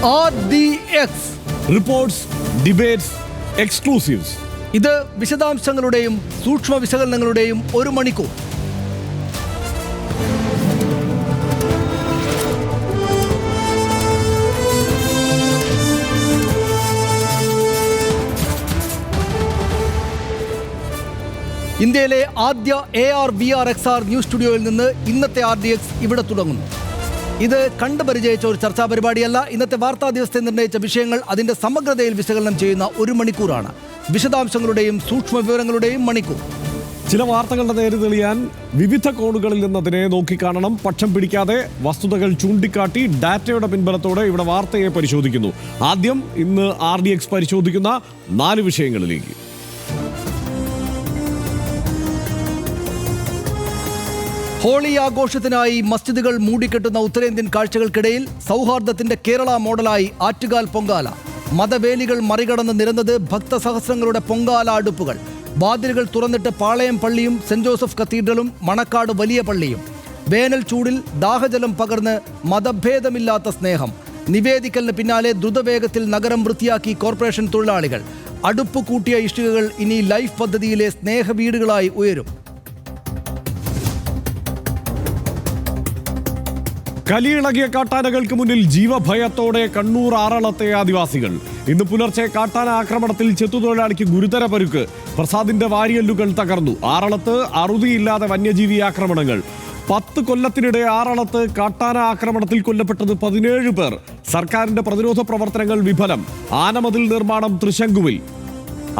RDX reports, debates, എക്സ്ക്ലൂസീവ്സ്. ഇത് വിശദാംശങ്ങളുടെയും സൂക്ഷ്മ വിശകലനങ്ങളുടെയും ഒരു മണിക്കൂർ. ഇന്ത്യയിലെ ആദ്യ AR VR XR ന്യൂസ് സ്റ്റുഡിയോയിൽ നിന്ന് ഇന്നത്തെ RDX ഇവിടെ തുടങ്ങുന്നു. ഇത് കണ്ടു പരിചയിച്ച ഒരു ചർച്ചാ പരിപാടിയല്ല. ഇന്നത്തെ വാർത്താ ദിവസത്തെ നിർണയിച്ച വിഷയങ്ങൾ അതിൻ്റെ സമഗ്രതയിൽ വിശകലനം ചെയ്യുന്ന ഒരു മണിക്കൂറാണ്. വിശദാംശങ്ങളുടെയും സൂക്ഷ്മ വിവരങ്ങളുടെയും മണിക്കൂർ. ചില വാർത്തകളുടെ നേരെ തെളിയാൻ വിവിധ കോണുകളിൽ നിന്ന് അതിനെ നോക്കിക്കാണണം. പക്ഷം പിടിക്കാതെ വസ്തുതകൾ ചൂണ്ടിക്കാട്ടി ഡാറ്റയുടെ പിൻബലത്തോടെ ഇവിടെ വാർത്തയെ പരിശോധിക്കുന്നു. ആദ്യം ഇന്ന് RDX പരിശോധിക്കുന്ന 4 വിഷയങ്ങളിലേക്ക്. ഹോളി ആഘോഷത്തിനായി മസ്ജിദുകൾ മൂടിക്കെട്ടുന്ന ഉത്തരേന്ത്യൻ കാഴ്ചകൾക്കിടയിൽ സൗഹാർദ്ദത്തിന്റെ കേരള മോഡലായി ആറ്റുകാൽ പൊങ്കാല. മതവേലികൾ മറികടന്ന് നിരന്നത് ഭക്തസഹസ്രങ്ങളുടെ പൊങ്കാല അടുപ്പുകൾ. വാതിലുകൾ തുറന്നിട്ട് പാളയം പള്ളിയും സെന്റ് ജോസഫ് കത്തീഡ്രലും മണക്കാട് വലിയ പള്ളിയും. വേനൽ ചൂടിൽ ദാഹജലം പകർന്ന് മതഭേദമില്ലാത്ത സ്നേഹം. നിവേദിക്കലിന് പിന്നാലെ ദ്രുതവേഗത്തിൽ നഗരം വൃത്തിയാക്കി കോർപ്പറേഷൻ തൊഴിലാളികൾ. അടുപ്പ് കൂട്ടിയ ഇഷ്ടികകൾ ഇനി ലൈഫ് പദ്ധതിയിലെ സ്നേഹ വീടുകളായി ഉയരും. കലിയിളകിയ കാട്ടാനകൾക്ക് മുന്നിൽ ജീവഭയത്തോടെ കണ്ണൂർ ആറളത്തെ ആദിവാസികൾ. ഇന്ന് പുലർച്ചെ കാട്ടാന ആക്രമണത്തിൽ ചെത്തുതൊഴിലാളിക്ക് ഗുരുതര പരുക്ക്. പ്രസാദിന്റെ വാരിയല്ലുകൾ തകർന്നു. ആറളത്ത് അറുതിയില്ലാതെ വന്യജീവി ആക്രമണങ്ങൾ. 10 കൊല്ലത്തിനിടെ ആറളത്ത് കാട്ടാന ആക്രമണത്തിൽ കൊല്ലപ്പെട്ടത് 17 പേർ. സർക്കാരിന്റെ പ്രതിരോധ പ്രവർത്തനങ്ങൾ വിഫലം. ആനമതിൽ നിർമ്മാണം തൃശങ്കുവിൽ.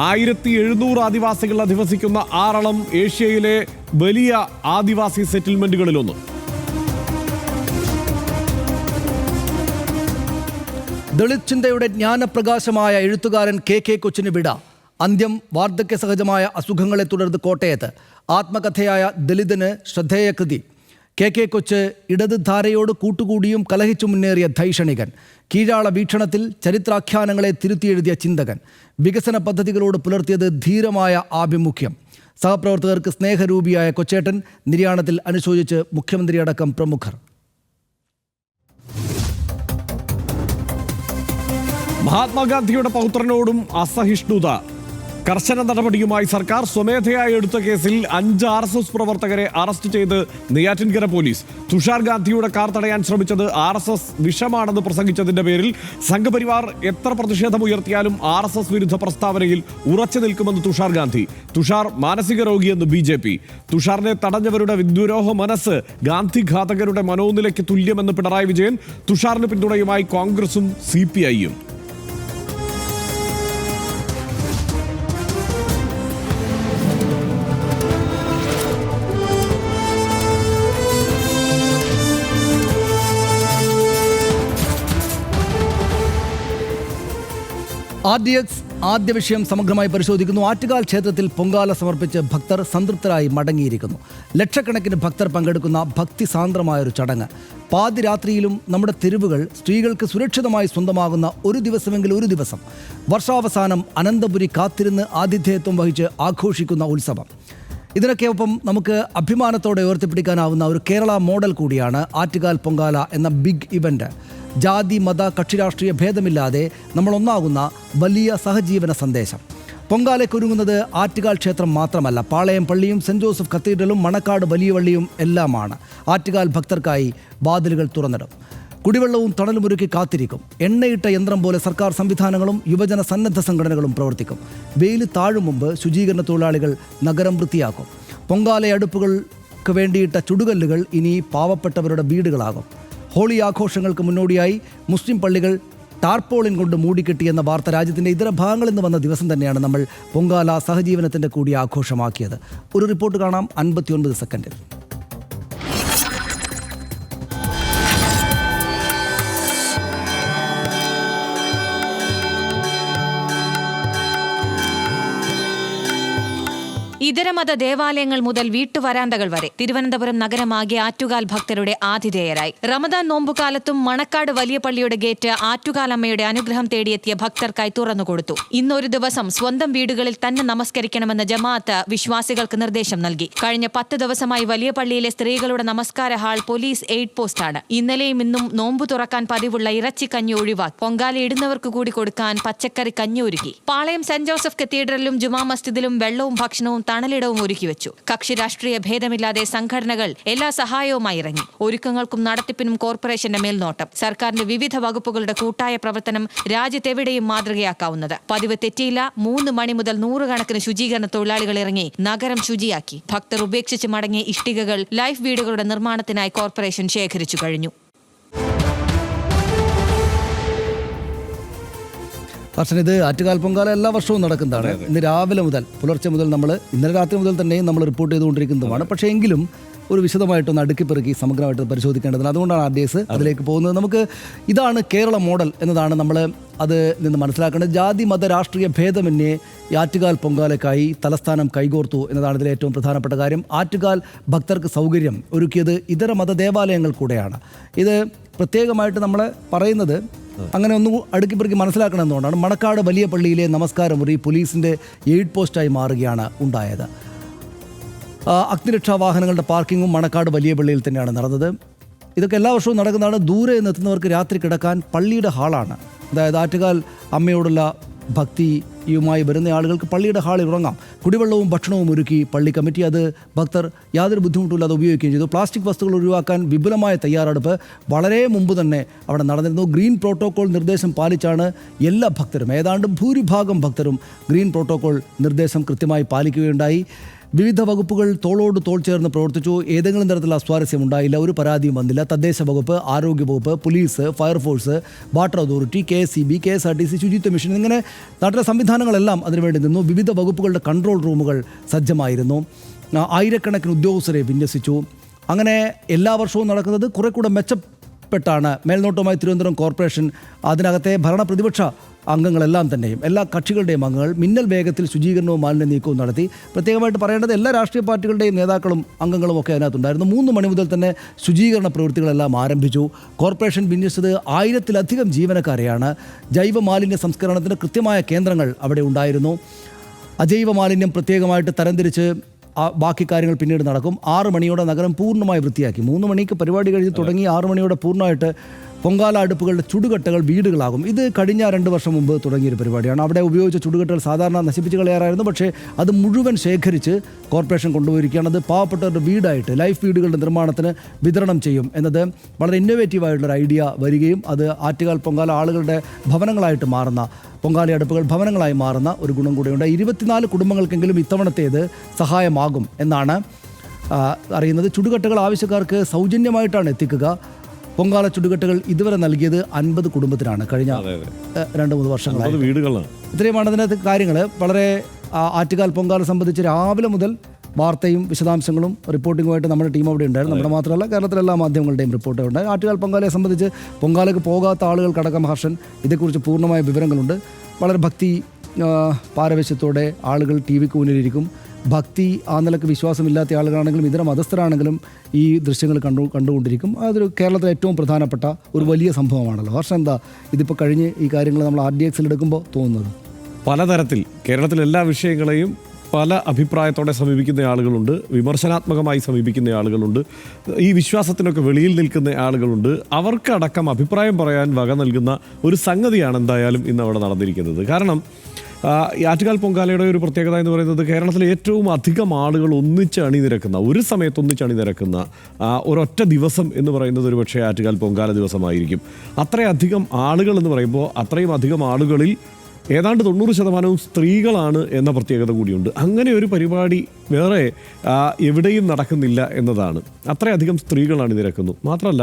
1700 ആദിവാസികൾ അധിവസിക്കുന്ന ആറളം ഏഷ്യയിലെ വലിയ ആദിവാസി സെറ്റിൽമെന്റുകളിലൊന്ന്. ദളിത് ചിന്തയുടെ ജ്ഞാനപ്രകാശമായ എഴുത്തുകാരൻ KK കൊച്ചിന് വിട. അന്ത്യം വാർദ്ധക്യ സഹജമായ അസുഖങ്ങളെ തുടർന്ന് കോട്ടയത്ത്. ആത്മകഥയായ ദളിതന് ശ്രദ്ധേയ കൃതി. KK കൊച്ച് ഇടത് ധാരയോട് കൂട്ടുകൂടിയും കലഹിച്ചു മുന്നേറിയ ധൈഷണികൻ. കീഴാള വീക്ഷണത്തിൽ ചരിത്രാഖ്യാനങ്ങളെ തിരുത്തിയെഴുതിയ ചിന്തകൻ. വികസന പദ്ധതികളോട് പുലർത്തിയത് ധീരമായ ആഭിമുഖ്യം. സഹപ്രവർത്തകർക്ക് സ്നേഹരൂപിയായ കൊച്ചേട്ടൻ. നിര്യാണത്തിൽ അനുശോചിച്ച് മുഖ്യമന്ത്രിയടക്കം പ്രമുഖർ. മഹാത്മാഗാന്ധിയുടെ പൗത്രനോടും അസഹിഷ്ണുത. കർശന നടപടിയുമായി സർക്കാർ. സ്വമേധയായി എടുത്ത കേസിൽ 5 RSS പ്രവർത്തകരെ അറസ്റ്റ് ചെയ്ത് നെയ്യാറ്റിൻകര പോലീസ്. തുഷാർ ഗാന്ധിയുടെ കാർ തടയാൻ ശ്രമിച്ചത് RSS വിഷമാണെന്ന് പ്രസംഗിച്ചതിന്റെ പേരിൽ സംഘപരിവാർ എത്ര പ്രതിഷേധമുയർത്തിയാലും RSS വിരുദ്ധ പ്രസ്താവനയിൽ ഉറച്ചു നിൽക്കുമെന്ന് തുഷാർ ഗാന്ധി. തുഷാർ മാനസിക രോഗിയെന്ന് BJP. തുഷാറിനെ തടഞ്ഞവരുടെ വിദ്രോഹ മനസ്സ് ഗാന്ധി ഘാതകരുടെ മനോനിലയ്ക്ക് തുല്യമെന്ന് പിണറായി വിജയൻ. തുഷാറിന് പിന്തുണയുമായി കോൺഗ്രസും CPI-യും. RDX ആദ്യ വിഷയം സമഗ്രമായി പരിശോധിക്കുന്നു. ആറ്റുകാൽ ക്ഷേത്രത്തിൽ പൊങ്കാല സമർപ്പിച്ച് ഭക്തർ സംതൃപ്തരായി മടങ്ങിയിരിക്കുന്നു. ലക്ഷക്കണക്കിന് ഭക്തർ പങ്കെടുക്കുന്ന ഭക്തിസാന്ദ്രമായൊരു ചടങ്ങ്. പാതിരാത്രിയിലും നമ്മുടെ തെരുവുകൾ സ്ത്രീകൾക്ക് സുരക്ഷിതമായി സ്വന്തമാകുന്ന ഒരു ദിവസം. വർഷാവസാനം അനന്തപുരി കാത്തിരുന്ന് ആതിഥേയത്വം വഹിച്ച് ആഘോഷിക്കുന്ന ഉത്സവം. ഇതിനൊക്കെയൊപ്പം നമുക്ക് അഭിമാനത്തോടെ ഉയർത്തിപ്പിടിക്കാനാവുന്ന ഒരു കേരള മോഡൽ കൂടിയാണ് ആറ്റുകാൽ പൊങ്കാല എന്ന ബിഗ് ഇവന്റ്. ജാതി മത കക്ഷി രാഷ്ട്രീയ ഭേദമില്ലാതെ നമ്മൾ ഒന്നാകുന്ന വലിയ സഹജീവന സന്ദേശം. പൊങ്കാലയ്ക്കൊരുങ്ങുന്നത് ആറ്റുകാൽ ക്ഷേത്രം മാത്രമല്ല, പാളയം പള്ളിയും സെന്റ് ജോസഫ് കത്തീഡ്രലും മണക്കാട് വലിയ പള്ളിയും എല്ലാമാണ്. ആറ്റുകാൽ ഭക്തർക്കായി വാതിലുകൾ തുറന്നിടും. കുടിവെള്ളവും തണലുമൊരുക്കി കാത്തിരിക്കും. എണ്ണയിട്ട യന്ത്രം പോലെ സർക്കാർ സംവിധാനങ്ങളും യുവജന സന്നദ്ധ സംഘടനകളും പ്രവർത്തിക്കും. വെയിൽ താഴും മുമ്പ് ശുചീകരണ തൊഴിലാളികൾ നഗരം വൃത്തിയാക്കും. പൊങ്കാല അടുപ്പുകൾക്ക് വേണ്ടിയിട്ട ചുടുകല്ലുകൾ ഇനി പാവപ്പെട്ടവരുടെ വീടുകളാകും. ഹോളി ആഘോഷങ്ങൾക്ക് മുന്നോടിയായി മുസ്ലിം പള്ളികൾ ടാർപോളിൻ കൊണ്ട് മൂടിക്കെട്ടിയെന്ന വാർത്ത രാജ്യത്തിൻ്റെ ഇതര ഭാഗങ്ങളിൽ നിന്ന് വന്ന ദിവസം തന്നെയാണ് നമ്മൾ പൊങ്കാല സഹജീവനത്തിൻ്റെ കൂടി ആഘോഷമാക്കിയത്. ഒരു റിപ്പോർട്ട് കാണാം 59 സെക്കൻഡിൽ. ഇതരമത ദേവാലയങ്ങൾ മുതൽ വീട്ടുവരാന്തകൾ വരെ തിരുവനന്തപുരം നഗരമാകെ ആറ്റുകാൽ ഭക്തരുടെ ആതിഥേയരായി. റമദാൻ നോമ്പുകാലത്തും മണക്കാട് വലിയ പള്ളിയുടെ ഗേറ്റ് ആറ്റുകാലമ്മയുടെ അനുഗ്രഹം തേടിയെത്തിയ ഭക്തർക്കായി തുറന്നുകൊടുത്തു. ഇന്നൊരു ദിവസം സ്വന്തം വീടുകളിൽ തന്നെ നമസ്കരിക്കണമെന്ന് ജമാഅത്ത് വിശ്വാസികൾക്ക് നിർദ്ദേശം നൽകി. കഴിഞ്ഞ 10 ദിവസമായി വലിയ പള്ളിയിലെ സ്ത്രീകളുടെ നമസ്കാര ഹാൾ പോലീസ് എയ്ഡ് പോസ്റ്റാണ്. ഇന്നലെയും ഇന്നും നോമ്പു തുറക്കാൻ പതിവുള്ള ഇറച്ചിക്കഞ്ഞി ഒഴിവാക്കി പൊങ്കാല ഇടുന്നവർക്ക് കൂടി കൊടുക്കാൻ പച്ചക്കറി കഞ്ഞി ഒരുക്കി. പാളയം സെന്റ് ജോസഫ് കത്തീഡ്രലിലും ജുമാ മസ്ജിദിലും വെള്ളവും ഭക്ഷണവും തണലിടവും ഒരുക്കിവെച്ചു. കക്ഷി രാഷ്ട്രീയ ഭേദമില്ലാതെ സംഘടനകൾ എല്ലാ സഹായവുമായി ഇറങ്ങി. ഒരുക്കങ്ങൾക്കും നടത്തിപ്പിനും കോർപ്പറേഷന്റെ മേൽനോട്ടം. സർക്കാരിന്റെ വിവിധ വകുപ്പുകളുടെ കൂട്ടായ പ്രവർത്തനം രാജ്യത്തെവിടെയും മാതൃകയാക്കാവുന്നത്. പതിവ് തെറ്റിയില്ല. 3 മണി മുതൽ 100 കണക്കിന് ശുചീകരണ തൊഴിലാളികൾ ഇറങ്ങി നഗരം ശുചിയാക്കി. ഭക്തർ ഉപേക്ഷിച്ച് മടങ്ങിയ ഇഷ്ടികകൾ ലൈഫ് വീടുകളുടെ നിർമ്മാണത്തിനായി കോർപ്പറേഷൻ ശേഖരിച്ചു കഴിഞ്ഞു. ഹർഷൻ, ഇത് ആറ്റുകാൽ പൊങ്കാല എല്ലാ വർഷവും നടക്കുന്നതാണ്. ഇന്ന് രാവിലെ മുതൽ പുലർച്ചെ മുതൽ ഇന്നലെ രാത്രി മുതൽ തന്നെയും നമ്മൾ റിപ്പോർട്ട് ചെയ്തുകൊണ്ടിരിക്കുന്നതുമാണ്. പക്ഷേ എങ്കിലും ഒരു വിശദമായിട്ടൊന്ന് അടുക്കിപ്പെറുക്കി സമഗ്രമായിട്ട് പരിശോധിക്കേണ്ടതിന് അതുകൊണ്ടാണ് RDS അതിലേക്ക് പോകുന്നത്. നമുക്ക് ഇതാണ് കേരള മോഡൽ എന്നതാണ് നമ്മൾ അത് നിന്ന് മനസ്സിലാക്കേണ്ടത്. ജാതി മത രാഷ്ട്രീയ ഭേദമന്യേ ഈ ആറ്റുകാൽ പൊങ്കാലയ്ക്കായി തലസ്ഥാനം കൈകോർത്തു എന്നതാണ് ഇതിലെ ഏറ്റവും പ്രധാനപ്പെട്ട കാര്യം. ആറ്റുകാൽ ഭക്തർക്ക് സൗകര്യം ഒരുക്കിയത് ഇതര മത ദേവാലയങ്ങൾ കൂടെയാണ്. ഇത് പ്രത്യേകമായിട്ട് നമ്മൾ പറയുന്നത് അങ്ങനെ ഒന്ന് അടുക്കിപ്പെറുക്കി മനസ്സിലാക്കണമെന്നുകൊണ്ടാണ്. മണക്കാട് വലിയ പള്ളിയിലെ നമസ്കാര മുറി പോലീസിൻ്റെ എയ്ഡ് പോസ്റ്റായി മാറുകയാണ് ഉണ്ടായത്. അഗ്നിരക്ഷാ വാഹനങ്ങളുടെ പാർക്കിങ്ങും മണക്കാട് വലിയ പള്ളിയിൽ തന്നെയാണ് നടന്നത്. ഇതൊക്കെ എല്ലാ വർഷവും നടക്കുന്നതാണ്. ദൂരെ നിന്നെത്തുന്നവർക്ക് രാത്രി കിടക്കാൻ പള്ളിയുടെ ഹാളാണ്. അതായത് ആറ്റുകാൽ അമ്മയോടുള്ള ഭക്തിയുമായി വരുന്ന ആളുകൾക്ക് പള്ളിയുടെ ഹാളിൽ ഉറങ്ങാം. കുടിവെള്ളവും ഭക്ഷണവും ഒരുക്കി പള്ളി കമ്മിറ്റി. അത് ഭക്തർ യാതൊരു ബുദ്ധിമുട്ടുമില്ലാതെ ഉപയോഗിക്കുകയും ചെയ്തു. പ്ലാസ്റ്റിക് വസ്തുക്കൾ ഒഴിവാക്കാൻ വിപുലമായ തയ്യാറെടുപ്പ് വളരെ മുമ്പ് തന്നെ അവിടെ നടന്നിരുന്നു. ഗ്രീൻ പ്രോട്ടോകോൾ നിർദ്ദേശം പാലിച്ചാണ് എല്ലാ ഭക്തരും, ഏതാണ്ട് ഭൂരിഭാഗം ഭക്തരും ഗ്രീൻ പ്രോട്ടോകോൾ നിർദ്ദേശം കൃത്യമായി പാലിക്കുകയുണ്ടായി. വിവിധ വകുപ്പുകൾ തോളോട് തോൾ ചേർന്ന് പ്രവർത്തിച്ചു. ഏതെങ്കിലും തരത്തിലുള്ള അസ്വാരസ്യം ഉണ്ടായില്ല. ഒരു പരാതിയും വന്നില്ല. തദ്ദേശ വകുപ്പ്, ആരോഗ്യ വകുപ്പ്, police, fire force, water authority, KSEB, KSRTC, ശുചിത്വ മിഷൻ, ഇങ്ങനെ നാട്ടിലെ സംവിധാനങ്ങളെല്ലാം അതിനുവേണ്ടി നിന്നു. വിവിധ വകുപ്പുകളുടെ കൺട്രോൾ റൂമുകൾ സജ്ജമായിരുന്നു. ആയിരക്കണക്കിന് ഉദ്യോഗസ്ഥരെ വിന്യസിച്ചു. അങ്ങനെ എല്ലാ വർഷവും നടക്കുന്നത് കുറെ കൂടെ മെച്ചപ്പെട്ടാണ്. മേൽനോട്ടവുമായി തിരുവനന്തപുരം കോർപ്പറേഷൻ, അതിനകത്തെ ഭരണ പ്രതിപക്ഷ അംഗങ്ങളെല്ലാം തന്നെയും എല്ലാ കക്ഷികളുടെയും അംഗങ്ങൾ മിന്നൽ വേഗത്തിൽ ശുചീകരണവും മാലിന്യ നീക്കവും നടത്തി. പ്രത്യേകമായിട്ട് പറയേണ്ടത് എല്ലാ രാഷ്ട്രീയ പാർട്ടികളുടെയും നേതാക്കളും അംഗങ്ങളും ഒക്കെ അതിനകത്തുണ്ടായിരുന്നു. 3 മണി മുതൽ തന്നെ ശുചീകരണ പ്രവൃത്തികളെല്ലാം ആരംഭിച്ചു. കോർപ്പറേഷൻ വിന്യസിച്ചത് 1000-ലധികം ജീവനക്കാരെയാണ്. ജൈവ മാലിന്യ സംസ്കരണത്തിന് കൃത്യമായ കേന്ദ്രങ്ങൾ അവിടെ ഉണ്ടായിരുന്നു. അജൈവ മാലിന്യം പ്രത്യേകമായിട്ട് തരംതിരിച്ച് ബാക്കി കാര്യങ്ങൾ പിന്നീട് നടക്കും. 6 മണിയോടെ നഗരം പൂർണ്ണമായി വൃത്തിയാക്കി. 3 മണിക്ക് പരിപാടി കഴിഞ്ഞ് തുടങ്ങി 6 മണിയോടെ പൂർണ്ണമായിട്ട് പൊങ്കാല അടുപ്പുകളുടെ ചുടുകട്ടകൾ വീടുകളാകും. ഇത് കഴിഞ്ഞ 2 വർഷം മുമ്പ് തുടങ്ങിയൊരു പരിപാടിയാണ്. അവിടെ ഉപയോഗിച്ച ചുടുകട്ടകൾ സാധാരണ നശിപ്പിച്ച് കളയാറായിരുന്നു. പക്ഷേ അത് മുഴുവൻ ശേഖരിച്ച് കോർപ്പറേഷൻ കൊണ്ടുപോയിരിക്കുകയാണ്. അത് പാവപ്പെട്ടവരുടെ വീടായിട്ട് ലൈഫ് വീടുകളുടെ നിർമ്മാണത്തിന് വിതരണം ചെയ്യും എന്നത് വളരെ ഇന്നോവേറ്റീവായിട്ടുള്ളൊരു ഐഡിയ വരികയും അത് ആറ്റുകാൽ പൊങ്കാല ആളുകളുടെ ഭവനങ്ങളായിട്ട് മാറുന്ന, പൊങ്കാല അടുപ്പുകൾ ഭവനങ്ങളായി മാറുന്ന ഒരു ഗുണം കൂടെയുണ്ട്. 24 കുടുംബങ്ങൾക്കെങ്കിലും ഇത്തവണത്തേത് സഹായമാകും എന്നാണ് അറിയുന്നത്. ചുടുകട്ടകൾ ആവശ്യക്കാർക്ക് സൗജന്യമായിട്ടാണ് എത്തിക്കുക. പൊങ്കാല ചുടുകട്ടകൾ ഇതുവരെ നൽകിയത് 50 കുടുംബത്തിനാണ് കഴിഞ്ഞ 2-3 വർഷങ്ങളായി. ഇത്രയുമാണ് അതിനകത്ത് കാര്യങ്ങൾ. വളരെ ആറ്റുകാൽ പൊങ്കാല സംബന്ധിച്ച് രാവിലെ മുതൽ വാർത്തയും വിശദാംശങ്ങളും റിപ്പോർട്ടിങ്ങുമായിട്ട് നമ്മുടെ ടീം അവിടെ ഉണ്ടായിരുന്നു. നമ്മുടെ മാത്രമല്ല, കേരളത്തിലെല്ലാ മാധ്യമങ്ങളുടെയും റിപ്പോർട്ട് ഉണ്ടായി. ആറ്റുകാൽ പൊങ്കാലയെ സംബന്ധിച്ച് പൊങ്കാലയ്ക്ക് പോകാത്ത ആളുകൾക്കടക്കം ഹർഷൻ ഇതേക്കുറിച്ച് പൂർണ്ണമായ വിവരങ്ങളുണ്ട്. വളരെ ഭക്തി പാരവശ്യത്തോടെ ആളുകൾ TV-ക്ക് മുന്നിലിരിക്കും. ഭക്തി ആ നിലക്ക് വിശ്വാസമില്ലാത്ത ആളുകളാണെങ്കിലും ഇതര മതസ്ഥരാണെങ്കിലും ഈ ദൃശ്യങ്ങൾ കണ്ടുകൊണ്ടിരിക്കും. അതൊരു കേരളത്തിലെ ഏറ്റവും പ്രധാനപ്പെട്ട ഒരു വലിയ സംഭവമാണല്ലോ. ഹർഷൻ, എന്താ ഇതിപ്പോൾ കഴിഞ്ഞ് ഈ കാര്യങ്ങൾ നമ്മൾ RDXൽ എടുക്കുമ്പോൾ തോന്നുന്നത്? പലതരത്തിൽ കേരളത്തിലെ എല്ലാ വിഷയങ്ങളെയും പല അഭിപ്രായത്തോടെ സമീപിക്കുന്ന ആളുകളുണ്ട്, വിമർശനാത്മകമായി സമീപിക്കുന്ന ആളുകളുണ്ട്, ഈ വിശ്വാസത്തിനൊക്കെ വെളിയിൽ നിൽക്കുന്ന ആളുകളുണ്ട്. അവർക്കടക്കം അഭിപ്രായം പറയാൻ വക നൽകുന്ന ഒരു സംഗതിയാണ് എന്തായാലും ഇന്ന് അവിടെ നടന്നിരിക്കുന്നത്. കാരണം ആറ്റുകാൽ പൊങ്കാലയുടെ ഒരു പ്രത്യേകത എന്ന് പറയുന്നത് കേരളത്തിലെ ഏറ്റവും അധികം ആളുകൾ ഒന്നിച്ച് അണിനിരക്കുന്ന, ഒരു സമയത്ത് ഒന്നിച്ച് അണിനിരക്കുന്ന ഒരൊറ്റ ദിവസം എന്ന് പറയുന്നത് ഒരു പക്ഷേ ആറ്റുകാൽ പൊങ്കാല ദിവസമായിരിക്കും. അത്രയധികം ആളുകൾ എന്ന് പറയുമ്പോൾ അത്രയും അധികം ആളുകളിൽ ഏതാണ്ട് 90% സ്ത്രീകളാണ് എന്ന പ്രത്യേകത കൂടിയുണ്ട്. അങ്ങനെ ഒരു പരിപാടി വേറെ എവിടെയും നടക്കുന്നില്ല എന്നതാണ്. അത്രയധികം സ്ത്രീകളാണ് നിരക്കുന്നു. മാത്രമല്ല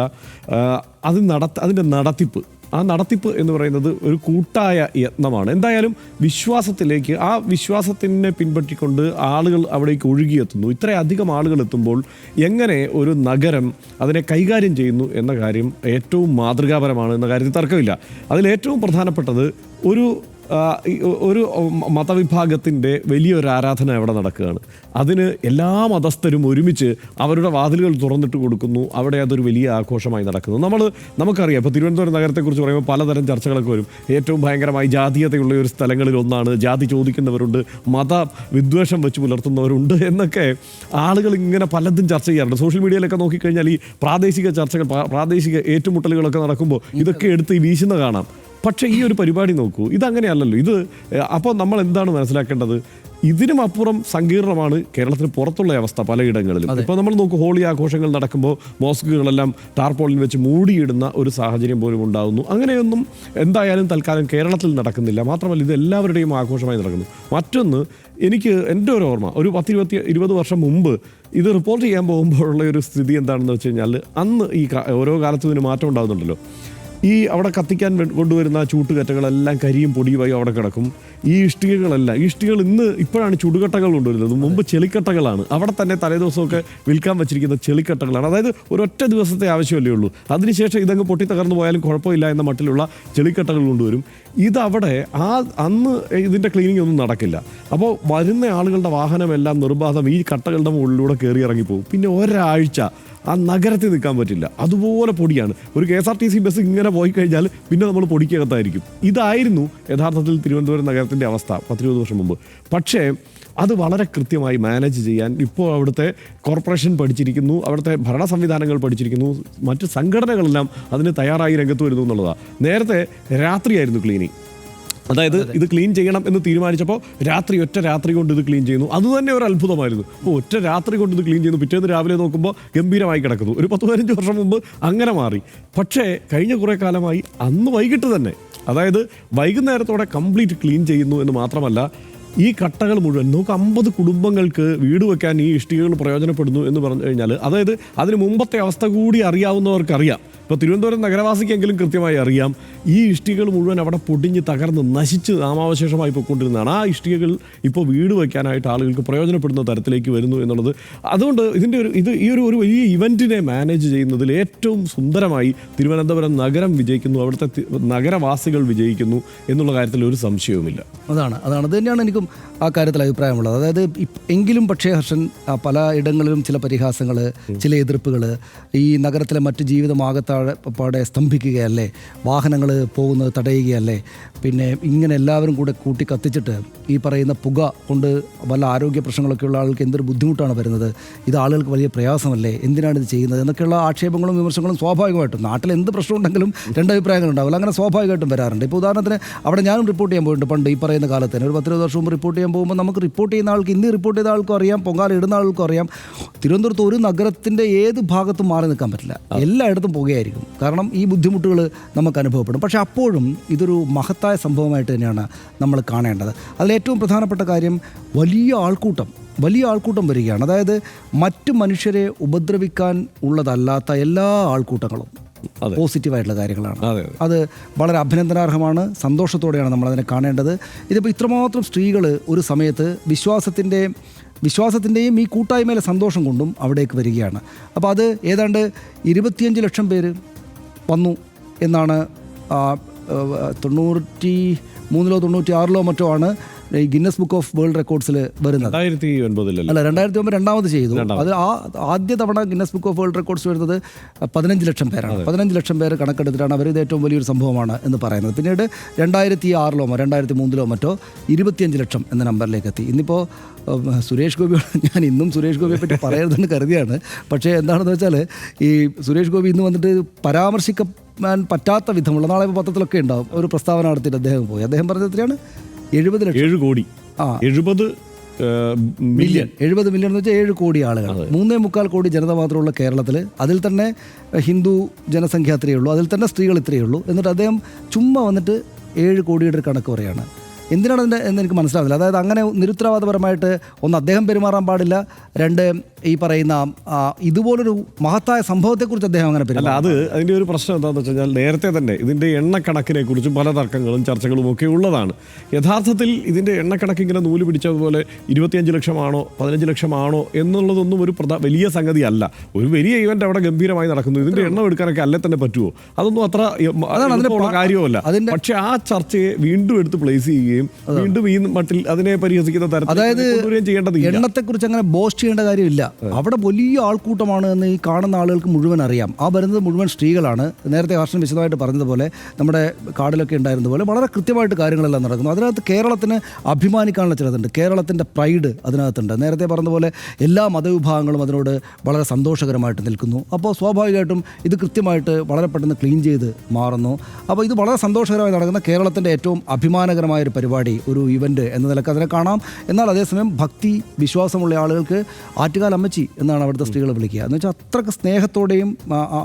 അതിൻ്റെ നടത്തിപ്പ് എന്ന് പറയുന്നത് ഒരു കൂട്ടായ യത്നമാണ്. എന്തായാലും വിശ്വാസത്തിലേക്ക്, ആ വിശ്വാസത്തിനെ പിൻപറ്റിക്കൊണ്ട് ആളുകൾ അവിടേക്ക് ഒഴുകിയെത്തുന്നു. ഇത്രയധികം ആളുകൾ എത്തുമ്പോൾ എങ്ങനെ ഒരു നഗരം അതിനെ കൈകാര്യം ചെയ്യുന്നു എന്ന കാര്യം ഏറ്റവും മാതൃകാപരമാണ് എന്ന കാര്യത്തിൽ തർക്കമില്ല. അതിലേറ്റവും പ്രധാനപ്പെട്ടത് ഒരു ഒരു മതവിഭാഗത്തിൻ്റെ വലിയൊരു ആരാധന അവിടെ നടക്കുകയാണ്. അതിന് എല്ലാ മതസ്ഥരും ഒരുമിച്ച് അവരുടെ വാതിലുകൾ തുറന്നിട്ട് കൊടുക്കുന്നു. അവിടെ അതൊരു വലിയ ആഘോഷമായി നടക്കുന്നു. നമുക്കറിയാം, ഇപ്പോൾ തിരുവനന്തപുരം നഗരത്തെക്കുറിച്ച് പറയുമ്പോൾ പലതരം ചർച്ചകളൊക്കെ വരും. ഏറ്റവും ഭയങ്കരമായി ജാതീയതയുള്ള ഒരു സ്ഥലങ്ങളിൽ ഒന്നാണ്, ജാതി ചോദിക്കുന്നവരുണ്ട്, മത വിദ്വേഷം വെച്ച് പുലർത്തുന്നവരുണ്ട് എന്നൊക്കെ ആളുകൾ ഇങ്ങനെ പലതും ചർച്ച ചെയ്യാറുണ്ട്. സോഷ്യൽ മീഡിയയിലൊക്കെ നോക്കിക്കഴിഞ്ഞാൽ ഈ പ്രാദേശിക ചർച്ചകൾ, പ്രാദേശിക ഏറ്റുമുട്ടലുകളൊക്കെ നടക്കുമ്പോൾ ഇതൊക്കെ എടുത്ത് ഈ വീശുന്ന കാണാം. പക്ഷേ ഈ ഒരു പരിപാടി നോക്കൂ, ഇതങ്ങനെയല്ലല്ലോ. ഇത് അപ്പോൾ നമ്മൾ എന്താണ് മനസ്സിലാക്കേണ്ടത്? ഇതിനും അപ്പുറം സങ്കീർണമാണ് കേരളത്തിന് പുറത്തുള്ള അവസ്ഥ പലയിടങ്ങളിലും. ഇപ്പോൾ നമ്മൾ നോക്കൂ, ഹോളി ആഘോഷങ്ങൾ നടക്കുമ്പോൾ മോസ്കുകളെല്ലാം ടാർപോളിൻ വെച്ച് മൂടിയിടുന്ന ഒരു സാഹചര്യം പോലും ഉണ്ടാകുന്നു. അങ്ങനെയൊന്നും എന്തായാലും തൽക്കാലം കേരളത്തിൽ നടക്കുന്നില്ല. മാത്രമല്ല, ഇത് എല്ലാവരുടെയും ആഘോഷമായി നടക്കുന്നു. മറ്റൊന്ന്, എനിക്ക് എൻ്റെ ഒരു ഓർമ്മ, ഒരു 10-20 വർഷം മുമ്പ് ഇത് റിപ്പോർട്ട് ചെയ്യാൻ പോകുമ്പോഴുള്ള ഒരു സ്ഥിതി എന്താണെന്ന് വെച്ച് കഴിഞ്ഞാൽ, അന്ന് ഈ ഓരോ കാലത്തും ഇതിന് മാറ്റം ഉണ്ടാകുന്നുണ്ടല്ലോ. ഈ അവിടെ കത്തിക്കാൻ കൊണ്ടുവരുന്ന ചൂട്ടുകറ്റകളെല്ലാം കരിയും പൊടിയുമായി അവിടെ കിടക്കും. ഈ ഇഷ്ടികകൾ ഇപ്പോഴാണ് ചുടുകട്ടകൾ കൊണ്ടുവരുന്നത്. മുമ്പ് ചെളിക്കട്ടകളാണ്. അവിടെ തന്നെ തലേദിവസമൊക്കെ വിൽക്കാൻ വെച്ചിരിക്കുന്ന ചെളിക്കട്ടകളാണ്. അതായത് ഒരൊറ്റ ദിവസത്തെ ആവശ്യമല്ലേ ഉള്ളൂ. അതിനുശേഷം ഇതങ്ങ് പൊട്ടിത്തകർന്നു പോയാലും കുഴപ്പമില്ല എന്ന മട്ടിലുള്ള ചെളിക്കട്ടകൾ കൊണ്ടുവരും. ഇതവിടെ അന്ന് ഇതിൻ്റെ ക്ലീനിങ് ഒന്നും നടക്കില്ല. അപ്പോൾ വരുന്ന ആളുകളുടെ വാഹനമെല്ലാം നിർബാധം ഈ കട്ടകളുടെ മുകളിലൂടെ കയറി ഇറങ്ങിപ്പോകും. പിന്നെ ഒരാഴ്ച ആ നഗരത്തിൽ നിൽക്കാൻ പറ്റില്ല. അതുപോലെ പൊടിയാണ്. ഒരു KSRTC ബസ് ഇങ്ങനെ പോയി കഴിഞ്ഞാൽ പിന്നെ നമ്മൾ പൊടിക്കകത്തായിരിക്കും. ഇതായിരുന്നു യഥാർത്ഥത്തിൽ തിരുവനന്തപുരം നഗരത്തിൻ്റെ അവസ്ഥ 10-20 വർഷം മുമ്പ്. പക്ഷേ അത് വളരെ കൃത്യമായി മാനേജ് ചെയ്യാൻ ഇപ്പോൾ അവിടുത്തെ കോർപ്പറേഷൻ പഠിച്ചിരിക്കുന്നു, അവിടുത്തെ ഭരണ സംവിധാനങ്ങൾ പഠിച്ചിരിക്കുന്നു, മറ്റ് സംഘടനകളെല്ലാം അതിന് തയ്യാറായി രംഗത്ത് വരുന്നു എന്നുള്ളതാണ്. നേരത്തെ രാത്രിയായിരുന്നു ക്ലീനിങ്. അതായത് ഇത് ക്ലീൻ ചെയ്യണം എന്ന് തീരുമാനിച്ചപ്പോൾ ഒറ്റ രാത്രി കൊണ്ട് ഇത് ക്ലീൻ ചെയ്യുന്നു. അതുതന്നെ ഒരു അത്ഭുതമായിരുന്നു. ഒറ്റ രാത്രി കൊണ്ട് ഇത് ക്ലീൻ ചെയ്യുന്നു. പിറ്റേന്ന് രാവിലെ നോക്കുമ്പോൾ ഗംഭീരമായി കിടക്കുന്നു. ഒരു 10-15 വർഷം മുമ്പ് അങ്ങനെ മാറി. പക്ഷേ കഴിഞ്ഞ കുറേ കാലമായി അന്ന് വൈകിട്ട് തന്നെ, അതായത് വൈകുന്നേരത്തോടെ കംപ്ലീറ്റ് ക്ലീൻ ചെയ്യുന്നു എന്ന് മാത്രമല്ല, ഈ കട്ടകൾ മുഴുവൻ 50 കുടുംബങ്ങൾക്ക് വീട് വെക്കാൻ ഈ ഇഷ്ടികകൾ പ്രയോജനപ്പെടുന്നു എന്ന് പറഞ്ഞു കഴിഞ്ഞാൽ, അതായത് അതിന് മുമ്പത്തെ അവസ്ഥ കൂടി അറിയാവുന്നവർക്കറിയാം. ഇപ്പോൾ തിരുവനന്തപുരം നഗരവാസിക്കെങ്കിലും കൃത്യമായി അറിയാം, ഈ ഇഷ്ടികകൾ മുഴുവൻ അവിടെ പൊടിഞ്ഞ് തകർന്ന് നശിച്ച് നാമാവശേഷമായി പോയിക്കൊണ്ടിരുന്നതാണ്. ആ ഇഷ്ടികകൾ ഇപ്പോൾ വീട് വയ്ക്കാനായിട്ട് ആളുകൾക്ക് പ്രയോജനപ്പെടുന്ന തരത്തിലേക്ക് വരുന്നു എന്നുള്ളത്. അതുകൊണ്ട് ഈ ഒരു വലിയ ഇവൻറ്റിനെ മാനേജ് ചെയ്യുന്നതിൽ ഏറ്റവും സുന്ദരമായി തിരുവനന്തപുരം നഗരം വിജയിക്കുന്നു, അവിടുത്തെ നഗരവാസികൾ വിജയിക്കുന്നു എന്നുള്ള കാര്യത്തിൽ ഒരു സംശയവുമില്ല. അതാണ് അത് തന്നെയാണ് എനിക്കും ആ കാര്യത്തിൽ അഭിപ്രായമുള്ളത്. അതായത് എങ്കിലും പക്ഷേ ഹർഷൻ, പല ഇടങ്ങളിലും ചില പരിഹാസങ്ങൾ, ചില എതിർപ്പുകൾ, ഈ നഗരത്തിലെ മറ്റ് ജീവിതമാകത്താടെ സ്തംഭിക്കുകയല്ലേ, വാഹനങ്ങൾ പോകുന്നത് തടയുകയല്ലേ, പിന്നെ ഇങ്ങനെ എല്ലാവരും കൂടെ കൂട്ടി കത്തിച്ചിട്ട് ഈ പറയുന്ന പുക കൊണ്ട് വല്ല ആരോഗ്യ പ്രശ്നങ്ങളൊക്കെ ഉള്ള ആൾക്ക് എന്തൊരു ബുദ്ധിമുട്ടാണ് വരുന്നത്, ഇത് ആളുകൾക്ക് വലിയ പ്രയാസമല്ലേ, എന്തിനാണ് ഇത് ചെയ്യുന്നത് എന്നൊക്കെയുള്ള ആക്ഷേപങ്ങളും വിമർശനങ്ങളും സ്വാഭാവികമായിട്ടും നാട്ടിൽ എന്ത് പ്രശ്നം ഉണ്ടെങ്കിലും രണ്ടഭിപ്രായങ്ങളുണ്ടാവില്ല. അങ്ങനെ സ്വാഭാവികമായിട്ടും വരാറുണ്ട്. ഇപ്പോൾ ഉദാഹരണത്തിന് അവിടെ ഞാനും റിപ്പോർട്ട് ചെയ്യാൻ പോയിട്ടുണ്ട്. പണ്ട് ഈ പറയുന്ന കാലത്ത് തന്നെ ഒരു 10-20 വർഷം മുമ്പ് റിപ്പോർട്ട് ചെയ്യാൻ പോകുമ്പോൾ നമുക്ക് റിപ്പോർട്ട് ചെയ്യുന്ന ആൾക്ക്, ഇന്ന് റിപ്പോർട്ട് ചെയ്ത ആൾക്കും അറിയാം, പൊങ്കാല ഇടുന്ന ആൾക്കും അറിയാം, തിരുവനന്തപുരത്ത് ഒരു നഗരത്തിൻ്റെ ഏത് ഭാഗത്തും മാറി നിൽക്കാൻ പറ്റില്ല. എല്ലായിടത്തും പുകയായിരിക്കും. കാരണം ഈ ബുദ്ധിമുട്ടുകൾ നമുക്ക് അനുഭവപ്പെടും. പക്ഷേ അപ്പോഴും ഇതൊരു മഹത്തായ സംഭവമായിട്ട് തന്നെയാണ് നമ്മൾ കാണേണ്ടത്. അതിലേറ്റവും പ്രധാനപ്പെട്ട കാര്യം വലിയ ആൾക്കൂട്ടം വരികയാണ്. അതായത് മറ്റു മനുഷ്യരെ ഉപദ്രവിക്കാൻ ഉള്ളതല്ലാത്ത എല്ലാ ആൾക്കൂട്ടങ്ങളും പോസിറ്റീവായിട്ടുള്ള കാര്യങ്ങളാണ്. അത് വളരെ അഭിനന്ദനാർഹമാണ്. സന്തോഷത്തോടെയാണ് നമ്മളതിനെ കാണേണ്ടത്. ഇതിപ്പോൾ ഇത്രമാത്രം സ്ത്രീകൾ ഒരു സമയത്ത് വിശ്വാസത്തിൻ്റെയും ഈ കൂട്ടായ്മയിലെ സന്തോഷം കൊണ്ടും അവിടേക്ക് വരികയാണ്. അപ്പോൾ അത് ഏതാണ്ട് 25 ലക്ഷം പേര് വന്നു എന്നാണ് 93-ലോ 96-ലോ മറ്റോ ആണ് ഈ ഗിന്നസ് ബുക്ക് ഓഫ് വേൾഡ് റെക്കോർഡ്സിൽ വരുന്നത്. 2009 രണ്ടാമത് ചെയ്തു. അത് ആദ്യ തവണ Guinness book of world records വരുന്നത് 15 ലക്ഷം പേരാണ്. 15 ലക്ഷം പേര് കണക്കെടുത്തിട്ടാണ് അവർ ഇത് ഏറ്റവും വലിയൊരു സംഭവമാണ് എന്ന് പറയുന്നത്. പിന്നീട് 2006-ലോ 2003-ലോ മറ്റോ 25 ലക്ഷം എന്ന നമ്പറിലേക്ക് എത്തി. ഇന്നിപ്പോൾ സുരേഷ് ഗോപിയോട് ഞാൻ ഇന്നും സുരേഷ് ഗോപിയെ പറ്റി പറയരുതെന്ന് കരുതിയാണ്. പക്ഷേ എന്താണെന്ന് വെച്ചാൽ ഈ സുരേഷ് ഗോപി ഇന്ന് വന്നിട്ട് പരാമർശിക്കാൻ പറ്റാത്ത വിധമുള്ള, നാളെ പത്രത്തിലൊക്കെ ഉണ്ടാവും, ഒരു പ്രസ്താവന നടത്തിയിട്ട് അദ്ദേഹം പോയി. അദ്ദേഹം പറഞ്ഞത് എത്രയാണ്? 70 ലക്ഷം. 7 കോടി. 70 മില്യൺ. 70 മില്യൺ എന്ന് വെച്ചാൽ 7 കോടി ആളുകൾ. 3.25 കോടി ജനത മാത്രമുള്ള കേരളത്തിൽ, അതിൽ തന്നെ ഹിന്ദു ജനസംഖ്യ അത്രയേ ഉള്ളൂ, അതിൽ തന്നെ സ്ത്രീകൾ ഇത്രയേ ഉള്ളൂ. എന്നിട്ട് അദ്ദേഹം ചുമ്മാ വന്നിട്ട് 7 കോടിയുടെ ഒരു കണക്ക് പറയുകയാണ്. എന്തിനാണ് എന്ന് എനിക്ക് മനസ്സിലാവില്ല. അതായത് അങ്ങനെ നിരുത്തരവാദപരമായിട്ട് ഒന്ന് അദ്ദേഹം പെരുമാറാൻ പാടില്ല, രണ്ട് ഈ പറയുന്ന ഇതുപോലൊരു മഹത്തായ സംഭവത്തെക്കുറിച്ച് അദ്ദേഹം അങ്ങനെ അല്ല, പെരുമാറുന്നു? അതിൻ്റെ ഒരു പ്രശ്നം എന്താണെന്ന് വെച്ച് കഴിഞ്ഞാൽ നേരത്തെ തന്നെ ഇതിൻ്റെ എണ്ണക്കണക്കിനെ കുറിച്ചും പല തർക്കങ്ങളും ചർച്ചകളും ഒക്കെ ഉള്ളതാണ്. യഥാർത്ഥത്തിൽ ഇതിൻ്റെ എണ്ണക്കണക്ക് ഇങ്ങനെ നൂല് പിടിച്ചതുപോലെ 25 ലക്ഷമാണോ 15 ലക്ഷമാണോ എന്നുള്ളതൊന്നും ഒരു വലിയ സംഗതിയല്ല. ഒരു വലിയ ഇവന്റ് അവിടെ ഗംഭീരമായി നടക്കുന്നു. ഇതിൻ്റെ എണ്ണം എടുക്കാനൊക്കെ അല്ലേ തന്നെ പറ്റുമോ? അതൊന്നും അത്ര എളുപ്പമുള്ള കാര്യമല്ല. പക്ഷെ ആ ചർച്ചയെ വീണ്ടും എടുത്ത് പ്ലേസ് ചെയ്യുകയും വീണ്ടും ഈ മട്ടിൽ അതിനെ പരിഹസിക്കുന്ന അതായത് ചെയ്യേണ്ടത് എണ്ണത്തെക്കുറിച്ച് അങ്ങനെ ബോസ്റ്റ് ചെയ്യേണ്ട കാര്യമില്ല. അവിടെ വലിയ ആൾക്കൂട്ടമാണ് എന്ന് ഈ കാണുന്ന ആളുകൾക്ക് മുഴുവൻ അറിയാം. ആ വരുന്നത് മുഴുവൻ സ്ത്രീകളാണ്. നേരത്തെ ഹർഷൻ വിശദമായിട്ട് പറഞ്ഞതുപോലെ നമ്മുടെ കാർഡിലൊക്കെ ഉണ്ടായിരുന്നതുപോലെ വളരെ കൃത്യമായിട്ട് കാര്യങ്ങളെല്ലാം നടക്കുന്നു. അതിനകത്ത് കേരളത്തിന് അഭിമാനിക്കാനുള്ള ചിലതുണ്ട്. കേരളത്തിൻ്റെ പ്രൈഡ് അതിനകത്തുണ്ട്. നേരത്തെ പറഞ്ഞതുപോലെ എല്ലാ മതവിഭാഗങ്ങളും അതിനോട് വളരെ സന്തോഷകരമായിട്ട് നിൽക്കുന്നു. അപ്പോൾ സ്വാഭാവികമായിട്ടും ഇത് കൃത്യമായിട്ട് വളരെ പെട്ടെന്ന് ക്ലീൻ ചെയ്ത് മാറുന്നു. അപ്പോൾ ഇത് വളരെ സന്തോഷകരമായി നടക്കുന്ന കേരളത്തിൻ്റെ ഏറ്റവും അഭിമാനകരമായൊരു പരിപാടി, ഒരു ഇവൻറ്റ് എന്ന നിലക്ക് അതിനെ കാണാം. എന്നാൽ അതേസമയം ഭക്തി വിശ്വാസമുള്ള ആളുകൾക്ക് ആറ്റുകാൽ അമ്മച്ചി എന്നാണ് അവിടുത്തെ സ്ത്രീകൾ വിളിക്കുക. എന്ന് വെച്ചാൽ അത്രയ്ക്ക് സ്നേഹത്തോടെയും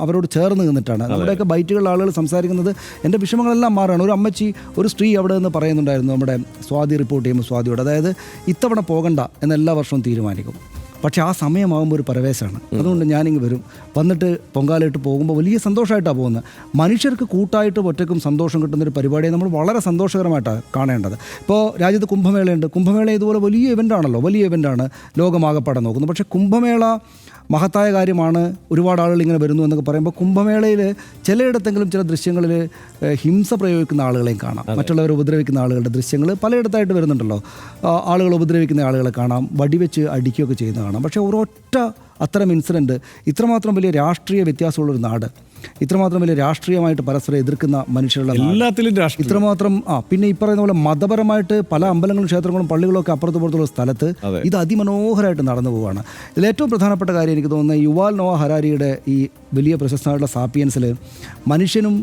അവരോട് ചേർന്ന് നിന്നിട്ടാണ്. നമ്മുടെയൊക്കെ ബൈറ്റുകളിൽ ആളുകൾ സംസാരിക്കുന്നത് എൻ്റെ വിഷമങ്ങളെല്ലാം മാറുകയാണ്. ഒരു അമ്മച്ചി, ഒരു സ്ത്രീ അവിടെ നിന്ന് പറയുന്നുണ്ടായിരുന്നു നമ്മുടെ സ്വാതി റിപ്പോർട്ട് ചെയ്യുമ്പോൾ സ്വാതിയോട്, അതായത് ഇത്തവണ പോകണ്ട എന്ന് എല്ലാ വർഷവും തീരുമാനിക്കും. പക്ഷേ ആ സമയമാകുമ്പോൾ ഒരു പരവേശമാണ്. അതുകൊണ്ട് ഞാനിങ്ങ് വരും, വന്നിട്ട് പൊങ്കാലയിട്ട് പോകുമ്പോൾ വലിയ സന്തോഷമായിട്ടാണ് പോകുന്നത്. മനുഷ്യർക്ക് കൂട്ടായിട്ടും ഒറ്റയ്ക്കും സന്തോഷം കിട്ടുന്നൊരു പരിപാടിയെ നമ്മൾ വളരെ സന്തോഷകരമായിട്ടാണ് കാണേണ്ടത്. ഇപ്പോൾ രാജ്യത്ത് കുംഭമേളയുണ്ട്. കുംഭമേള ഇതുപോലെ വലിയ ഇവൻ്റാണല്ലോ, വലിയ ഇവൻ്റാണ്, ലോകമാകപ്പാടെ നോക്കുന്നത്. പക്ഷേ കുംഭമേള മഹത്തായ കാര്യമാണ്. ഒരുപാട് ആളുകൾ ഇങ്ങനെ വരുന്നു എന്നൊക്കെ പറയുമ്പോൾ കുംഭമേളയിൽ ചിലയിടത്തെങ്കിലും ചില ദൃശ്യങ്ങളിൽ ഹിംസ പ്രയോഗിക്കുന്ന ആളുകളെയും കാണാം. മറ്റുള്ളവരെ ഉപദ്രവിക്കുന്ന ആളുകളുടെ ദൃശ്യങ്ങൾ പലയിടത്തായിട്ട് വരുന്നുണ്ടല്ലോ. ആളുകൾ ഉപദ്രവിക്കുന്ന ആളുകളെ കാണാം, വടിവെച്ച് അടിക്കുകയൊക്കെ ചെയ്യുന്ന കാണാം. പക്ഷേ ഒരൊറ്റ അത്തരം ഇൻസിഡൻറ്റ്, ഇത്രമാത്രം വലിയ രാഷ്ട്രീയ വ്യത്യാസമുള്ളൊരു നാട്, ഇത്രമാത്രം വലിയ രാഷ്ട്രീയമായിട്ട് പരസ്പരം എതിർക്കുന്ന മനുഷ്യരുടെ എല്ലാത്തിലും ഇത്രമാത്രം പിന്നെ ഈ പറയുന്ന പോലെ മതപരമായിട്ട് പല അമ്പലങ്ങളും ക്ഷേത്രങ്ങളും പള്ളികളും ഒക്കെ അപ്പുറത്തുള്ള സ്ഥലത്ത് ഇത് അതിമനോഹരമായിട്ട് നടന്നു പോവുകയാണ്. ഇതിലേറ്റവും പ്രധാനപ്പെട്ട കാര്യം എനിക്ക് തോന്നുന്നത് യുവാൽ നോവ ഹരാരിയുടെ ഈ വലിയ പ്രശസ്തമായിട്ടുള്ള സാപ്പിയൻസിൽ മനുഷ്യനും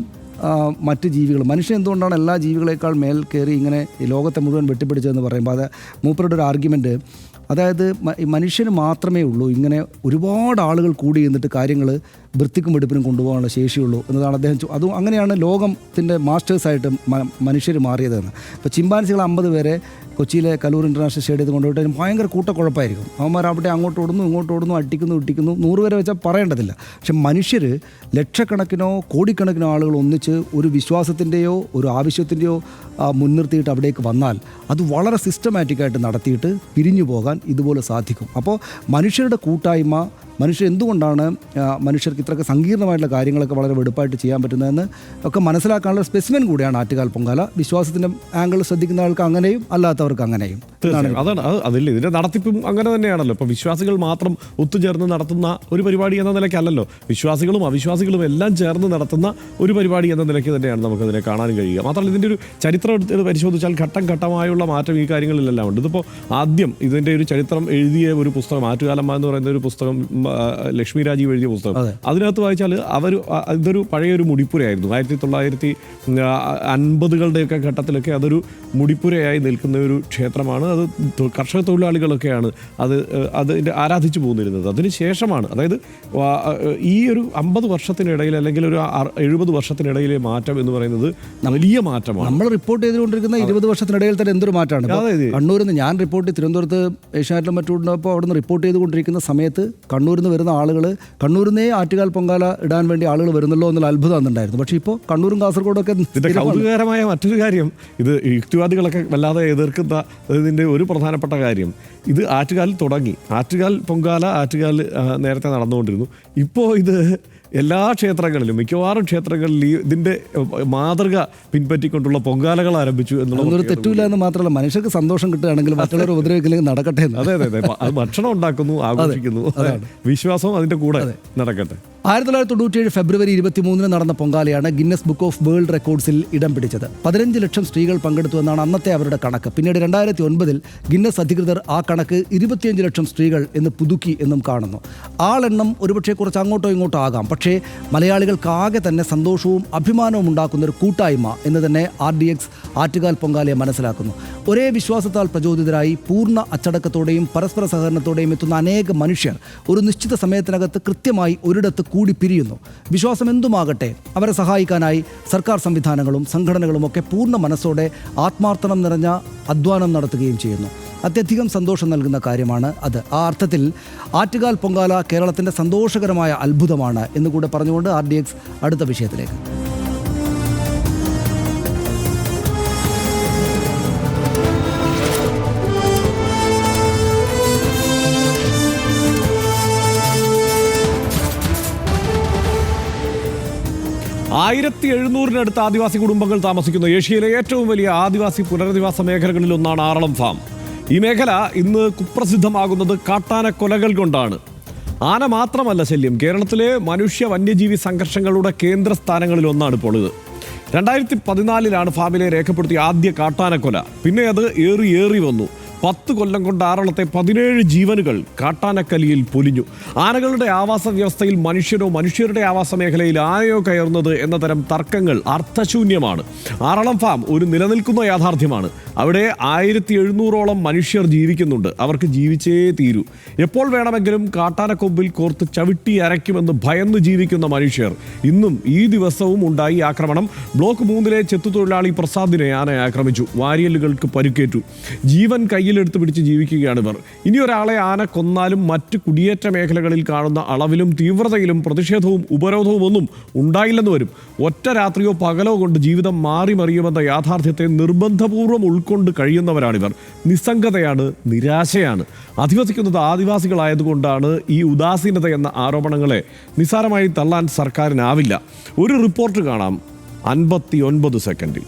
മറ്റ് ജീവികളും, മനുഷ്യൻ എന്തുകൊണ്ടാണ് എല്ലാ ജീവികളെക്കാൾ മേൽ കയറി ഇങ്ങനെ ഈ ലോകത്തെ മുഴുവൻ വെട്ടിപ്പിടിച്ചതെന്ന് പറയുമ്പോൾ അത് മൂപ്പരുടെ ഒരു ആർഗ്യുമെൻറ്റ്, അതായത് മനുഷ്യന് മാത്രമേ ഉള്ളൂ ഇങ്ങനെ ഒരുപാട് ആളുകൾ കൂടി എന്നിട്ട് കാര്യങ്ങൾ വൃത്തിക്കും വെടുപ്പിനും കൊണ്ടുപോകാനുള്ള ശേഷിയുള്ളൂ എന്നതാണ് അദ്ദേഹം. അതും അങ്ങനെയാണ് ലോകത്തിൻ്റെ മാസ്റ്റേഴ്സായിട്ട് മനുഷ്യർ മാറിയതെന്ന്. ഇപ്പോൾ ചിമ്പാൻസികൾ 50 പേരെ കൊച്ചിയിലെ കലൂർ ഇൻ്റർനാഷണൽ സ്റ്റേഡിയത്തിൽ കൊണ്ടുപോയിട്ട് ഭയങ്കര കൂട്ടക്കുഴപ്പമായിരിക്കും. അവന്മാർ അവിടെ അങ്ങോട്ട് ഓടുന്നു ഇങ്ങോട്ട് ഓടുന്നു, അടിക്കുന്നു ഇട്ടിക്കുന്നു, 100 പേരെ വെച്ചാൽ പറയേണ്ടതില്ല. പക്ഷെ മനുഷ്യർ ലക്ഷക്കണക്കിനോ കോടിക്കണക്കിനോ ആളുകൾ ഒന്നിച്ച് ഒരു വിശ്വാസത്തിൻ്റെയോ ഒരു ആവശ്യത്തിൻ്റെയോ മുൻനിർത്തിയിട്ട് അവിടേക്ക് വന്നാൽ അത് വളരെ സിസ്റ്റമാറ്റിക്കായിട്ട് നടത്തിയിട്ട് പിരിഞ്ഞു പോകാൻ ഇതുപോലെ സാധിക്കും. അപ്പോൾ മനുഷ്യരുടെ കൂട്ടായ്മ, മനുഷ്യർ എന്തുകൊണ്ടാണ് മനുഷ്യർക്ക് ഇത്രയൊക്കെ സങ്കീർണമായിട്ടുള്ള കാര്യങ്ങളൊക്കെ വളരെ വെടുപ്പായിട്ട് ചെയ്യാൻ പറ്റുന്നതെന്ന് ഒക്കെ മനസ്സിലാക്കാനുള്ള സ്പെസിമെൻ കൂടിയാണ് ആറ്റുകാൽ പൊങ്കാല. വിശ്വാസത്തിൻ്റെ ആംഗിൾ ശ്രദ്ധിക്കുന്ന ആൾക്ക് അങ്ങനെയും അല്ലാത്തവർക്ക് അങ്ങനെയും. അതാണ് അതില്ല, ഇതിൻ്റെ നടത്തിപ്പും അങ്ങനെ തന്നെയാണല്ലോ. ഇപ്പോൾ വിശ്വാസികൾ മാത്രം ഒത്തുചേർന്ന് നടത്തുന്ന ഒരു പരിപാടി എന്ന നിലയ്ക്കല്ലല്ലോ, വിശ്വാസികളും അവിശ്വാസികളും എല്ലാം ചേർന്ന് നടത്തുന്ന ഒരു പരിപാടി എന്ന നിലയ്ക്ക് തന്നെയാണ് നമുക്കതിനെ കാണാൻ കഴിയുക. മാത്രമല്ല ഇതിൻ്റെ ഒരു ചരിത്രം എടുത്ത് പരിശോധിച്ചാൽ ഘട്ടം ഘട്ടമായുള്ള മാറ്റം ഈ കാര്യങ്ങളിലെല്ലാം ഉണ്ട്. ഇതിപ്പോൾ ആദ്യം ഇതിൻ്റെ ഒരു ചരിത്രം എഴുതിയ ഒരു പുസ്തകം, ആറ്റുകാലമ്മ എന്ന് പറയുന്ന ഒരു പുസ്തകം ലക്ഷ്മി രാജീവ് എഴുതിയ പുസ്തകം, അതിനകത്ത് വായിച്ചാൽ ഇതൊരു പഴയൊരു മുടിപ്പുരയായിരുന്നു. 1950കളുടെയൊക്കെ ഘട്ടത്തിലൊക്കെ അതൊരു മുടിപ്പുരയായി നിൽക്കുന്ന ഒരു ക്ഷേത്രമാണ്. അത് കർഷക തൊഴിലാളികളൊക്കെയാണ് അതിൻ്റെ ആരാധിച്ചു പോന്നിരുന്നത്. അതിന് ശേഷമാണ്, അതായത് ഈ ഒരു 50 വർഷത്തിനിടയിൽ അല്ലെങ്കിൽ ഒരു 70 വർഷത്തിനിടയിലെ മാറ്റം എന്ന് പറയുന്നത് വലിയ മാറ്റമാണ്. നമ്മൾ റിപ്പോർട്ട് ചെയ്തുകൊണ്ടിരിക്കുന്ന 20 വർഷത്തിനിടയിൽ തന്നെ എന്തൊരു മാറ്റമാണ്. കണ്ണൂരിൽ നിന്ന് ഞാൻ റിപ്പോർട്ട് തിരുവനന്തപുരത്ത് ഏഷ്യാനെറ്റിലും മറ്റുണ്ടപ്പോൾ അവിടെ നിന്ന് റിപ്പോർട്ട് ചെയ്തുകൊണ്ടിരിക്കുന്ന സമയത്ത് കണ്ണൂരിൽ നിന്ന് വരുന്ന ആളുകൾ, കണ്ണൂരിൽ നിന്നേ ആറ്റുകാൽ പൊങ്കാല ഇടാൻ വേണ്ടി ആളുകൾ വരുന്നല്ലോ എന്നുള്ള അത്ഭുതം ഉണ്ടായിരുന്നു. പക്ഷേ ഇപ്പോൾ കണ്ണൂരും കാസർഗോഡൊക്കെ കൗതുകകരമായ മറ്റൊരു കാര്യം, ഇത് യുക്തിവാദികളൊക്കെ വല്ലാതെ എതിർക്കുന്ന ഇതിൻ്റെ ഒരു പ്രധാനപ്പെട്ട കാര്യം, ഇത് ആറ്റുകാലിൽ തുടങ്ങി. ആറ്റുകാൽ പൊങ്കാല നേരത്തെ നടന്നുകൊണ്ടിരുന്നു. ഇപ്പോൾ ഇത് എല്ലാ ക്ഷേത്രങ്ങളിലും, മിക്കവാറും ക്ഷേത്രങ്ങളിൽ ഇതിൻ്റെ മാതൃക പിൻപറ്റിക്കൊണ്ടുള്ള പൊങ്കാലകൾ ആരംഭിച്ചു എന്നുള്ളത് തെറ്റില്ല എന്ന് മാത്രമല്ല, മനുഷ്യർക്ക് സന്തോഷം കിട്ടുകയാണെങ്കിൽ മറ്റുള്ളവർ ഉപദ്രവിക്കില്ലെങ്കിൽ നടക്കട്ടെ. അതെ, അത് ഭക്ഷണം ഉണ്ടാക്കുന്നു, ആഘോഷിക്കുന്നു, വിശ്വാസം അതിൻ്റെ കൂടെ നടക്കട്ടെ. 1997 ഫെബ്രുവരി 23 നടന്ന പൊങ്കാലയാണ് ഗിന്നസ് ബുക്ക് ഓഫ് വേൾഡ് റെക്കോർഡ്സിൽ ഇടം പിടിച്ചത്. 15 ലക്ഷം സ്ത്രീകൾ പങ്കെടുത്തു എന്നാണ് അന്നത്തെ അവരുടെ കണക്ക്. പിന്നീട് 2009 ഗിന്നസ് അധികൃതർ ആ കണക്ക് 25 ലക്ഷം സ്ത്രീകൾ എന്ന് പുതുക്കി എന്നും കാണുന്നു. ആളെണ്ണം ഒരുപക്ഷെ കുറച്ച് അങ്ങോട്ടോ ഇങ്ങോട്ടോ ആകാം, പക്ഷേ മലയാളികൾക്കാകെ തന്നെ സന്തോഷവും അഭിമാനവും ഉണ്ടാക്കുന്ന ഒരു കൂട്ടായ്മ എന്ന് തന്നെ RDX ആറ്റുകാൽ പൊങ്കാലയെ മനസ്സിലാക്കുന്നു. ഒരേ വിശ്വാസത്താൽ പ്രചോദിതരായി പൂർണ്ണ അച്ചടക്കത്തോടെയും പരസ്പര സഹകരണത്തോടെയും എത്തുന്ന അനേക മനുഷ്യർ ഒരു നിശ്ചിത സമയത്തിനകത്ത് കൃത്യമായി ഒരിടത്ത് കൂടി പിരിയുന്നു. വിശ്വാസം എന്തുമാകട്ടെ, അവരെ സഹായിക്കാനായി സർക്കാർ സംവിധാനങ്ങളും സംഘടനകളും ഒക്കെ പൂർണ്ണ മനസ്സോടെ ആത്മാർത്ഥനം നിറഞ്ഞ അധ്വാനം നടത്തുകയും ചെയ്യുന്നു. അത്യധികം സന്തോഷം നൽകുന്ന കാര്യമാണ് അത്. ആ അർത്ഥത്തിൽ ആറ്റുകാൽ പൊങ്കാല കേരളത്തിൻ്റെ സന്തോഷകരമായ അത്ഭുതമാണ് എന്നുകൂടെ പറഞ്ഞുകൊണ്ട് RDX അടുത്ത വിഷയത്തിലേക്ക്. ആയിരത്തി 1700-നടുത്ത് ആദിവാസി കുടുംബങ്ങൾ താമസിക്കുന്ന ഏഷ്യയിലെ ഏറ്റവും വലിയ ആദിവാസി പുനരധിവാസ മേഖലകളിൽ ഒന്നാണ് ആറളം ഫാം. ഈ മേഖല ഇന്ന് കുപ്രസിദ്ധമാകുന്നത് കാട്ടാനക്കൊലകൾ കൊണ്ടാണ്. ആന മാത്രമല്ല ശല്യം, കേരളത്തിലെ മനുഷ്യ വന്യജീവി സംഘർഷങ്ങളുടെ കേന്ദ്രസ്ഥാനങ്ങളിൽ ഒന്നാണ് ഇപ്പോൾ ഇത്. 2014 ഫാമിലെ രേഖപ്പെടുത്തിയ ആദ്യ കാട്ടാനക്കൊല. പിന്നെ അത് ഏറി വന്നു. 10 കൊല്ലം കൊണ്ട് ആറളത്തെ 17 ജീവനുകൾ കാട്ടാനക്കലിയിൽ പൊലിഞ്ഞു. ആനകളുടെ ആവാസ വ്യവസ്ഥയിൽ മനുഷ്യരോ മനുഷ്യരുടെ ആവാസ മേഖലയിൽ ആനയോ കയറുന്നത് എന്ന തരം തർക്കങ്ങൾ അർത്ഥശൂന്യമാണ്. ആറളം ഫാം ഒരു നിലനിൽക്കുന്ന യാഥാർത്ഥ്യമാണ്. അവിടെ 1700ഓളം മനുഷ്യർ ജീവിക്കുന്നുണ്ട്. അവർക്ക് ജീവിച്ചേ തീരൂ. എപ്പോൾ വേണമെങ്കിലും കാട്ടാനക്കൊമ്പിൽ കോർത്ത് ചവിട്ടി അരയ്ക്കുമെന്ന് ഭയന്ന് ജീവിക്കുന്ന മനുഷ്യർ. ഇന്നും ഈ ദിവസവും ഉണ്ടായി ആക്രമണം. ബ്ലോക്ക് 3-ലെ ചെത്തുതൊഴിലാളി പ്രസാദിനെ ആന ആക്രമിച്ചു. വാരിയലുകൾക്ക് പരിക്കേറ്റു. ജീവൻ കയ്യിലെടുത്ത് പിടിച്ച് ജീവിക്കുകയാണ് ഇവർ. ഇനി ഒരാളെ ആന കൊന്നാലും മറ്റ് കുടിയേറ്റ മേഖലകളിൽ കാണുന്ന അളവിലും തീവ്രതയിലും പ്രതിഷേധവും ഉപരോധവും ഒന്നും ഉണ്ടായില്ലെന്ന് വരും. ഒറ്റ രാത്രിയോ പകലോ കൊണ്ട് ജീവിതം മാറി മറിയുമെന്ന യാഥാർത്ഥ്യത്തെ നിർബന്ധപൂർവ്വം ഉൾക്കൊണ്ട് കഴിയുന്നവരാണിവർ. നിസ്സംഗതയാണ്, നിരാശയാണ്. അധിവസിക്കുന്നത് ആദിവാസികളായതുകൊണ്ടാണ് ഈ ഉദാസീനത എന്ന ആരോപണങ്ങളെ നിസ്സാരമായി തള്ളാൻ സർക്കാരിനാവില്ല. ഒരു റിപ്പോർട്ട് കാണാം 59 സെക്കൻഡിൽ.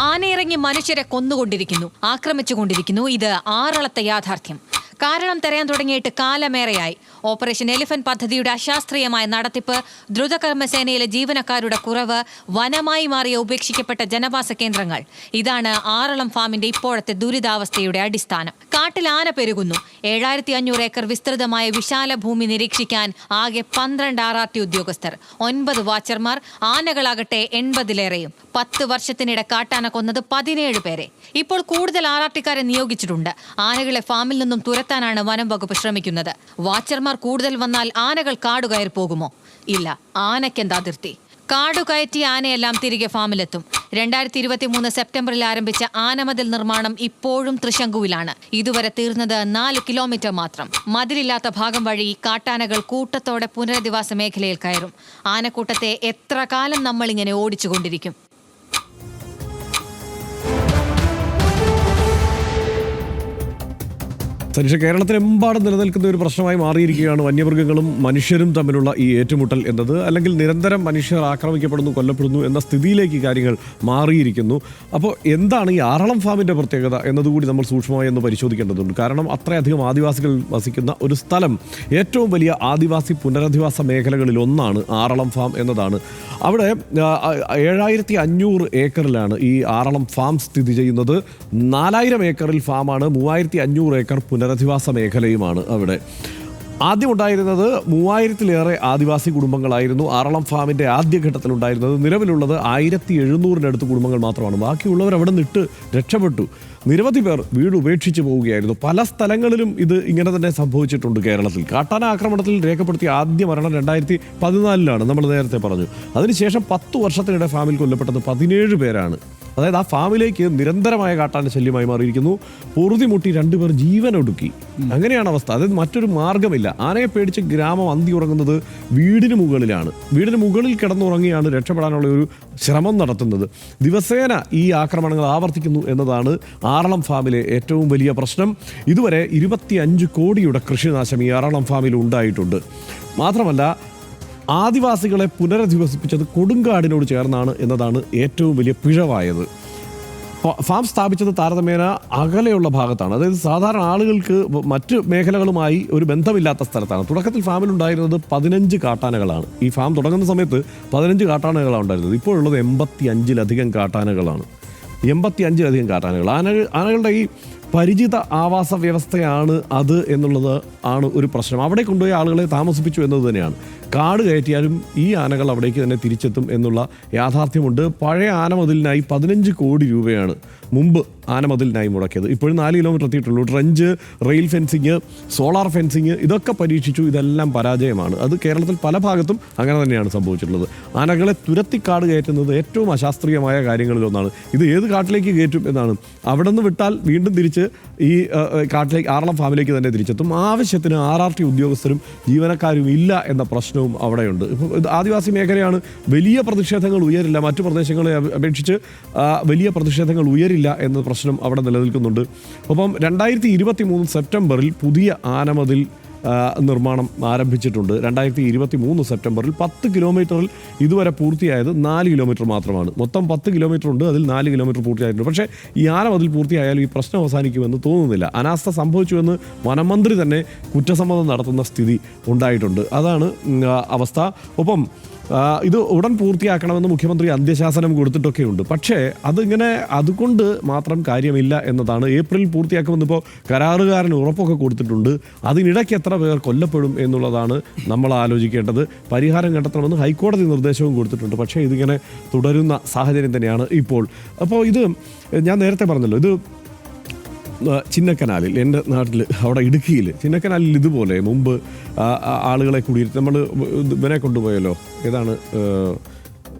ആനയിറങ്ങി മനുഷ്യരെ കൊന്നുകൊണ്ടിരിക്കുന്നു, ആക്രമിച്ചുകൊണ്ടിരിക്കുന്നു. ഇത് ആറളത്തെ യാഥാർത്ഥ്യം. കാരണം തെരയാൻ തുടങ്ങിയിട്ട് കാലമേറെയായി. ഓപ്പറേഷൻ എലിഫന്റ് പദ്ധതിയുടെ അശാസ്ത്രീയമായ നടത്തിപ്പ്, ദ്രുതകർമ്മസേനയിലെ ജീവനക്കാരുടെ കുറവ്, വനമായി മാറിയ ഉപേക്ഷിക്കപ്പെട്ട ജനവാസ കേന്ദ്രങ്ങൾ, ഇതാണ് ആറളം ഫാമിന്റെ ഇപ്പോഴത്തെ ദുരിതാവസ്ഥയുടെ അടിസ്ഥാനം. കാട്ടിൽ ആന പെരുകുന്നു. 7500 ഏക്കർ വിസ്തൃതമായ വിശാല ഭൂമി നിരീക്ഷിക്കാൻ ആകെ 12 RRT ഉദ്യോഗസ്ഥർ, 9 വാച്ചർമാർ. ആനകളാകട്ടെ 80-ലേറെയും. 10 വർഷത്തിനിടെ കാട്ടാന കൊന്നത് 17 പേരെ. ഇപ്പോൾ കൂടുതൽ RRTക്കാരെ നിയോഗിച്ചിട്ടുണ്ട്. ആനകളെ ഫാമിൽ നിന്നും തുരത്താനാണ് വനം വകുപ്പ് ശ്രമിക്കുന്നത്. വാച്ചർമാർ കൂടുതൽ വന്നാൽ ആനകൾ കാടുകയറി പോകുമോ? ഇല്ല. ആനയ്ക്കെന്താ അതിർത്തി? കാടുകയറ്റിയ ആനയെല്ലാം തിരികെ ഫാമിലെത്തും. 2023 സെപ്റ്റംബറിൽ ആരംഭിച്ച ആനമതിൽ നിർമ്മാണം ഇപ്പോഴും തൃശങ്കുവിലാണ്. ഇതുവരെ തീർന്നത് 4 കിലോമീറ്റർ മാത്രം. മതിലില്ലാത്ത ഭാഗം വഴി കാട്ടാനകൾ കൂട്ടത്തോടെ പുനരധിവാസ മേഖലയിൽ കയറും. ആനക്കൂട്ടത്തെ എത്ര കാലം നമ്മളിങ്ങനെ ഓടിച്ചുകൊണ്ടിരിക്കും? സനീഷ, കേരളത്തിലെമ്പാടും നിലനിൽക്കുന്ന ഒരു പ്രശ്നമായി മാറിയിരിക്കുകയാണ് വന്യമൃഗങ്ങളും മനുഷ്യരും തമ്മിലുള്ള ഈ ഏറ്റുമുട്ടൽ എന്നത്. അല്ലെങ്കിൽ നിരന്തരം മനുഷ്യർ ആക്രമിക്കപ്പെടുന്നു, കൊല്ലപ്പെടുന്നു എന്ന സ്ഥിതിയിലേക്ക് കാര്യങ്ങൾ മാറിയിരിക്കുന്നു. അപ്പോൾ എന്താണ് ഈ ആറളം ഫാമിൻ്റെ പ്രത്യേകത എന്നതുകൂടി നമ്മൾ സൂക്ഷ്മമായി ഒന്ന് പരിശോധിക്കേണ്ടതുണ്ട്. കാരണം അത്രയധികം ആദിവാസികൾ വസിക്കുന്ന ഒരു സ്ഥലം, ഏറ്റവും വലിയ ആദിവാസി പുനരധിവാസ മേഖലകളിൽ ഒന്നാണ് ആറളം ഫാം എന്നതാണ്. അവിടെ 7500 ഏക്കറിലാണ് ഈ ആറളം ഫാം സ്ഥിതി ചെയ്യുന്നത്. 4000 ഏക്കറിൽ ഫാമാണ്, 3500 ഏക്കർ പുനരധിവാസ മേഖലയുമാണ് അവിടെ. ആദ്യം ഉണ്ടായിരുന്നത് 3000-ലേറെ ആദിവാസി കുടുംബങ്ങളായിരുന്നു ആറളം ഫാമിൻ്റെ ആദ്യഘട്ടത്തിലുണ്ടായിരുന്നത്. നിലവിലുള്ളത് 1700-നടുത്ത് കുടുംബങ്ങൾ മാത്രമാണ്. ബാക്കിയുള്ളവർ അവിടെ നിന്നിട്ട് രക്ഷപ്പെട്ടു. നിരവധി പേർ വീട് ഉപേക്ഷിച്ച് പോവുകയായിരുന്നു. പല സ്ഥലങ്ങളിലും ഇത് ഇങ്ങനെ തന്നെ സംഭവിച്ചിട്ടുണ്ട് കേരളത്തിൽ. കാട്ടാന ആക്രമണത്തിൽ രേഖപ്പെടുത്തിയ ആദ്യ മരണം 2014-ലാണ്, നമ്മൾ നേരത്തെ പറഞ്ഞു. അതിനുശേഷം 10 വർഷത്തിനിടെ ഫാമിൽ കൊല്ലപ്പെട്ടത് 17 പേരാണ്. അതായത് ആ ഫാമിലേക്ക് നിരന്തരമായ കാട്ടാന ശല്യമായി മാറിയിരിക്കുന്നു. പൊറുതിമുട്ടി 2 പേർ ജീവനൊടുക്കി. അങ്ങനെയാണ് അവസ്ഥ. അതായത് മറ്റൊരു മാർഗമില്ല. ആനയെ പേടിച്ച് ഗ്രാമം അന്തി ഉറങ്ങുന്നത് വീടിന് മുകളിലാണ്. വീടിന് മുകളിൽ കിടന്നുറങ്ങിയാണ് രക്ഷപ്പെടാനുള്ള ഒരു ശ്രമം നടത്തുന്നത്. ദിവസേന ഈ ആക്രമണങ്ങൾ ആവർത്തിക്കുന്നു എന്നതാണ് ആറളം ഫാമിലെ ഏറ്റവും വലിയ പ്രശ്നം. ഇതുവരെ 25 കോടിയുടെ കൃഷിനാശം ഈ ആറളം ഫാമിൽ ഉണ്ടായിട്ടുണ്ട്. മാത്രമല്ല, ആദിവാസികളെ പുനരധിവസിപ്പിച്ചത് കൊടുങ്കാടിനോട് ചേർന്നാണ് എന്നതാണ് ഏറ്റവും വലിയ പിഴവായത്. ഫാം സ്ഥാപിച്ചത് താരതമ്യേന അകലെയുള്ള ഭാഗത്താണ്. അതായത് സാധാരണ ആളുകൾക്ക് മറ്റ് മേഖലകളുമായി ഒരു ബന്ധമില്ലാത്ത സ്ഥലത്താണ്. തുടക്കത്തിൽ ഫാമിലുണ്ടായിരുന്നത് 15 കാട്ടാനകളാണ്. ഈ ഫാം തുടങ്ങുന്ന സമയത്ത് 15 കാട്ടാനകളാണ് ഉണ്ടായിരുന്നത്. ഇപ്പോഴുള്ളത് 85-ലധികം കാട്ടാനകളാണ്. 85-ലധികം കാട്ടാനകൾ. ആനകളുടെ ഈ പരിചിത ആവാസ വ്യവസ്ഥയാണ് അത് എന്നുള്ളത് ആണ് ഒരു പ്രശ്നം. അവിടെ കൊണ്ടുപോയി ആളുകളെ താമസിപ്പിച്ചു എന്നത് തന്നെയാണ്. കാട് കയറ്റിയാലും ഈ ആനകൾ അവിടേക്ക് തന്നെ തിരിച്ചെത്തും എന്നുള്ള യാഥാർത്ഥ്യമുണ്ട്. പഴയ ആനമതിലിനായി 15 കോടി രൂപയാണ് മുമ്പ് ആനമതിലിനായി മുടക്കിയത്. ഇപ്പോഴും 4 കിലോമീറ്റർ എത്തിയിട്ടുള്ളൂ. Trench, rail fencing, solar fencing ഇതൊക്കെ പരീക്ഷിച്ചു. ഇതെല്ലാം പരാജയമാണ്. അത് കേരളത്തിൽ പല ഭാഗത്തും അങ്ങനെ തന്നെയാണ് സംഭവിച്ചിട്ടുള്ളത്. ആനകളെ തുരത്തി കാട് കയറ്റുന്നത് ഏറ്റവും അശാസ്ത്രീയമായ കാര്യങ്ങളിലൊന്നാണ്. ഇത് ഏത് കാട്ടിലേക്ക് കയറ്റും എന്നാണ്. അവിടെ നിന്ന് വിട്ടാൽ വീണ്ടും തിരിച്ച് ഈ കാട്ടിലേക്ക്, ആറളം ഫാമിലേക്ക് തന്നെ തിരിച്ചെത്തും. ആവശ്യത്തിന് RRT ഉദ്യോഗസ്ഥരും ജീവനക്കാരും ഇല്ല എന്ന പ്രശ്നവും അവിടെയുണ്ട്. ഇപ്പോൾ ഇത് ആദിവാസി മേഖലയാണ്. വലിയ പ്രതിഷേധങ്ങൾ ഉയരില്ല, മറ്റു പ്രദേശങ്ങളെ അപേക്ഷിച്ച് വലിയ പ്രതിഷേധങ്ങൾ ഉയരില്ല എന്ന പ്രശ്നം അവിടെ നിലനിൽക്കുന്നുണ്ട്. ഒപ്പം 2023 സെപ്റ്റംബറിൽ പുതിയ ആനമതിൽ നിർമ്മാണം ആരംഭിച്ചിട്ടുണ്ട്. 2023 സെപ്റ്റംബറിൽ 10 കിലോമീറ്ററിൽ ഇതുവരെ പൂർത്തിയായത് 4 കിലോമീറ്റർ മാത്രമാണ്. മൊത്തം 10 കിലോമീറ്റർ ഉണ്ട്, അതിൽ 4 കിലോമീറ്റർ പൂർത്തിയായിട്ടുണ്ട്. പക്ഷേ ഈ ആനമതിൽ പൂർത്തിയായാലും ഈ പ്രശ്നം അവസാനിക്കുമെന്ന് തോന്നുന്നില്ല. അനാസ്ഥ സംഭവിച്ചുവെന്ന് വനമന്ത്രി തന്നെ കുറ്റസമ്മതം നടത്തുന്ന സ്ഥിതി ഉണ്ടായിട്ടുണ്ട്. അതാണ് അവസ്ഥ. ഒപ്പം ഇത് ഉടൻ പൂർത്തിയാക്കണമെന്ന് മുഖ്യമന്ത്രി അന്ത്യശാസനം കൊടുത്തിട്ടൊക്കെയുണ്ട്. പക്ഷേ അതിങ്ങനെ അതുകൊണ്ട് മാത്രം കാര്യമില്ല എന്നതാണ്. ഏപ്രിൽ പൂർത്തിയാക്കുമെന്ന് ഇപ്പോൾ കരാറുകാരന് ഉറപ്പൊക്കെ കൊടുത്തിട്ടുണ്ട്. അതിനിടയ്ക്ക് എത്ര പേർ കൊല്ലപ്പെടും എന്നുള്ളതാണ് നമ്മൾ ആലോചിക്കേണ്ടത്. പരിഹാരം കണ്ടെത്തണമെന്ന് ഹൈക്കോടതി നിർദ്ദേശവും കൊടുത്തിട്ടുണ്ട്. പക്ഷേ ഇതിങ്ങനെ തുടരുന്ന സാഹചര്യം തന്നെയാണ് ഇപ്പോൾ. അപ്പോൾ ഇത് ഞാൻ നേരത്തെ പറഞ്ഞല്ലോ, ഇത് ചിന്നക്കനാലിൽ, എൻ്റെ നാട്ടിൽ അവിടെ ഇടുക്കിയിൽ ചിന്നക്കനാലിൽ ഇതുപോലെ മുമ്പ് ആളുകളെ കൂടിയിട്ട് നമ്മൾ ഇവനെ കൊണ്ടുപോയല്ലോ, ഏതാണ്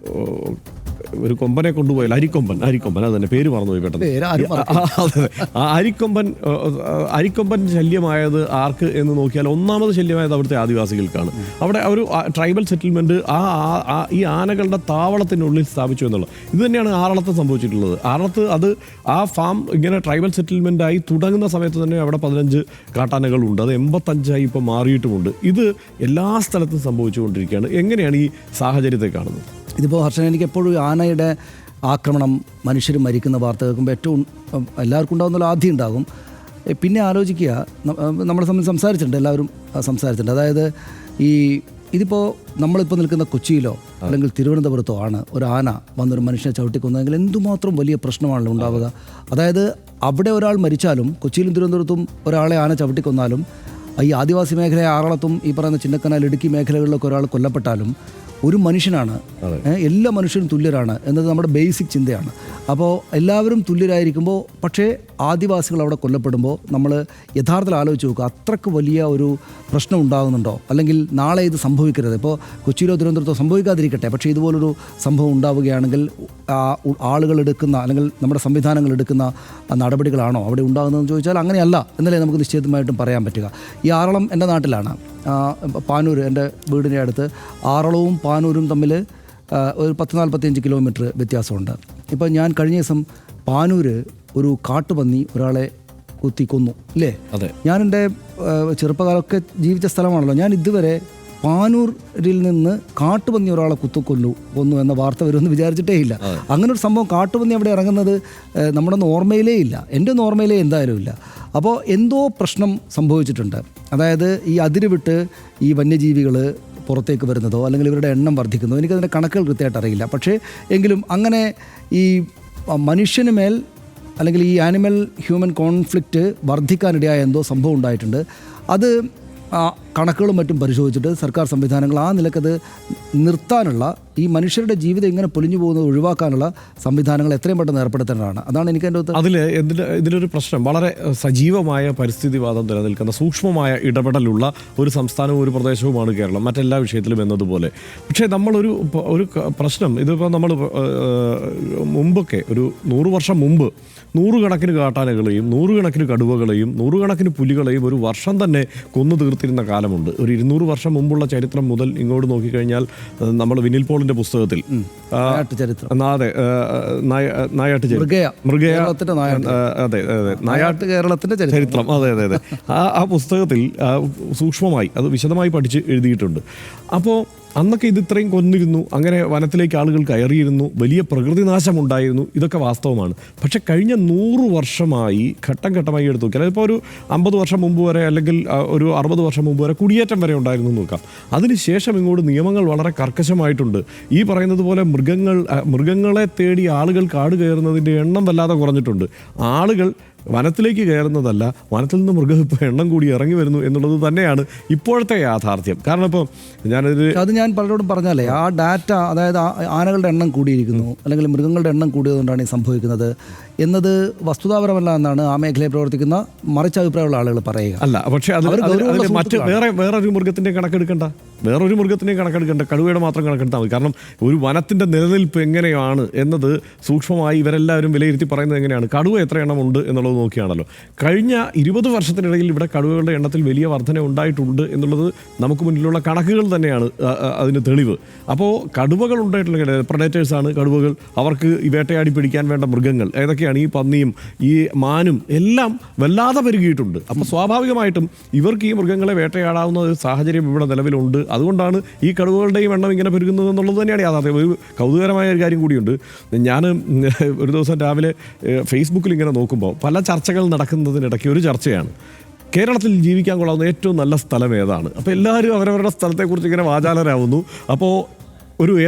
ഒരു കൊമ്പനെ കൊണ്ടുപോയാൽ അരിക്കൊമ്പൻ അത് തന്നെ പേര് മറന്നുപോയി പെട്ടെന്ന്. അരിക്കൊമ്പൻ ശല്യമായത് ആർക്ക് എന്ന് നോക്കിയാൽ ഒന്നാമത് ശല്യമായത് അവിടുത്തെ ആദിവാസികൾക്കാണ്. അവിടെ ഒരു ട്രൈബൽ സെറ്റിൽമെൻറ്റ് ഈ ആനകളുടെ താവളത്തിനുള്ളിൽ സ്ഥാപിച്ചു എന്നുള്ളത്. ഇത് തന്നെയാണ് ആറളത്ത് സംഭവിച്ചിട്ടുള്ളത്. ആറളത്ത് അത് ആ ഫാം ഇങ്ങനെ ട്രൈബൽ സെറ്റിൽമെൻറ്റായി തുടങ്ങുന്ന സമയത്ത് തന്നെ അവിടെ 15 കാട്ടാനകളുണ്ട്. അത് 85 ഇപ്പോൾ മാറിയിട്ടുമുണ്ട്. ഇത് എല്ലാ സ്ഥലത്തും സംഭവിച്ചുകൊണ്ടിരിക്കുകയാണ്. എങ്ങനെയാണ് ഈ സാഹചര്യത്തെ കാണുന്നത്? ഇതിപ്പോൾ ഹർഷൻ, എനിക്ക് എപ്പോഴും ആനയുടെ ആക്രമണം, മനുഷ്യർ മരിക്കുന്ന വാർത്ത കേൾക്കുമ്പോൾ ഏറ്റവും എല്ലാവർക്കും ഉണ്ടാകുന്ന ആദ്യം ഉണ്ടാകും. പിന്നെ ആലോചിക്കുക, നമ്മളെ സംബന്ധിച്ച് സംസാരിച്ചിട്ടുണ്ട്, എല്ലാവരും സംസാരിച്ചിട്ടുണ്ട്. അതായത് ഇതിപ്പോൾ നമ്മളിപ്പോൾ നിൽക്കുന്ന കൊച്ചിയിലോ അല്ലെങ്കിൽ തിരുവനന്തപുരത്തോ ആണ് ഒരു ആന വന്നൊരു മനുഷ്യനെ ചവിട്ടിക്കൊന്നതെങ്കിൽ എന്തുമാത്രം വലിയ പ്രശ്നമാണല്ലോ ഉണ്ടാവുക. അതായത് അവിടെ ഒരാൾ മരിച്ചാലും, കൊച്ചിയിലും തിരുവനന്തപുരത്തും ഒരാളെ ആന ചവിട്ടിക്കൊന്നാലും, ഈ ആദിവാസി മേഖല ആറളത്തും ഈ പറയുന്ന ചിന്നക്കനാൽ, ഇടുക്കി മേഖലകളിലൊക്കെ ഒരാൾ കൊല്ലപ്പെട്ടാലും ഒരു മനുഷ്യനാണ്, എല്ലാ മനുഷ്യരും തുല്യരാണ് എന്നത് നമ്മുടെ ബേസിക് ചിന്തയാണ്. അപ്പോൾ എല്ലാവരും തുല്യരായിരിക്കുമ്പോൾ, പക്ഷേ ആദിവാസികൾ അവിടെ കൊല്ലപ്പെടുമ്പോൾ നമ്മൾ യഥാർത്ഥത്തിൽ ആലോചിച്ച് നോക്കുക, അത്രയ്ക്ക് വലിയ ഒരു പ്രശ്നം ഉണ്ടാകുന്നുണ്ടോ? അല്ലെങ്കിൽ നാളെ ഇത് സംഭവിക്കരുത്, ഇപ്പോൾ കൊച്ചിയിലോ തിരുവനന്തപുരത്തോ സംഭവിക്കാതിരിക്കട്ടെ, പക്ഷേ ഇതുപോലൊരു സംഭവം ഉണ്ടാവുകയാണെങ്കിൽ ആളുകൾ എടുക്കുന്ന അല്ലെങ്കിൽ നമ്മുടെ സംവിധാനങ്ങൾ എടുക്കുന്ന നടപടികളാണോ അവിടെ ഉണ്ടാകുന്നതെന്ന് ചോദിച്ചാൽ അങ്ങനെയല്ല എന്നല്ലേ നമുക്ക് നിശ്ചിതമായിട്ടും പറയാൻ പറ്റുക. ഈ ആറളം എൻ്റെ നാട്ടിലാണ്. പാനൂർ, എൻ്റെ വീടിൻ്റെ അടുത്ത് ആറളവും പാനൂരും തമ്മിൽ ഒരു 10-45 കിലോമീറ്റർ വ്യത്യാസമുണ്ട്. ഇപ്പോൾ ഞാൻ കഴിഞ്ഞ ദിവസം പാനൂർ ഒരു കാട്ടുപന്നി ഒരാളെ കുത്തിക്കൊന്നു ഇല്ലേ? അതെ. ഞാൻ എൻ്റെ ചെറുപ്പകാലമൊക്കെ ജീവിച്ച സ്ഥലമാണല്ലോ. ഞാൻ ഇതുവരെ പാനൂരിൽ നിന്ന് കാട്ടുപന്നി ഒരാളെ കൊന്നു എന്ന വാർത്ത വരുമെന്ന് വിചാരിച്ചിട്ടേ ഇല്ല. അങ്ങനെ ഒരു സംഭവം കാട്ടുപന്നി അവിടെ ഇറങ്ങുന്നത് നമ്മുടെ ഓർമ്മയിലേ ഇല്ല, എൻ്റെ ഒന്നും ഓർമ്മയിലേ എന്തായാലും ഇല്ല. അപ്പോൾ എന്തോ പ്രശ്നം സംഭവിച്ചിട്ടുണ്ട്. അതായത് ഈ അതിരുവിട്ട് ഈ വന്യജീവികൾ പുറത്തേക്ക് വരുന്നതോ അല്ലെങ്കിൽ ഇവരുടെ എണ്ണം വർദ്ധിക്കുന്നതോ എനിക്കതിൻ്റെ കണക്കുകൾ കൃത്യമായിട്ട് അറിയില്ല. പക്ഷേ എങ്കിലും അങ്ങനെ ഈ മനുഷ്യന് മേൽ അല്ലെങ്കിൽ ഈ ആനിമൽ ഹ്യൂമൻ കോൺഫ്ലിക്റ്റ് വർദ്ധിക്കാനിടയായ എന്തോ സംഭവം ഉണ്ടായിട്ടുണ്ട്. അത് കണക്കുകളും മറ്റും പരിശോധിച്ചിട്ട് സർക്കാർ സംവിധാനങ്ങൾ ആ നിലക്കത് നിർത്താനുള്ള, ഈ മനുഷ്യരുടെ ജീവിതം ഇങ്ങനെ പൊലിഞ്ഞു പോകുന്നത് ഒഴിവാക്കാനുള്ള സംവിധാനങ്ങൾ എത്രയും പെട്ടെന്ന് ഏർപ്പെടുത്തേണ്ടതാണ്. അതാണ് എനിക്ക് എൻ്റെ ഇതിലൊരു പ്രശ്നം. വളരെ സജീവമായ പരിസ്ഥിതിവാദം നിലനിൽക്കുന്ന സൂക്ഷ്മമായ ഇടപെടലുള്ള ഒരു സംസ്ഥാനവും ഒരു പ്രദേശവുമാണ് കേരളം, മറ്റെല്ലാ വിഷയത്തിലും എന്നതുപോലെ. പക്ഷേ നമ്മളൊരു പ്രശ്നം, ഇതിപ്പോൾ നമ്മൾ മുമ്പൊക്കെ ഒരു 100 വർഷം മുമ്പ് നൂറുകണക്കിന് കാട്ടാനകളെയും 100 കടുവകളെയും 100 പുലികളെയും ഒരു വർഷം തന്നെ കൊന്നു തീർത്തിരുന്ന കാലമുണ്ട്. ഒരു 200 വർഷം മുമ്പുള്ള ചരിത്രം മുതൽ ഇങ്ങോട്ട് നോക്കിക്കഴിഞ്ഞാൽ നമ്മൾ വിനിൽ പോളിന്റെ പുസ്തകത്തിൽ നായാട്ട് കേരളത്തിന്റെ ചരിത്രം, അതെ ആ പുസ്തകത്തിൽ സൂക്ഷ്മമായി അത് വിശദമായി പഠിച്ച് എഴുതിയിട്ടുണ്ട്. അപ്പോൾ അന്നൊക്കെ ഇത് ഇത്രയും കൊന്നിരുന്നു, അങ്ങനെ വനത്തിലേക്ക് ആളുകൾ കയറിയിരുന്നു, വലിയ പ്രകൃതിനാശമുണ്ടായിരുന്നു, ഇതൊക്കെ വാസ്തവമാണ്. പക്ഷെ കഴിഞ്ഞ 100 വർഷമായി ഘട്ടം ഘട്ടമായി എടുത്തു നോക്കിയാൽ, ഇപ്പോൾ ഒരു 50 വർഷം മുമ്പ് വരെ അല്ലെങ്കിൽ ഒരു 60 വർഷം മുമ്പ് വരെ കുടിയേറ്റം വരെ ഉണ്ടായിരുന്നു നോക്കാം. അതിനുശേഷം ഇങ്ങോട്ട് നിയമങ്ങൾ വളരെ കർക്കശമായിട്ടുണ്ട്. ഈ പറയുന്നത് പോലെ മൃഗങ്ങളെ തേടി ആളുകൾ കാട് കയറുന്നതിൻ്റെ എണ്ണം വല്ലാതെ കുറഞ്ഞിട്ടുണ്ട്. ആളുകൾ വനത്തിലേക്ക് കയറുന്നതല്ല, വനത്തിൽ നിന്ന് മൃഗം ഇപ്പോൾ എണ്ണം കൂടി ഇറങ്ങി വരുന്നു എന്നുള്ളത് തന്നെയാണ് ഇപ്പോഴത്തെ യാഥാർത്ഥ്യം. കാരണം ഇപ്പോൾ അത് ഞാൻ പലരോടും പറഞ്ഞാലേ ആ ഡാറ്റ, അതായത് ആനകളുടെ എണ്ണം കൂടിയിരിക്കുന്നു അല്ലെങ്കിൽ മൃഗങ്ങളുടെ എണ്ണം കൂടിയതുകൊണ്ടാണ് ഈ സംഭവിക്കുന്നത് എന്നത് വസ്തുതാപരമല്ല എന്നാണ് ആ മേഖലയിൽ പ്രവർത്തിക്കുന്ന മറിച്ച് അഭിപ്രായമുള്ള ആളുകൾ പറയുക. അല്ല, പക്ഷേ അത് മറ്റ് വേറൊരു മൃഗത്തിൻ്റെ കണക്കെടുക്കണ്ട, കടുവയുടെ മാത്രം കണക്കെടുത്താൽ മതി. കാരണം ഒരു വനത്തിൻ്റെ നിലനിൽപ്പ് എങ്ങനെയാണ് എന്നത് സൂക്ഷ്മമായി ഇവരെല്ലാവരും വിലയിരുത്തി പറയുന്നത് എങ്ങനെയാണ്, കടുവ എത്ര എണ്ണം ഉണ്ട് എന്നുള്ളത് നോക്കിയാണല്ലോ. കഴിഞ്ഞ 20 വർഷത്തിനിടയിൽ ഇവിടെ കടുവകളുടെ എണ്ണത്തിൽ വലിയ വർധന ഉണ്ടായിട്ടുണ്ട് എന്നുള്ളത് നമുക്ക് മുന്നിലുള്ള കണക്കുകൾ തന്നെയാണ് അതിന് തെളിവ്. അപ്പോൾ കടുവകൾ ഉണ്ടായിട്ടുള്ള പ്രഡേറ്റേഴ്സാണ് കടുവകൾ. അവർക്ക് വേട്ടയാടി പിടിക്കാൻ വേണ്ട മൃഗങ്ങൾ ഏതൊക്കെയാണ്? ഈ പന്നിയും ഈ മാനും എല്ലാം വല്ലാതെ പെരുകിയിട്ടുണ്ട്. അപ്പോൾ സ്വാഭാവികമായിട്ടും ഇവർക്ക് ഈ മൃഗങ്ങളെ വേട്ടയാടാവുന്ന ഒരു സാഹചര്യം ഇവിടെ നിലവിലുണ്ട്. അതുകൊണ്ടാണ് ഈ കടുവകളുടെയും എണ്ണം ഇങ്ങനെ പെരുകുന്നത് എന്നുള്ളത് തന്നെയാണ് യാഥാർത്ഥ്യം. ഒരു കൗതുകരമായ ഒരു കാര്യം കൂടിയുണ്ട്. ഞാൻ ഒരു ദിവസം രാവിലെ ഫേസ്ബുക്കിൽ ഇങ്ങനെ നോക്കുമ്പോൾ പല ചർച്ചകൾ നടക്കുന്നതിനിടയ്ക്ക് ഒരു ചർച്ചയാണ് കേരളത്തിൽ ജീവിക്കാൻ കൊള്ളാവുന്ന ഏറ്റവും നല്ല സ്ഥലം ഏതാണ്. അപ്പോൾ എല്ലാവരും അവരവരുടെ സ്ഥലത്തെക്കുറിച്ച് ഇങ്ങനെ വാചാലരാകുന്നു. അപ്പോൾ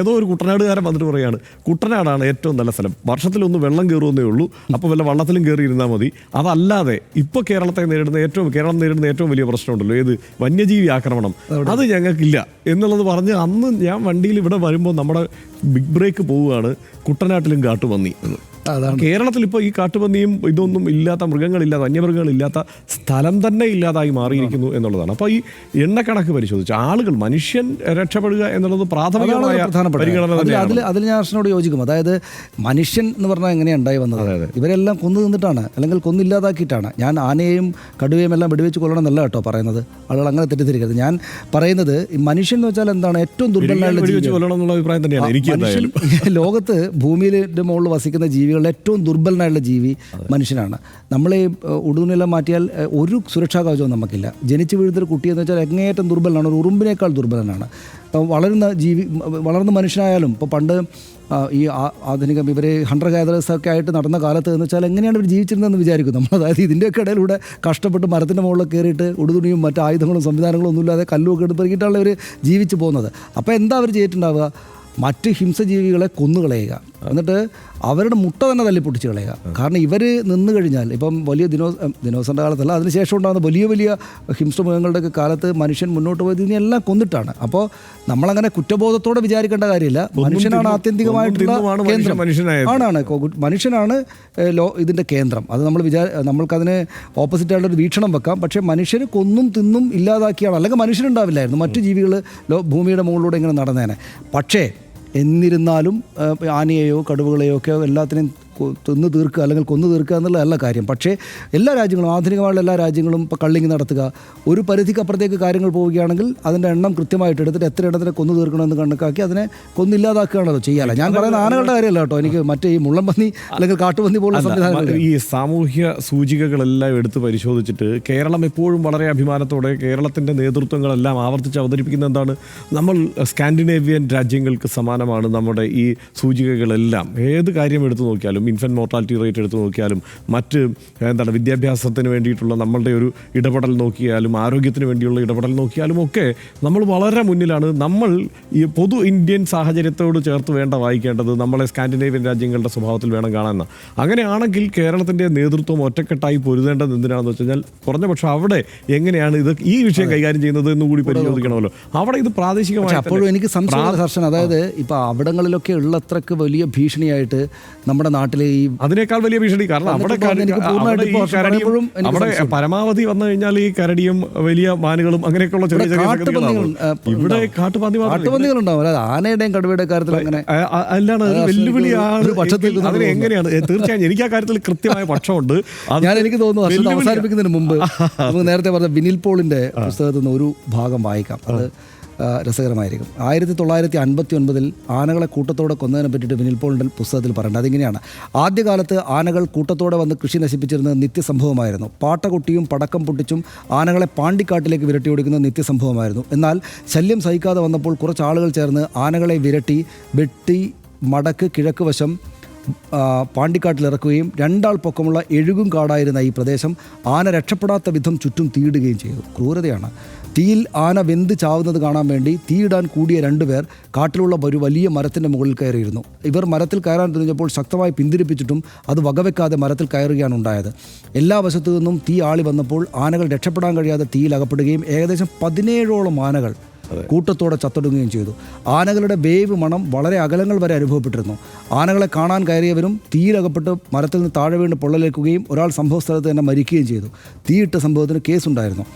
ഏതോ ഒരു കുട്ടനാടുകാരൻ വന്നിട്ട് പറയുകയാണ്, കുട്ടനാടാണ് ഏറ്റവും നല്ല സ്ഥലം, വർഷത്തിലൊന്ന് വെള്ളം കയറുമെന്നേ ഉള്ളൂ, അപ്പോൾ വല്ല വള്ളത്തിലും കയറി ഇരുന്നാൽ മതി. അതല്ലാതെ ഇപ്പോൾ കേരളം നേരിടുന്ന ഏറ്റവും വലിയ പ്രശ്നമുണ്ടല്ലോ, ഏത് വന്യജീവി ആക്രമണം, അത് ഞങ്ങൾക്കില്ല എന്നുള്ളത് പറഞ്ഞ് അന്ന് ഞാൻ വണ്ടിയിൽ ഇവിടെ വരുമ്പോൾ നമ്മുടെ ബിഗ് ബ്രേക്ക് പോവുകയാണ്, കുട്ടനാട്ടിലും കാട്ടുപന്നി എന്ന്. കേരളത്തിൽ ഇപ്പോൾ ഈ കാട്ടുപന്നിയും ഇതൊന്നും ഇല്ലാത്ത, മൃഗങ്ങളില്ലാത്ത, വന്യമൃഗങ്ങളില്ലാത്ത സ്ഥലം തന്നെ ഇല്ലാതായി മാറിയിരിക്കുന്നു എന്നുള്ളതാണ്. അപ്പോൾ ഈ എണ്ണക്കണക്ക് പരിശോധിച്ച് ആളുകൾ, മനുഷ്യൻ രക്ഷപ്പെടുക എന്നുള്ളത് പ്രാഥമികമായ പരിഗണന തന്നെയാണ്. അതിൽ ഞാൻ അർച്ചനോട് യോജിക്കും. അതായത് മനുഷ്യൻ എന്ന് പറഞ്ഞാൽ എങ്ങനെയാണ് ഉണ്ടായി വന്നത്? ഇവരെല്ലാം കൊന്നു നിന്നിട്ടാണ്, അല്ലെങ്കിൽ കൊന്നില്ലാതാക്കിയിട്ടാണ്. ഞാൻ ആനയെയും കടുവയും എല്ലാം വെടിവെച്ച് കൊല്ലണം എന്നല്ല കേട്ടോ പറയുന്നത്, ആളുകൾ അങ്ങനെ തെറ്റിദ്ധരിക്കരുത്. ഞാൻ പറയുന്നത് ഈ മനുഷ്യൻ എന്ന് വെച്ചാൽ എന്താണ്, ഏറ്റവും ദുർബലനായുള്ള അഭിപ്രായം തന്നെയാണ് എനിക്ക്. ലോകത്ത് ഭൂമിയുടെ മുകളിൽ വസിക്കുന്ന ജീവികൾ ഏറ്റവും ദുർബലനായുള്ള ജീവി മനുഷ്യനാണ്. നമ്മൾ ഈ ഉടുതുണിയെല്ലാം മാറ്റിയാൽ ഒരു സുരക്ഷാ കവചവും നമുക്കില്ല. ജനിച്ചു വീഴുന്നൊരു കുട്ടിയെന്ന് വെച്ചാൽ എങ്ങേയറ്റം ദുർബലനാണ്, ഒരു ഉറുമ്പിനേക്കാൾ ദുർബലനാണ്. വളർന്ന മനുഷ്യനായാലും ഇപ്പോൾ പണ്ട് ഈ ആധുനിക ഇവർ ഹണ്ടർ ഗാദറേഴ്സൊക്കെ ആയിട്ട് നടന്ന കാലത്ത് എന്ന് വെച്ചാൽ എങ്ങനെയാണ് ഇവർ ജീവിച്ചിരുന്നതെന്ന് വിചാരിക്കും നമ്മൾ. അതായത് ഇതിൻ്റെയൊക്കെ ഇടയിലൂടെ കഷ്ടപ്പെട്ട് മരത്തിൻ്റെ മുകളിൽ കയറിയിട്ട് ഉടുതുണിയും മറ്റ് ആയുധങ്ങളും സംവിധാനങ്ങളും ഒന്നുമില്ലാതെ കല്ലുമൊക്കെ എടുത്ത് പെറുക്കിയിട്ടാണ് ഇവർ ജീവിച്ച് പോകുന്നത്. അപ്പോൾ എന്താ അവർ ചെയ്തിട്ടുണ്ടാവുക? മറ്റ് ഹിംസജീവികളെ കൊന്നുകളയുക, എന്നിട്ട് അവരുടെ മുട്ട തന്നെ തല്ലിപ്പൊട്ടിച്ച് കളയുക. കാരണം ഇവർ നിന്ന് കഴിഞ്ഞാൽ, ഇപ്പം വലിയ ദിനോസറിൻ്റെ കാലത്തല്ല, അതിനുശേഷം ഉണ്ടാകുന്ന വലിയ വലിയ ഹിംസമൃഗങ്ങളുടെയൊക്കെ കാലത്ത് മനുഷ്യൻ മുന്നോട്ട് പോയത് ഇതിനെല്ലാം കൊന്നിട്ടാണ്. അപ്പോൾ നമ്മളങ്ങനെ കുറ്റബോധത്തോടെ വിചാരിക്കേണ്ട കാര്യമില്ല. മനുഷ്യനാണ് ആത്യന്തികമായിട്ടുള്ള കേന്ദ്രം, മനുഷ്യനാണ് ഇതിൻ്റെ കേന്ദ്രം. അത് നമ്മൾക്കതിന് ഓപ്പോസിറ്റായിട്ടൊരു വീക്ഷണം വെക്കാം. പക്ഷേ മനുഷ്യന് കൊന്നും തിന്നും ഇല്ലാതാക്കിയാണ്, അല്ലെങ്കിൽ മനുഷ്യനുണ്ടാവില്ലായിരുന്നു, മറ്റു ജീവികൾ ഭൂമിയുടെ മുകളിലൂടെ ഇങ്ങനെ നടന്നേനെ. പക്ഷേ എന്നിരുന്നാലും ആനയെയോ കടുവകളെയോ ഒക്കെ എല്ലാത്തിനെയും തിന്ന് തീർക്കുക അല്ലെങ്കിൽ കൊന്നു തീർക്കുക എന്നുള്ളതല്ല കാര്യം. പക്ഷേ എല്ലാ രാജ്യങ്ങളും, ആധുനികമായുള്ള എല്ലാ രാജ്യങ്ങളും ഇപ്പോൾ കള്ളിങ് നടത്തുക, ഒരു പരിധിക്കപ്പുറത്തേക്ക് കാര്യങ്ങൾ പോവുകയാണെങ്കിൽ അതിൻ്റെ എണ്ണം കൃത്യമായിട്ട് എടുത്തിട്ട് എത്ര എണ്ണത്തിനെ കൊന്നു തീർക്കണമെന്ന് കണക്കാക്കി അതിനെ കൊന്നില്ലാതാക്കുകയാണല്ലോ ചെയ്യാല. ഞാൻ പറയുന്ന ആനകളുടെ കാര്യമല്ല കേട്ടോ, എനിക്ക് മറ്റേ ഈ മുള്ളൻപന്നി അല്ലെങ്കിൽ കാട്ടുപന്നി പോലുള്ള സംവിധാനങ്ങൾ. ഈ സാമൂഹ്യ സൂചികകളെല്ലാം എടുത്ത് പരിശോധിച്ചിട്ട് കേരളം എപ്പോഴും വളരെ അഭിമാനത്തോടെ കേരളത്തിൻ്റെ നേതൃത്വങ്ങളെല്ലാം ആവർത്തിച്ച് അവതരിപ്പിക്കുന്ന എന്താണ്, നമ്മൾ സ്കാൻഡിനേവിയൻ രാജ്യങ്ങൾക്ക് സമാനമാണ് നമ്മുടെ ഈ സൂചികകളെല്ലാം. ഏത് കാര്യം എടുത്തു നോക്കിയാലും, ഇൻഫൻറ്റ് മോർട്ടാലിറ്റി റേറ്റ് എടുത്ത് നോക്കിയാലും, മറ്റ് വിദ്യാഭ്യാസത്തിന് വേണ്ടിയിട്ടുള്ള നമ്മളുടെ ഒരു ഇടപെടൽ നോക്കിയാലും, ആരോഗ്യത്തിന് വേണ്ടിയുള്ള ഇടപെടൽ നോക്കിയാലും ഒക്കെ നമ്മൾ വളരെ മുന്നിലാണ്. നമ്മൾ ഈ പൊതു ഇന്ത്യൻ സാഹചര്യത്തോട് ചേർത്ത് വേണ്ട വായിക്കേണ്ടത്, നമ്മളെ സ്കാൻഡിനേവിയൻ രാജ്യങ്ങളുടെ സ്വഭാവത്തിൽ വേണം കാണാൻ. അങ്ങനെയാണെങ്കിൽ കേരളത്തിൻ്റെ നേതൃത്വം ഒറ്റക്കെട്ടായി പൊരുതേണ്ടത് എന്തിനാണെന്ന് വെച്ച് കഴിഞ്ഞാൽ, കുറഞ്ഞ പക്ഷം അവിടെ എങ്ങനെയാണ് ഇത് ഈ വിഷയം കൈകാര്യം ചെയ്യുന്നത് എന്ന് കൂടി പരിശോധിക്കണമല്ലോ. അവിടെ ഇത് പ്രാദേശികമായി അപ്പോഴും എനിക്ക് സംശയം ദർശനം, അതായത് ഇപ്പോൾ അവിടങ്ങളിലൊക്കെ ഉള്ളത്രക്ക് വലിയ ഭീഷണിയായിട്ട് നമ്മുടെ നാട്ടിൽ അതിനേക്കാൾ വലിയ ഭീഷണി. കാരണം അവിടെ പരമാവധി വന്നു കഴിഞ്ഞാൽ ഈ കരടിയും വലിയ മാനുകളും അങ്ങനെയൊക്കെയുള്ള ചെറിയ ഇവിടെ കാട്ടുപന്നികളുണ്ടാവും. അതായത് ആനയുടെയും കടുവയുടെയും കാര്യത്തിൽ അങ്ങനെ അല്ലാണ് വെല്ലുവിളിയാണ്. അതിന് എങ്ങനെയാണ്? തീർച്ചയായും എനിക്ക് ആ കാര്യത്തിൽ കൃത്യമായ പക്ഷമുണ്ട്. എനിക്ക് തോന്നുന്നു അവസാനിപ്പിക്കുന്നതിന് മുമ്പ് നേരത്തെ പറഞ്ഞ വിനിൽ പോളിന്റെ പുസ്തകത്തിൽ നിന്ന് ഒരു ഭാഗം വായിക്കാം. അത് രസകരമായിരിക്കും. 1959 ആനകളെ കൂട്ടത്തോടെ കൊന്നതിനെ പറ്റിയിട്ട് വിനിൽ പോളിൻ്റെ പുസ്തകത്തിൽ പറയുന്നത് അതിങ്ങനെയാണ്: ആദ്യകാലത്ത് ആനകൾ കൂട്ടത്തോടെ വന്ന് കൃഷി നശിപ്പിച്ചിരുന്നത് നിത്യസംഭവമായിരുന്നു. പാട്ടകൊട്ടിയും പടക്കം പൊട്ടിച്ചും ആനകളെ പാണ്ടിക്കാട്ടിലേക്ക് വിരട്ടി ഓടിക്കുന്നത് നിത്യസംഭവമായിരുന്നു. എന്നാൽ ശല്യം സഹിക്കാതെ വന്നപ്പോൾ കുറച്ച് ആളുകൾ ചേർന്ന് ആനകളെ വിരട്ടി വെട്ടി മടക്ക് കിഴക്ക് വശം പാണ്ടിക്കാട്ടിലിറക്കുകയും 2 ആൾ പൊക്കമുള്ള എഴുകും കാടായിരുന്ന ഈ പ്രദേശം ആന രക്ഷപ്പെടാത്ത വിധം ചുറ്റും തീയിടുകയും ചെയ്തു. ക്രൂരതയാണ്. തീയിൽ ആന വെന്ത് ചാവുന്നത് കാണാൻ വേണ്ടി തീയിടാൻ കൂടിയ രണ്ടുപേർ കാട്ടിലുള്ള ഒരു വലിയ മരത്തിൻ്റെ മുകളിൽ കയറിയിരുന്നു. ഇവർ മരത്തിൽ കയറാൻ തുനിഞ്ഞപ്പോൾ ശക്തമായി പിന്തിരിപ്പിച്ചിട്ടും അത് വകവെക്കാതെ മരത്തിൽ കയറുകയാണ് ഉണ്ടായത്. എല്ലാ വശത്തു നിന്നും തീ ആളി വന്നപ്പോൾ ആനകൾ രക്ഷപ്പെടാൻ കഴിയാതെ തീയിൽ അകപ്പെടുകയും ഏകദേശം 17ഓളം ആനകൾ കൂട്ടത്തോടെ ചത്തൊടുങ്ങുകയും ചെയ്തു. ആനകളുടെ വേവ് മണം വളരെ അകലങ്ങൾ വരെ അനുഭവപ്പെട്ടിരുന്നു. ആനകളെ കാണാൻ കയറിയവരും തീയിലകപ്പെട്ട് മരത്തിൽ നിന്ന് താഴെ വീണ് പൊള്ളലേൽക്കുകയും ഒരാൾ സംഭവ സ്ഥലത്ത് തന്നെ മരിക്കുകയും ചെയ്തു. തീയിട്ട സംഭവത്തിന് കേസുണ്ടായിരുന്നു.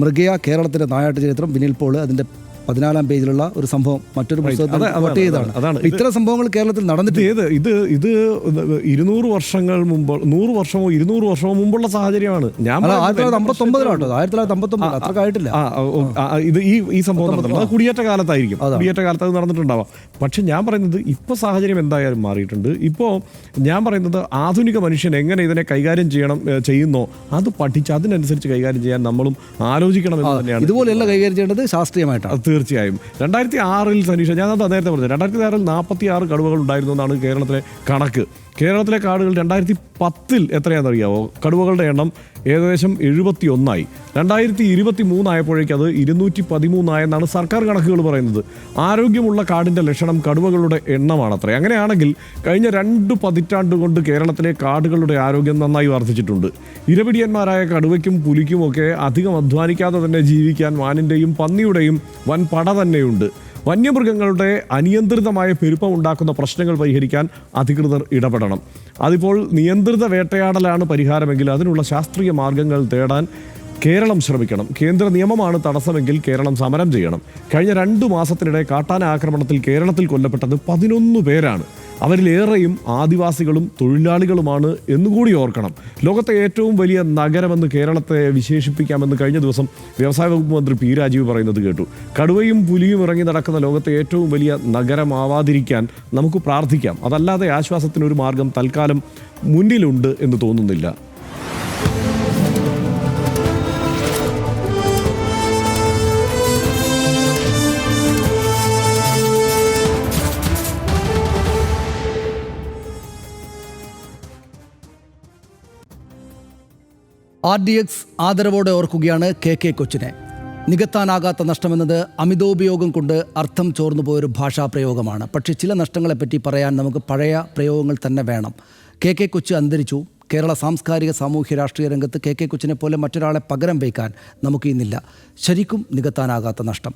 മൃഗയ കേരളത്തിൻ്റെ നായാട്ട് ചരിത്രം വിനിൽ പോൾ അതിൻ്റെ 14-ാം പേജിലുള്ള ഒരു സംഭവം മറ്റൊരു പുസ്തകത്തിൽ നോട്ട് ചെയ്തതാണ്. ഇത്തരം സംഭവങ്ങൾ കേരളത്തിൽ നടന്നിട്ട് ഇത് 200 വർഷങ്ങൾ മുമ്പ് 100 വർഷമോ 200 വർഷമോ മുമ്പുള്ള സാഹചര്യമാണ്. ഞാൻ 1959 1959 അത്രക്ക് ആയിട്ടില്ല. ഇത് ഈ സംഭവം നടന്നിട്ടുണ്ട്. കുടിയേറ്റ കാലത്തായിരിക്കും. കുടിയേറ്റ കാലത്ത് അത് നടന്നിട്ടുണ്ടാവാം. പക്ഷെ ഞാൻ പറയുന്നത് ഇപ്പോൾ സാഹചര്യം എന്തായാലും മാറിയിട്ടുണ്ട്. ഇപ്പോൾ ഞാൻ പറയുന്നത് ആധുനിക മനുഷ്യൻ എങ്ങനെ ഇതിനെ കൈകാര്യം ചെയ്യുന്നോ അത് പഠിച്ച് അതിനനുസരിച്ച് കൈകാര്യം ചെയ്യാൻ നമ്മളും ആലോചിക്കണം എന്ന് തന്നെയാണ്. ഇതുപോലെയല്ല കൈകാര്യം ചെയ്യേണ്ടത്, ശാസ്ത്രീയമായിട്ടാണ്. തീർച്ചയായും 2006 സനീഷ, ഞാനത് നേരത്തെ പറഞ്ഞു, 2006 46 കടുവകൾ ഉണ്ടായിരുന്നു എന്നാണ് കേരളത്തിലെ കണക്ക്. കേരളത്തിലെ കാടുകൾ 2010 എത്രയാണെന്നറിയാവോ? കടുവകളുടെ എണ്ണം ഏകദേശം 71 2023 ആയപ്പോഴേക്കും അത് 213 എന്നാണ് സർക്കാർ കണക്കുകൾ പറയുന്നത്. ആരോഗ്യമുള്ള കാടിൻ്റെ ലക്ഷണം കടുവകളുടെ എണ്ണമാണത്രേ. അങ്ങനെയാണെങ്കിൽ കഴിഞ്ഞ 2 പതിറ്റാണ്ട് കൊണ്ട് കേരളത്തിലെ കാടുകളുടെ ആരോഗ്യം നന്നായി വർദ്ധിച്ചിട്ടുണ്ട്. ഇരപിടിയന്മാരായ കടുവയ്ക്കും പുലിക്കുമൊക്കെ അധികം അധ്വാനിക്കാതെ തന്നെ ജീവിക്കാൻ മാനിൻ്റെയും പന്നിയുടെയും വൻ പട തന്നെയുണ്ട്. വന്യമൃഗങ്ങളുടെ അനിയന്ത്രിതമായ പെരുപ്പം ഉണ്ടാക്കുന്ന പ്രശ്നങ്ങൾ പരിഹരിക്കാൻ അധികൃതർ ഇടപെടണം. അതിപ്പോൾ നിയന്ത്രിത വേട്ടയാടലാണ് പരിഹാരമെങ്കിൽ അതിനുള്ള ശാസ്ത്രീയ മാർഗങ്ങൾ തേടാൻ കേരളം ശ്രമിക്കണം. കേന്ദ്ര നിയമമാണ് തടസ്സമെങ്കിൽ കേരളം സമരം ചെയ്യണം. കഴിഞ്ഞ 2 മാസത്തിനിടെ കാട്ടാന ആക്രമണത്തിൽ കേരളത്തിൽ കൊല്ലപ്പെട്ടത് 11 പേരാണ്. അവരിലേറെയും ആദിവാസികളും തൊഴിലാളികളുമാണ് എന്നുകൂടി ഓർക്കണം. ലോകത്തെ ഏറ്റവും വലിയ നഗരമെന്ന് കേരളത്തെ വിശേഷിപ്പിക്കാമെന്ന് കഴിഞ്ഞ ദിവസം വ്യവസായ വകുപ്പ് മന്ത്രി പി രാജീവ് പറയുന്നത് കേട്ടു. കടുവയും പുലിയും ഇറങ്ങി നടക്കുന്ന ലോകത്തെ ഏറ്റവും വലിയ നഗരമാവാതിരിക്കാൻ നമുക്ക് പ്രാർത്ഥിക്കാം. അതല്ലാതെ ആശ്വാസത്തിനൊരു മാർഗം തൽക്കാലം മുന്നിലുണ്ട് എന്ന് തോന്നുന്നില്ല. RDX ആദരവോടെ ഓർക്കുകയാണ് KK കൊച്ചിനെ. നികത്താനാകാത്ത നഷ്ടമെന്നത് അമിതോപയോഗം കൊണ്ട് അർത്ഥം ചോർന്നുപോയൊരു ഭാഷാ പ്രയോഗമാണ്. പക്ഷേ ചില നഷ്ടങ്ങളെപ്പറ്റി പറയാൻ നമുക്ക് പഴയ പ്രയോഗങ്ങൾ തന്നെ വേണം. KK കൊച്ച് അന്തരിച്ചു. കേരള സാംസ്കാരിക സാമൂഹ്യ രാഷ്ട്രീയ രംഗത്ത് KK കൊച്ചിനെ പോലെ മറ്റൊരാളെ പകരം വയ്ക്കാൻ നമുക്ക് ഇന്നില്ല. ശരിക്കും നികത്താനാകാത്ത നഷ്ടം.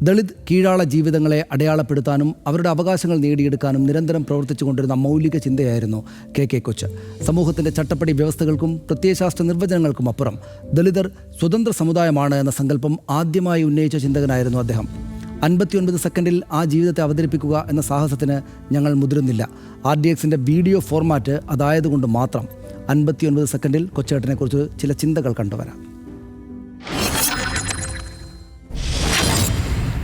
ദളിത് കീഴാള ജീവിതങ്ങളെ അടയാളപ്പെടുത്താനും അവരുടെ അവകാശങ്ങൾ നേടിയെടുക്കാനും നിരന്തരം പ്രവർത്തിച്ചു കൊണ്ടിരുന്ന മൗലിക ചിന്തയായിരുന്നു KK കൊച്ച്. സമൂഹത്തിൻ്റെ ചട്ടപ്പടി വ്യവസ്ഥകൾക്കും പ്രത്യയശാസ്ത്ര നിർവചനങ്ങൾക്കും അപ്പുറം ദളിതർ സ്വതന്ത്ര സമുദായമാണ് എന്ന സങ്കല്പം ആദ്യമായി ഉന്നയിച്ച ചിന്തകനായിരുന്നു അദ്ദേഹം. 59 സെക്കൻഡിൽ ആ ജീവിതത്തെ അവതരിപ്പിക്കുക എന്ന സാഹസത്തിന് ഞങ്ങൾ മുതിരുന്നില്ല. RDXൻ്റെ വീഡിയോ ഫോർമാറ്റ് അതായതുകൊണ്ട് മാത്രം 59 സെക്കൻഡിൽ കൊച്ചേട്ടനെക്കുറിച്ച് ചില ചിന്തകൾ കണ്ടുവരാം.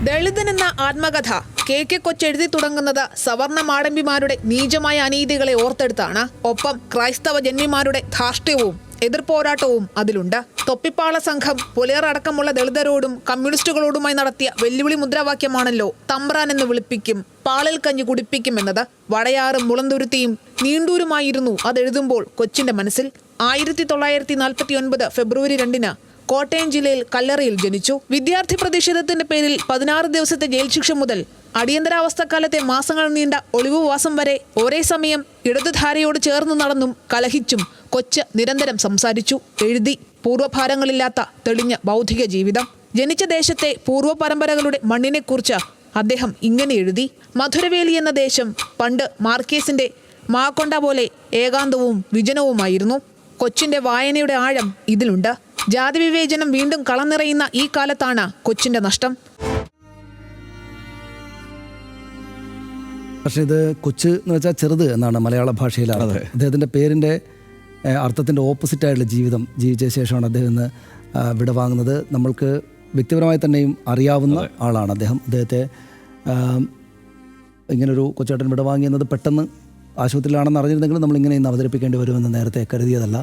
ദളിതനെന്ന ആത്മകഥ KK കൊച്ച് എഴുതി തുടങ്ങുന്നത് സവർണ മാടമ്പിമാരുടെ നീചമായ അനീതികളെ ഓർത്തെടുത്താണ്. ഒപ്പം ക്രൈസ്തവ ജന്മിമാരുടെ ധാർഷ്ട്യവും എതിർപോരാട്ടവും അതിലുണ്ട്. തൊപ്പിപ്പാള സംഘം പുലയർ അടക്കമുള്ള ദളിതരോടും കമ്മ്യൂണിസ്റ്റുകളോടുമായി നടത്തിയ വെല്ലുവിളി മുദ്രാവാക്യമാണല്ലോ തമ്പ്രാൻ എന്ന് വിളിപ്പിക്കും, പാളൽ കഞ്ഞി കുടിപ്പിക്കുമെന്നത്. വടയാറും മുളന്തുരുത്തിയും നീണ്ടൂരുമായിരുന്നു അതെഴുതുമ്പോൾ കൊച്ചിന്റെ മനസ്സിൽ. 1949 ഫെബ്രുവരി 2 കോട്ടയം ജില്ലയിൽ കല്ലറയിൽ ജനിച്ചു. വിദ്യാർത്ഥി പ്രതിഷേധത്തിന്റെ പേരിൽ 16 ദിവസത്തെ ജയിൽ ശിക്ഷ മുതൽ അടിയന്തരാവസ്ഥക്കാലത്തെ മാസങ്ങൾ നീണ്ട ഒളിവുവാസം വരെ ഒരേ സമയം ഇടതുധാരയോട് ചേർന്ന് നടന്നും കലഹിച്ചും കൊച്ച് നിരന്തരം സംസാരിച്ചു, എഴുതി. പൂർവ്വഭാരങ്ങളില്ലാത്ത തെളിഞ്ഞ ബൗദ്ധിക ജീവിതം. ജനിച്ച ദേശത്തെ പൂർവ്വ പരമ്പരകളുടെ മണ്ണിനെക്കുറിച്ച് അദ്ദേഹം ഇങ്ങനെ എഴുതി. മധുരവേലി എന്ന ദേശം പണ്ട് മാർക്കേസിന്റെ മാക്കൊണ്ട പോലെ ഏകാന്തവും വിജനവുമായിരുന്നു. കൊച്ചിന്റെ വായനയുടെ ആഴം ഇതിലുണ്ട്. ജാതി വിവേചനം വീണ്ടും കളം നിറയുന്ന ഈ കാലത്താണ് കൊച്ചിന്റെ നഷ്ടം. പക്ഷേ ഇത് കൊച്ച് എന്ന് വെച്ചാൽ ചെറുത് എന്നാണ് മലയാള ഭാഷയിൽ. അദ്ദേഹത്തിൻ്റെ പേരിൻ്റെ അർത്ഥത്തിൻ്റെ ഓപ്പോസിറ്റായിട്ടുള്ള ജീവിതം ജീവിച്ച ശേഷമാണ് അദ്ദേഹം ഇന്ന് വിടവാങ്ങുന്നത്. നമ്മൾക്ക് വ്യക്തിപരമായി തന്നെയും അറിയാവുന്ന ആളാണ് അദ്ദേഹം. അദ്ദേഹത്തെ ഇങ്ങനൊരു കൊച്ചേട്ടൻ വിടവാങ്ങിയെന്നത് പെട്ടെന്ന് ആശുപത്രിയിലാണെന്ന് അറിഞ്ഞിരുന്നെങ്കിലും നമ്മളിങ്ങനെ ഇന്ന് അവതരിപ്പിക്കേണ്ടി വരുമെന്ന് നേരത്തെ കരുതിയതല്ല.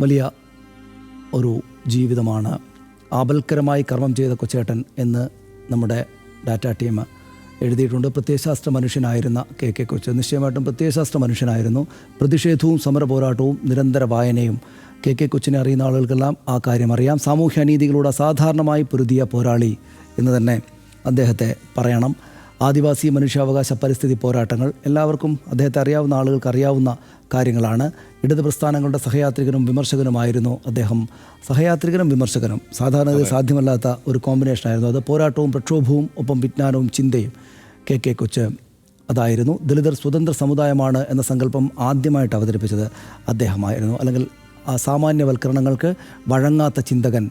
വലിയ ഒരു ജീവിതമാണ്. ആപൽക്കരമായി കർമ്മം ചെയ്ത കൊച്ചേട്ടൻ എന്ന് നമ്മുടെ ഡാറ്റ ടീം എഴുതിയിട്ടുണ്ട്. പ്രത്യയശാസ്ത്ര മനുഷ്യനായിരുന്ന KK കൊച്ച് നിശ്ചയമായിട്ടും പ്രത്യയശാസ്ത്ര മനുഷ്യനായിരുന്നു. പ്രതിഷേധവും സമര പോരാട്ടവും നിരന്തര വായനയും കെ കൊച്ചിനെ അറിയുന്ന ആളുകൾക്കെല്ലാം ആ കാര്യം അറിയാം. സാമൂഹ്യ അനീതികളോട് അസാധാരണമായി പൊരുതിയ പോരാളി എന്ന് തന്നെ അദ്ദേഹത്തെ പറയണം. ആദിവാസി മനുഷ്യാവകാശ പരിസ്ഥിതി പോരാട്ടങ്ങൾ എല്ലാവർക്കും അദ്ദേഹത്തെ അറിയാവുന്ന ആളുകൾക്ക് അറിയാവുന്ന കാര്യങ്ങളാണ്. ഇടത് പ്രസ്ഥാനങ്ങളുടെ സഹയാത്രികനും വിമർശകനുമായിരുന്നു അദ്ദേഹം. സഹയാത്രികനും വിമർശകനും സാധാരണ സാധ്യമല്ലാത്ത ഒരു കോമ്പിനേഷനായിരുന്നു അത്. പോരാട്ടവും പ്രക്ഷോഭവും ഒപ്പം വിജ്ഞാനവും ചിന്തയും കെ കൊച്ച് അതായിരുന്നു. ദളിതർ സ്വതന്ത്ര സമുദായമാണ് എന്ന സങ്കല്പം ആദ്യമായിട്ട് അവതരിപ്പിച്ചത് അദ്ദേഹമായിരുന്നു. അല്ലെങ്കിൽ സാമാന്യവൽക്കരണങ്ങൾക്ക് വഴങ്ങാത്ത ചിന്തകൻ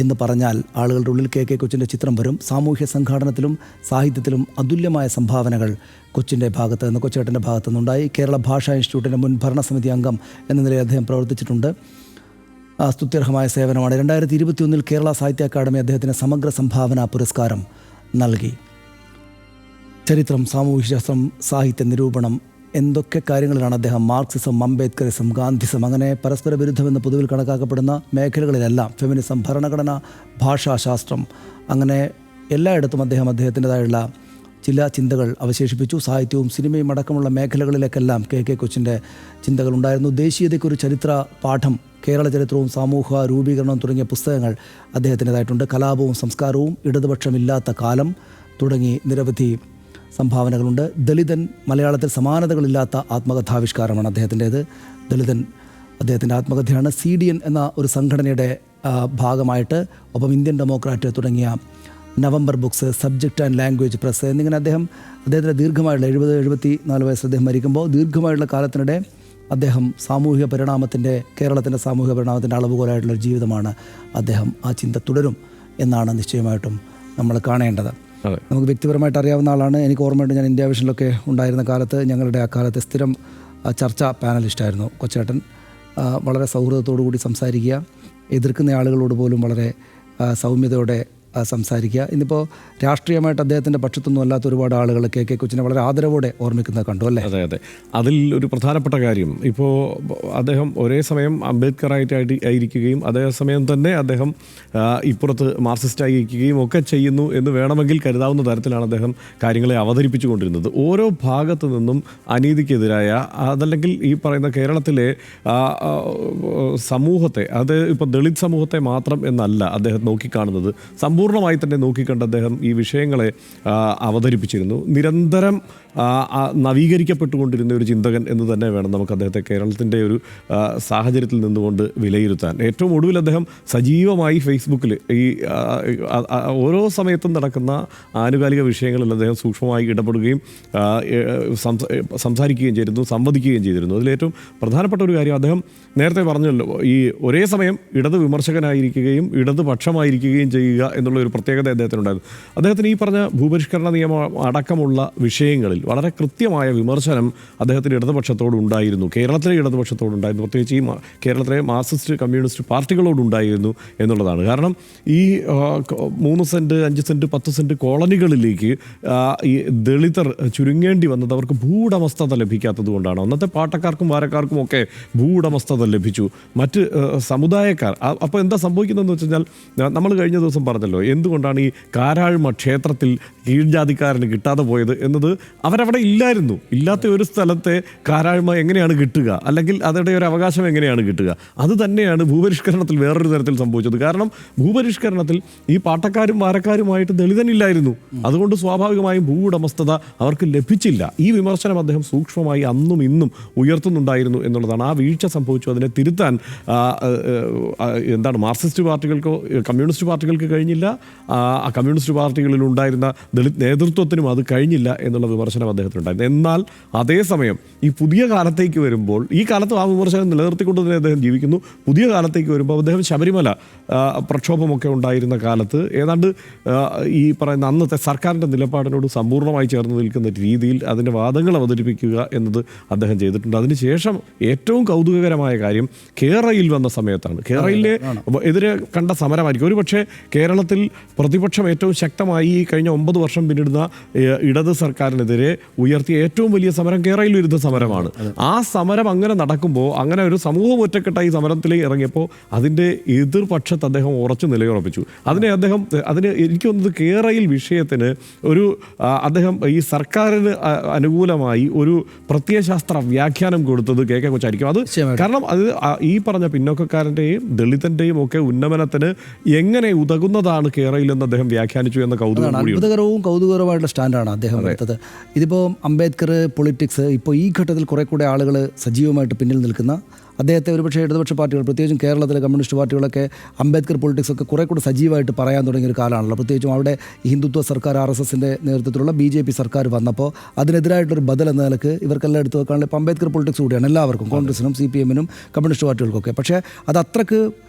എന്ന് പറഞ്ഞാൽ ആളുകളുടെ ഉള്ളിൽ കെ കൊച്ചിൻ്റെ ചിത്രം വരും. സാമൂഹ്യ സംഘാടനത്തിലും സാഹിത്യത്തിലും അതുല്യമായ സംഭാവനകൾ കൊച്ചിൻ്റെ ഭാഗത്ത് നിന്ന്, കൊച്ചേട്ടൻ്റെ ഭാഗത്തു നിന്നുണ്ടായി. കേരള ഭാഷാ ഇൻസ്റ്റിറ്റ്യൂട്ടിൻ്റെ മുൻ ഭരണസമിതി അംഗം എന്ന നിലയിൽ അദ്ദേഹം പ്രവർത്തിച്ചിട്ടുണ്ട്. സ്തുത്യർഹമായ സേവനമാണ്. 2021 കേരള സാഹിത്യ അക്കാദമി അദ്ദേഹത്തിന് സമഗ്ര സംഭാവന പുരസ്കാരം നൽകി. ചരിത്രം, സാമൂഹ്യശാസ്ത്രം, സാഹിത്യ നിരൂപണം എന്തൊക്കെ കാര്യങ്ങളിലാണ് അദ്ദേഹം മാർക്സിസം, അംബേദ്കറിസം, ഗാന്ധിസം അങ്ങനെ പരസ്പര വിരുദ്ധമെന്ന് പൊതുവിൽ കണക്കാക്കപ്പെടുന്ന മേഖലകളിലെല്ലാം ഫെമിനിസം, ഭരണഘടന, ഭാഷാശാസ്ത്രം അങ്ങനെ എല്ലായിടത്തും അദ്ദേഹത്തിൻ്റെതായുള്ള ചില ചിന്തകൾ അവശേഷിപ്പിച്ചു. സാഹിത്യവും സിനിമയും അടക്കമുള്ള മേഖലകളിലേക്കെല്ലാം കെ കൊച്ചിൻ്റെ ചിന്തകളുണ്ടായിരുന്നു. ദേശീയതയ്ക്കൊരു ചരിത്ര പാഠം, കേരള ചരിത്രവും സമൂഹ രൂപീകരണവും തുടങ്ങിയ പുസ്തകങ്ങൾ അദ്ദേഹത്തിൻ്റെതായിട്ടുണ്ട്. കലാപവും സംസ്കാരവും, ഇടതുപക്ഷമില്ലാത്ത കാലം തുടങ്ങി നിരവധി സംഭാവനകളുണ്ട്. ദളിതൻ മലയാളത്തിൽ സമാനതകളില്ലാത്ത ആത്മകഥാവിഷ്കാരമാണ് അദ്ദേഹത്തിൻ്റേത്. ദളിതൻ അദ്ദേഹത്തിൻ്റെ ആത്മകഥയാണ്. CDN എന്ന ഒരു സംഘടനയുടെ ഭാഗമായിട്ട് ഒപ്പം ഇന്ത്യൻ ഡെമോക്രാറ്റ് തുടങ്ങിയ November books, subject and language press എന്നിങ്ങനെ അദ്ദേഹത്തിൻ്റെ ദീർഘമായുള്ള 74 വയസ്സ് അദ്ദേഹം മരിക്കുമ്പോൾ ദീർഘമായുള്ള കാലത്തിനിടെ അദ്ദേഹം കേരളത്തിൻ്റെ സാമൂഹിക പരിണാമത്തിൻ്റെ അളവുകോലായിട്ടുള്ള ജീവിതമാണ് അദ്ദേഹം. ആ ചിന്ത തുടരും എന്നാണ് നിശ്ചയമായിട്ടും നമ്മൾ കാണേണ്ടത്. നമുക്ക് വ്യക്തിപരമായിട്ട് അറിയാവുന്ന ആളാണ്. എനിക്ക് ഓർമ്മയുണ്ട്, ഞാൻ ഇന്ത്യ വിഷനിലൊക്കെ ഉണ്ടായിരുന്ന കാലത്ത് ഞങ്ങളുടെ ആ കാലത്ത് സ്ഥിരം ചർച്ചാ പാനലിസ്റ്റായിരുന്നു കൊച്ചേട്ടൻ. വളരെ സൗഹൃദത്തോടു കൂടി സംസാരിക്കുക, എതിർക്കുന്ന ആളുകളോട് പോലും വളരെ സൗമ്യതയോടെ സംസാരിക്കുക. ഇന്നിപ്പോൾ രാഷ്ട്രീയമായിട്ട് അദ്ദേഹത്തിൻ്റെ പക്ഷത്തൊന്നും അല്ലാത്ത ഒരുപാട് ആളുകൾ കെ കൊച്ചിനെ വളരെ ആദരവോടെ ഓർമ്മിക്കുന്നത് കണ്ടു അല്ലേ? അതെ. അതിൽ ഒരു പ്രധാനപ്പെട്ട കാര്യം, ഇപ്പോൾ അദ്ദേഹം ഒരേ സമയം അംബേദ്കറായിട്ടായിരിക്കുകയും അതേസമയം തന്നെ അദ്ദേഹം ഇപ്പുറത്ത് മാർക്സിസ്റ്റായി ഇരിക്കുകയും ഒക്കെ ചെയ്യുന്നു എന്ന് വേണമെങ്കിൽ കരുതാവുന്ന തരത്തിലാണ് അദ്ദേഹം കാര്യങ്ങളെ അവതരിപ്പിച്ചു കൊണ്ടിരുന്നത്. ഓരോ ഭാഗത്തു നിന്നും അനീതിക്കെതിരായ, അതല്ലെങ്കിൽ ഈ പറയുന്ന കേരളത്തിലെ സമൂഹത്തെ, അത് ഇപ്പോൾ ദളിത് സമൂഹത്തെ മാത്രം എന്നല്ല അദ്ദേഹം നോക്കിക്കാണുന്നത്, പൂർണ്ണമായി തന്നെ നോക്കിക്കണ്ട് അദ്ദേഹം ഈ വിഷയങ്ങളെ അവതരിപ്പിച്ചിരുന്നു. നിരന്തരം നവീകരിക്കപ്പെട്ടുകൊണ്ടിരുന്ന ഒരു ചിന്തകൻ എന്ന് തന്നെ വേണം നമുക്ക് അദ്ദേഹത്തെ കേരളത്തിൻ്റെ ഒരു സാഹചര്യത്തിൽ നിന്നുകൊണ്ട് വിലയിരുത്താൻ. ഏറ്റവും ഒടുവിൽ അദ്ദേഹം സജീവമായി ഫേസ്ബുക്കിൽ ഈ ഓരോ സമയത്തും നടക്കുന്ന ആനുകാലിക വിഷയങ്ങളിൽ അദ്ദേഹം സൂക്ഷ്മമായി ഇടപെടുകയും സംസാരിക്കുകയും ചെയ്തിരുന്നു, സംവദിക്കുകയും ചെയ്തിരുന്നു. അതിലേറ്റവും പ്രധാനപ്പെട്ട ഒരു കാര്യം, അദ്ദേഹം നേരത്തെ പറഞ്ഞല്ലോ, ഈ ഒരേ സമയം ഇടത് വിമർശകനായിരിക്കുകയും ഇടത് പക്ഷമായിരിക്കുകയും ചെയ്യുക എന്നുള്ള ഒരു പ്രത്യേകത അദ്ദേഹത്തിനുണ്ടായിരുന്നു. അദ്ദേഹത്തിന് ഈ പറഞ്ഞ ഭൂപരിഷ്കരണ നിയമം അടക്കമുള്ള വിഷയങ്ങളിൽ വളരെ കൃത്യമായ വിമർശനം അദ്ദേഹത്തിന് ഇടതുപക്ഷത്തോടുണ്ടായിരുന്നു, കേരളത്തിലെ ഇടതുപക്ഷത്തോടുണ്ടായിരുന്നു, പ്രത്യേകിച്ച് ഈ കേരളത്തിലെ മാർക്സിസ്റ്റ് കമ്മ്യൂണിസ്റ്റ് പാർട്ടികളോടുണ്ടായിരുന്നു എന്നുള്ളതാണ്. കാരണം ഈ 3 സെൻറ്റ് 5 സെൻറ്റ് 10 സെൻറ്റ് കോളനികളിലേക്ക് ഈ ദളിതർ ചുരുങ്ങേണ്ടി വന്നത് അവർക്ക് ഭൂവുടമസ്ഥത ലഭിക്കാത്തത് കൊണ്ടാണ്. അന്നത്തെ പാട്ടക്കാർക്കും വാരക്കാർക്കും ഒക്കെ ഭൂവുടമസ്ഥത ലഭിച്ചു, മറ്റ് സമുദായക്കാർ. അപ്പോൾ എന്താ സംഭവിക്കുന്നതെന്ന് വെച്ച് കഴിഞ്ഞാൽ, നമ്മൾ കഴിഞ്ഞ ദിവസം പറഞ്ഞല്ലോ എന്തുകൊണ്ടാണ് ഈ കാരാഴ്മ ക്ഷേത്രത്തിൽ കീഴ്ജാതിക്കാരന് കിട്ടാതെ പോയത് എന്നത്. അവരവിടെ ഇല്ലായിരുന്നു. ഇല്ലാത്ത ഒരു സ്ഥലത്തെ കാരാഴ്മ എങ്ങനെയാണ് കിട്ടുക, അല്ലെങ്കിൽ അവരുടെ ഒരു അവകാശം എങ്ങനെയാണ് കിട്ടുക? അത് തന്നെയാണ് ഭൂപരിഷ്കരണത്തിൽ വേറൊരു തരത്തിൽ സംഭവിച്ചത്. കാരണം ഭൂപരിഷ്കരണത്തിൽ ഈ പാട്ടക്കാരും വാരക്കാരുമായിട്ട് ദളിതനില്ലായിരുന്നു. അതുകൊണ്ട് സ്വാഭാവികമായും ഭൂവുടമസ്ഥത അവർക്ക് ലഭിച്ചില്ല. ഈ വിമർശനം അദ്ദേഹം സൂക്ഷ്മമായി അന്നും ഇന്നും ഉയർത്തുന്നുണ്ടായിരുന്നു എന്നുള്ളതാണ്. ആ വീഴ്ച സംഭവിച്ചു. അതിനെ തിരുത്താൻ മാർക്സിസ്റ്റ് പാർട്ടികൾക്കോ കമ്മ്യൂണിസ്റ്റ് പാർട്ടികൾക്ക് കഴിഞ്ഞില്ല. ആ കമ്മ്യൂണിസ്റ്റ് പാർട്ടികളിൽ ഉണ്ടായിരുന്ന ദളിത് നേതൃത്വത്തിനും അത് കഴിഞ്ഞില്ല എന്നുള്ള വിമർശനം അദ്ദേഹത്തിനുണ്ടായിരുന്നു. എന്നാൽ അതേസമയം ഈ പുതിയ കാലത്തേക്ക് വരുമ്പോൾ, ഈ കാലത്തും ആ വിമർശനം നിലനിർത്തിക്കൊണ്ട് തന്നെ അദ്ദേഹം ജീവിക്കുന്നു. പുതിയ കാലത്തേക്ക് വരുമ്പോൾ അദ്ദേഹം ശബരിമല പ്രക്ഷോഭമൊക്കെ ഉണ്ടായിരുന്ന കാലത്ത് ഏതാണ്ട് ഈ പറയുന്ന അന്നത്തെ സർക്കാരിൻ്റെ നിലപാടിനോട് സമ്പൂർണ്ണമായി ചേർന്ന് നിൽക്കുന്ന രീതിയിൽ അതിൻ്റെ വാദങ്ങൾ അവതരിപ്പിക്കുക എന്നത് അദ്ദേഹം ചെയ്തിട്ടുണ്ട്. അതിനുശേഷം ഏറ്റവും കൗതുകകരമായ കാര്യം കേരളയിൽ വന്ന സമയത്താണ്. കേരളയിലെ എതിരെ കണ്ട സമരമായിരിക്കും ഒരുപക്ഷെ കേരളത്തിൽ പ്രതിപക്ഷം ഏറ്റവും ശക്തമായി കഴിഞ്ഞ 9 വർഷം പിന്നിടുന്ന ഇടത് സർക്കാരിനെതിരെ ഉയർത്തിയ ഏറ്റവും വലിയ സമരം കേരളയിൽ വിരുദ്ധ സമരമാണ്. ആ സമരം അങ്ങനെ നടക്കുമ്പോൾ, അങ്ങനെ ഒരു സമൂഹം ഒറ്റക്കെട്ടായി സമരത്തിലേക്ക് ഇറങ്ങിയപ്പോൾ അതിൻ്റെ എതിർപക്ഷത്ത് അദ്ദേഹം ഉറച്ചു നിലയുറപ്പിച്ചു. അതിന് എനിക്ക് തോന്നുന്നത് കേരളയിൽ വിഷയത്തിന് ഒരു അദ്ദേഹം ഈ സർക്കാരിന് അനുകൂലമായി ഒരു പ്രത്യയശാസ്ത്ര വ്യാഖ്യാനം കൊടുത്തത് കെ കൊച്ചായിരിക്കും. അത് കാരണം അത് ഈ പറഞ്ഞ പിന്നോക്കക്കാരൻ്റെയും ദളിതൻ്റെയും ഒക്കെ ഉന്നമനത്തിന് എങ്ങനെ ഉതകുന്നതാണ് കേരളയിൽ എന്ന് അദ്ദേഹം വ്യാഖ്യാനിച്ചു എന്ന അത്ഭുതകരവും കൗതുകകരമായിട്ടുള്ള സ്റ്റാൻഡാണ് അദ്ദേഹം എടുത്തത്. ഇതിപ്പോൾ അംബേദ്കർ പൊളിറ്റിക്സ് ഇപ്പോൾ ഈ ഘട്ടത്തിൽ കുറെ കൂടെ ആളുകൾ സജീവമായിട്ട് പിന്നിൽ നിൽക്കുന്ന അദ്ദേഹത്തെ ഒരുപക്ഷെ ഇടതുപക്ഷ പാർട്ടികൾ, പ്രത്യേകിച്ചും കേരളത്തിലെ കമ്മ്യൂണിസ്റ്റ് പാർട്ടികളൊക്കെ അംബേദ്കർ പൊളിറ്റിക്സ് ഒക്കെ കുറെ കൂടെ സജീവമായിട്ട് പറയാൻ തുടങ്ങിയ ഒരു കാലമാണല്ലോ. പ്രത്യേകിച്ചും അവിടെ ഹിന്ദുത്വ സർക്കാർ RSSൻ്റെ നേതൃത്വത്തിലുള്ള BJP സർക്കാർ വന്നപ്പോൾ അതിനെതിരായിട്ടൊരു ബദൽ എന്ന നിലക്ക് ഇവർക്കെല്ലാം എടുത്തു വെക്കാനുള്ള ഇപ്പോൾ അംബേദ്കർ പൊളിറ്റിക്സ് കൂടിയാണ് എല്ലാവർക്കും, കോൺഗ്രസിനും CPM-നും കമ്മ്യൂണിസ്റ്റ് പാർട്ടികൾക്കൊക്കെ. പക്ഷേ അത് അത്രക്ക്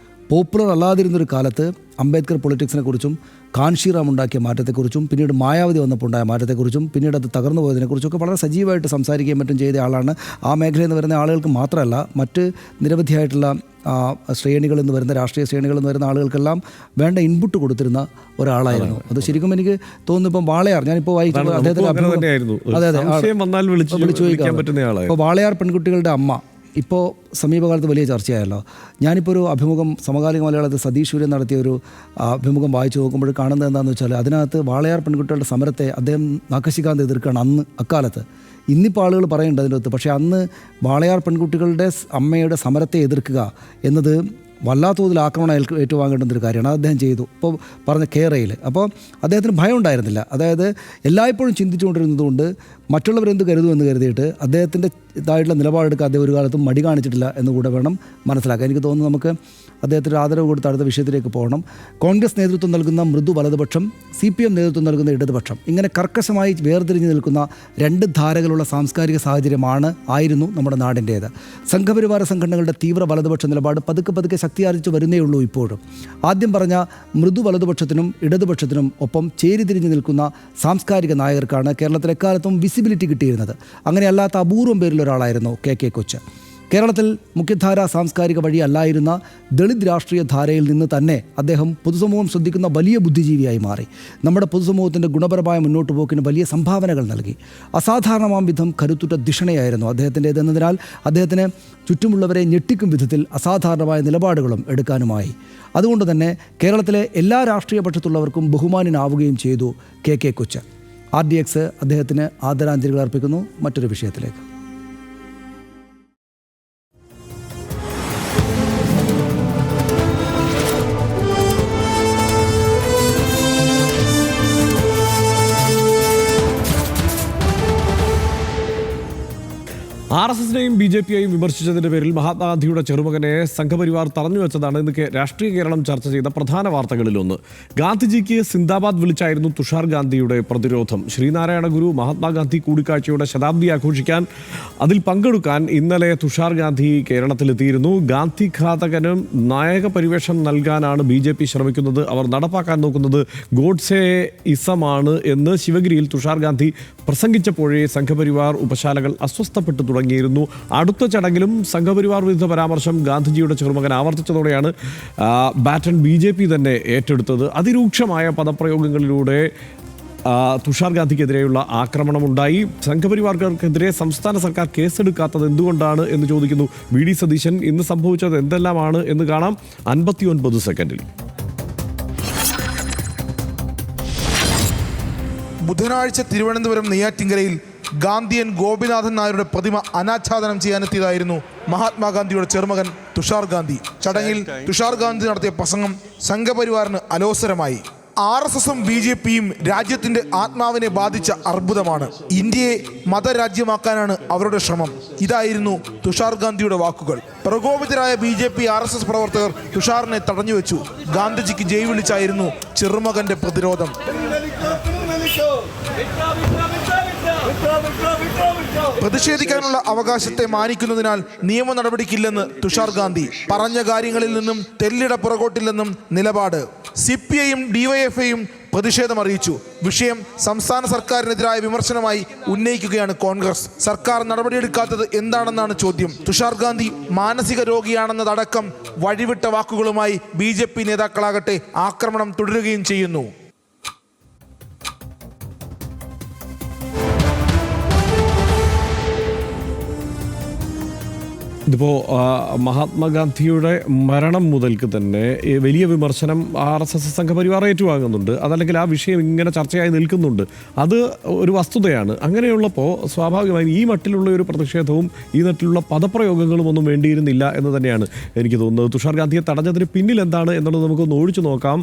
പോപ്പുലർ അല്ലാതിരുന്നൊരു കാലത്ത് അംബേദ്കർ പൊളിറ്റിക്സിനെ കുറിച്ചും കാൻഷീറാം ഉണ്ടാക്കിയ മാറ്റത്തെക്കുറിച്ചും പിന്നീട് മായാവതി വന്നപ്പോൾ ഉണ്ടായ മാറ്റത്തെക്കുറിച്ചും പിന്നീട് അത് തകർന്നു പോയതിനെക്കുറിച്ചൊക്കെ വളരെ സജീവമായിട്ട് സംസാരിക്കുകയും മറ്റും ചെയ്ത ആളാണ്. ആ മേഖലയിൽ നിന്ന് വരുന്ന ആളുകൾക്ക് മാത്രമല്ല, മറ്റ് നിരവധിയായിട്ടുള്ള ശ്രേണികളിൽ നിന്ന് വരുന്ന രാഷ്ട്രീയ ശ്രേണികളിൽ നിന്ന് വരുന്ന ആളുകൾക്കെല്ലാം വേണ്ട ഇൻപുട്ട് കൊടുത്തിരുന്ന ഒരാളായിരുന്നു. അത് ശരിക്കും എനിക്ക് തോന്നുന്നു ഇപ്പം വാളയാർ, ഞാനിപ്പോൾ വായിച്ചപ്പോൾ അദ്ദേഹത്തിൻ്റെ ഇപ്പോൾ വാളയാർ പെൺകുട്ടികളുടെ അമ്മ ഇപ്പോൾ സമീപകാലത്ത് വലിയ ചർച്ചയായല്ലോ. ഞാനിപ്പോൾ ഒരു അഭിമുഖം സമകാലിക മലയാളത്തിൽ സതീഷ് സൂര്യൻ നടത്തിയ ഒരു അഭിമുഖം വായിച്ചു നോക്കുമ്പോൾ കാണുന്നത് എന്താണെന്ന് വെച്ചാൽ അതിനകത്ത് വാളയാർ പെൺകുട്ടികളുടെ സമരത്തെ അദ്ദേഹം നഖശികാന്ത് എതിർക്കുകയാണ് അക്കാലത്ത്. ഇന്നിപ്പോൾ ആളുകൾ പറയുന്നുണ്ട് അതിനകത്ത്. പക്ഷേ അന്ന് വാളയാർ പെൺകുട്ടികളുടെ അമ്മയുടെ സമരത്തെ എതിർക്കുക എന്നത് വല്ലാത്ത തോതിൽ ആക്രമണം ഏറ്റുവാങ്ങേണ്ടുന്നൊരു കാര്യമാണ്. അത് അദ്ദേഹം ചെയ്തു. ഇപ്പോൾ പറഞ്ഞ കേരളയിൽ അപ്പോൾ അദ്ദേഹത്തിന് ഭയം ഉണ്ടായിരുന്നില്ല. അതായത് എല്ലായ്പ്പോഴും ചിന്തിച്ചുകൊണ്ടിരുന്നതുകൊണ്ട് മറ്റുള്ളവരെന്ത് കരുതുമെന്ന് കരുതിയിട്ട് അദ്ദേഹത്തിൻ്റെ ഇതായിട്ടുള്ള നിലപാടെടുക്കാൻ അദ്ദേഹം ഒരു കാലത്തും മടി കാണിച്ചിട്ടില്ല എന്നുകൂടെ വേണം മനസ്സിലാക്കാൻ. എനിക്ക് തോന്നുന്നു നമുക്ക് അദ്ദേഹത്തിന് ആദരവ് കൊടുത്ത് അടുത്ത വിഷയത്തിലേക്ക് പോകണം. കോൺഗ്രസ് നേതൃത്വം നൽകുന്ന മൃദു വലതുപക്ഷം, CPM നേതൃത്വം നൽകുന്ന ഇടതുപക്ഷം, ഇങ്ങനെ കർക്കശമായി വേർതിരിഞ്ഞ് നിൽക്കുന്ന രണ്ട് ധാരകളുള്ള സാംസ്കാരിക ആയിരുന്നു നമ്മുടെ നാടിൻ്റേത്. സംഘപരിവാര സംഘടനകളുടെ തീവ്ര വലതുപക്ഷ നിലപാട് പതുക്കെ ശക്തിയാർജിച്ച് വരുന്നേ ഉള്ളൂ. ഇപ്പോഴും ആദ്യം പറഞ്ഞ മൃദു വലതുപക്ഷത്തിനും ഇടതുപക്ഷത്തിനും ഒപ്പം ചേരിതിരിഞ്ഞ് നിൽക്കുന്ന സാംസ്കാരിക നായകർക്കാണ് കേരളത്തിൽ എക്കാലത്തും വിസിബിലിറ്റി കിട്ടിയിരുന്നത്. അങ്ങനെയല്ലാത്ത അപൂർവം പേരിൽ ഒരാളായിരുന്നു KK കൊച്ച്. കേരളത്തിൽ മുഖ്യധാര സാംസ്കാരിക വഴി അല്ലായിരുന്ന ദളിത് രാഷ്ട്രീയ ധാരയിൽ നിന്ന് തന്നെ അദ്ദേഹം പൊതുസമൂഹം ശ്രദ്ധിക്കുന്ന വലിയ ബുദ്ധിജീവിയായി മാറി. നമ്മുടെ പൊതുസമൂഹത്തിൻ്റെ ഗുണപരമായ മുന്നോട്ട് പോക്കിന് വലിയ സംഭാവനകൾ നൽകി. അസാധാരണമാം വിധം കരുത്തുറ്റ ധിഷണയായിരുന്നു അദ്ദേഹത്തിൻ്റേതെന്നതിനാൽ അദ്ദേഹത്തിന് ചുറ്റുമുള്ളവരെ ഞെട്ടിക്കും വിധത്തിൽ അസാധാരണമായ നിലപാടുകളും എടുക്കാനുമായി. അതുകൊണ്ട് തന്നെ കേരളത്തിലെ എല്ലാ രാഷ്ട്രീയ പക്ഷത്തുള്ളവർക്കും ബഹുമാന്യനാവുകയും ചെയ്തു KK കൊച്ച്. RDX അദ്ദേഹത്തിന് ആദരാഞ്ജലികൾ അർപ്പിക്കുന്നു. മറ്റൊരു വിഷയത്തിലേക്ക്. RSSനെയും BJPയെയും വിമർശിച്ചതിൻ്റെ പേരിൽ മഹാത്മാഗാന്ധിയുടെ ചെറുമകനെ സംഘപരിവാർ തടഞ്ഞു വെച്ചതാണ് ഇന്ന് രാഷ്ട്രീയ കേരളം ചർച്ച ചെയ്ത പ്രധാന വാർത്തകളിലൊന്ന്. ഗാന്ധിജിക്ക് സിന്ദാബാദ് വിളിച്ചായിരുന്നു തുഷാർ ഗാന്ധിയുടെ പ്രതിരോധം. ശ്രീനാരായണ ഗുരു മഹാത്മാഗാന്ധി കൂടിക്കാഴ്ചയുടെ ശതാബ്ദി ആഘോഷിക്കാൻ അതിൽ പങ്കെടുക്കാൻ ഇന്നലെ തുഷാർ ഗാന്ധി കേരളത്തിലെത്തിയിരുന്നു. ഗാന്ധി ഘാതകനും നായക പരിവേഷം നൽകാനാണ് BJP ശ്രമിക്കുന്നത്. അവർ നടപ്പാക്കാൻ നോക്കുന്നത് ഗോഡ്സെ ഇസമാണ് എന്ന് ശിവഗിരിയിൽ തുഷാർ ഗാന്ധി പ്രസംഗിച്ചപ്പോഴേ സംഘപരിവാർ ഉപശാലകൾ അസ്വസ്ഥപ്പെട്ടു തുടങ്ങിയിരുന്നു. അടുത്ത ചടങ്ങിലും സംഘപരിവാർ വിരുദ്ധ പരാമർശം ഗാന്ധിജിയുടെ ചെറുമകൻ ആവർത്തിച്ചതോടെയാണ് ബാറ്റൺ BJP തന്നെ ഏറ്റെടുത്തത്. അതിരൂക്ഷമായ പദപ്രയോഗങ്ങളിലൂടെ തുഷാർ ഗാന്ധിക്കെതിരെയുള്ള ആക്രമണമുണ്ടായി. സംഘപരിവാർക്കെതിരെ സംസ്ഥാന സർക്കാർ കേസെടുക്കാത്തത് എന്തുകൊണ്ടാണ് എന്ന് ചോദിക്കുന്നു VD സതീശൻ. ഇന്ന് സംഭവിച്ചത് എന്തെല്ലാമാണ് എന്ന് കാണാം 59 സെക്കൻഡിൽ. ബുധനാഴ്ച തിരുവനന്തപുരം നെയ്യാറ്റിൻകരയിൽ ഗാന്ധിയൻ ഗോപിനാഥൻ നായരുടെ പ്രതിമ അനാച്ഛാദനം ചെയ്യാനെത്തിയതായിരുന്നു മഹാത്മാഗാന്ധിയുടെ ചെറുമകൻ തുഷാർ ഗാന്ധി. ചടങ്ങിൽ തുഷാർ ഗാന്ധി നടത്തിയ പ്രസംഗം സംഘപരിവാറിന് അലോസരമായി. RSSും BJPയും രാജ്യത്തിന്റെ ആത്മാവിനെ ബാധിച്ച അർബുദമാണ്. ഇന്ത്യയെ മതരാജ്യമാക്കാനാണ് അവരുടെ ശ്രമം. ഇതായിരുന്നു തുഷാർ ഗാന്ധിയുടെ വാക്കുകൾ. പ്രകോപിതരായ BJP RSS പ്രവർത്തകർ തുഷാറിനെ തടഞ്ഞുവെച്ചു. ഗാന്ധിജിക്ക് ജയ് വിളിച്ചായിരുന്നു ചെറുമകന്റെ പ്രതിരോധം. പ്രതിഷേധിക്കാനുള്ള അവകാശത്തെ മാനിക്കുന്നതിനാൽ നിയമ നടപടിക്കില്ലെന്ന് തുഷാർ ഗാന്ധി. പറഞ്ഞ കാര്യങ്ങളിൽ നിന്നും തെല്ലിട പുറകോട്ടില്ലെന്നും നിലപാട്. CPIയും DYFIയും പ്രതിഷേധം അറിയിച്ചു. വിഷയം സംസ്ഥാന സർക്കാരിനെതിരായ വിമർശനമായി ഉന്നയിക്കുകയാണ് കോൺഗ്രസ്. സർക്കാർ നടപടിയെടുക്കാത്തത് എന്താണെന്നാണ് ചോദ്യം. തുഷാർ ഗാന്ധി മാനസിക രോഗിയാണെന്നതടക്കം വഴിവിട്ട വാക്കുകളുമായി BJP നേതാക്കളാകട്ടെ ആക്രമണം തുടരുകയും ചെയ്യുന്നു. ഇതിപ്പോൾ മഹാത്മാഗാന്ധിയുടെ മരണം മുതൽക്ക് തന്നെ വലിയ വിമർശനം RSS സംഘപരിവാർ ഏറ്റുവാങ്ങുന്നുണ്ട്. അതല്ലെങ്കിൽ ആ വിഷയം ഇങ്ങനെ ചർച്ചയായി നിൽക്കുന്നുണ്ട്. അത് ഒരു വസ്തുതയാണ്. അങ്ങനെയുള്ളപ്പോൾ സ്വാഭാവികമായും ഈ മട്ടിലുള്ള ഒരു പ്രതിഷേധവും ഈ മട്ടിലുള്ള പദപ്രയോഗങ്ങളും ഒന്നും വേണ്ടിയിരുന്നില്ല എന്ന് തന്നെയാണ് എനിക്ക് തോന്നുന്നത്. തുഷാർ ഗാന്ധിയെ തടഞ്ഞതിന് പിന്നിൽ എന്താണ് എന്നുള്ളത് നമുക്കൊന്ന് ഒഴിച്ചു നോക്കാം.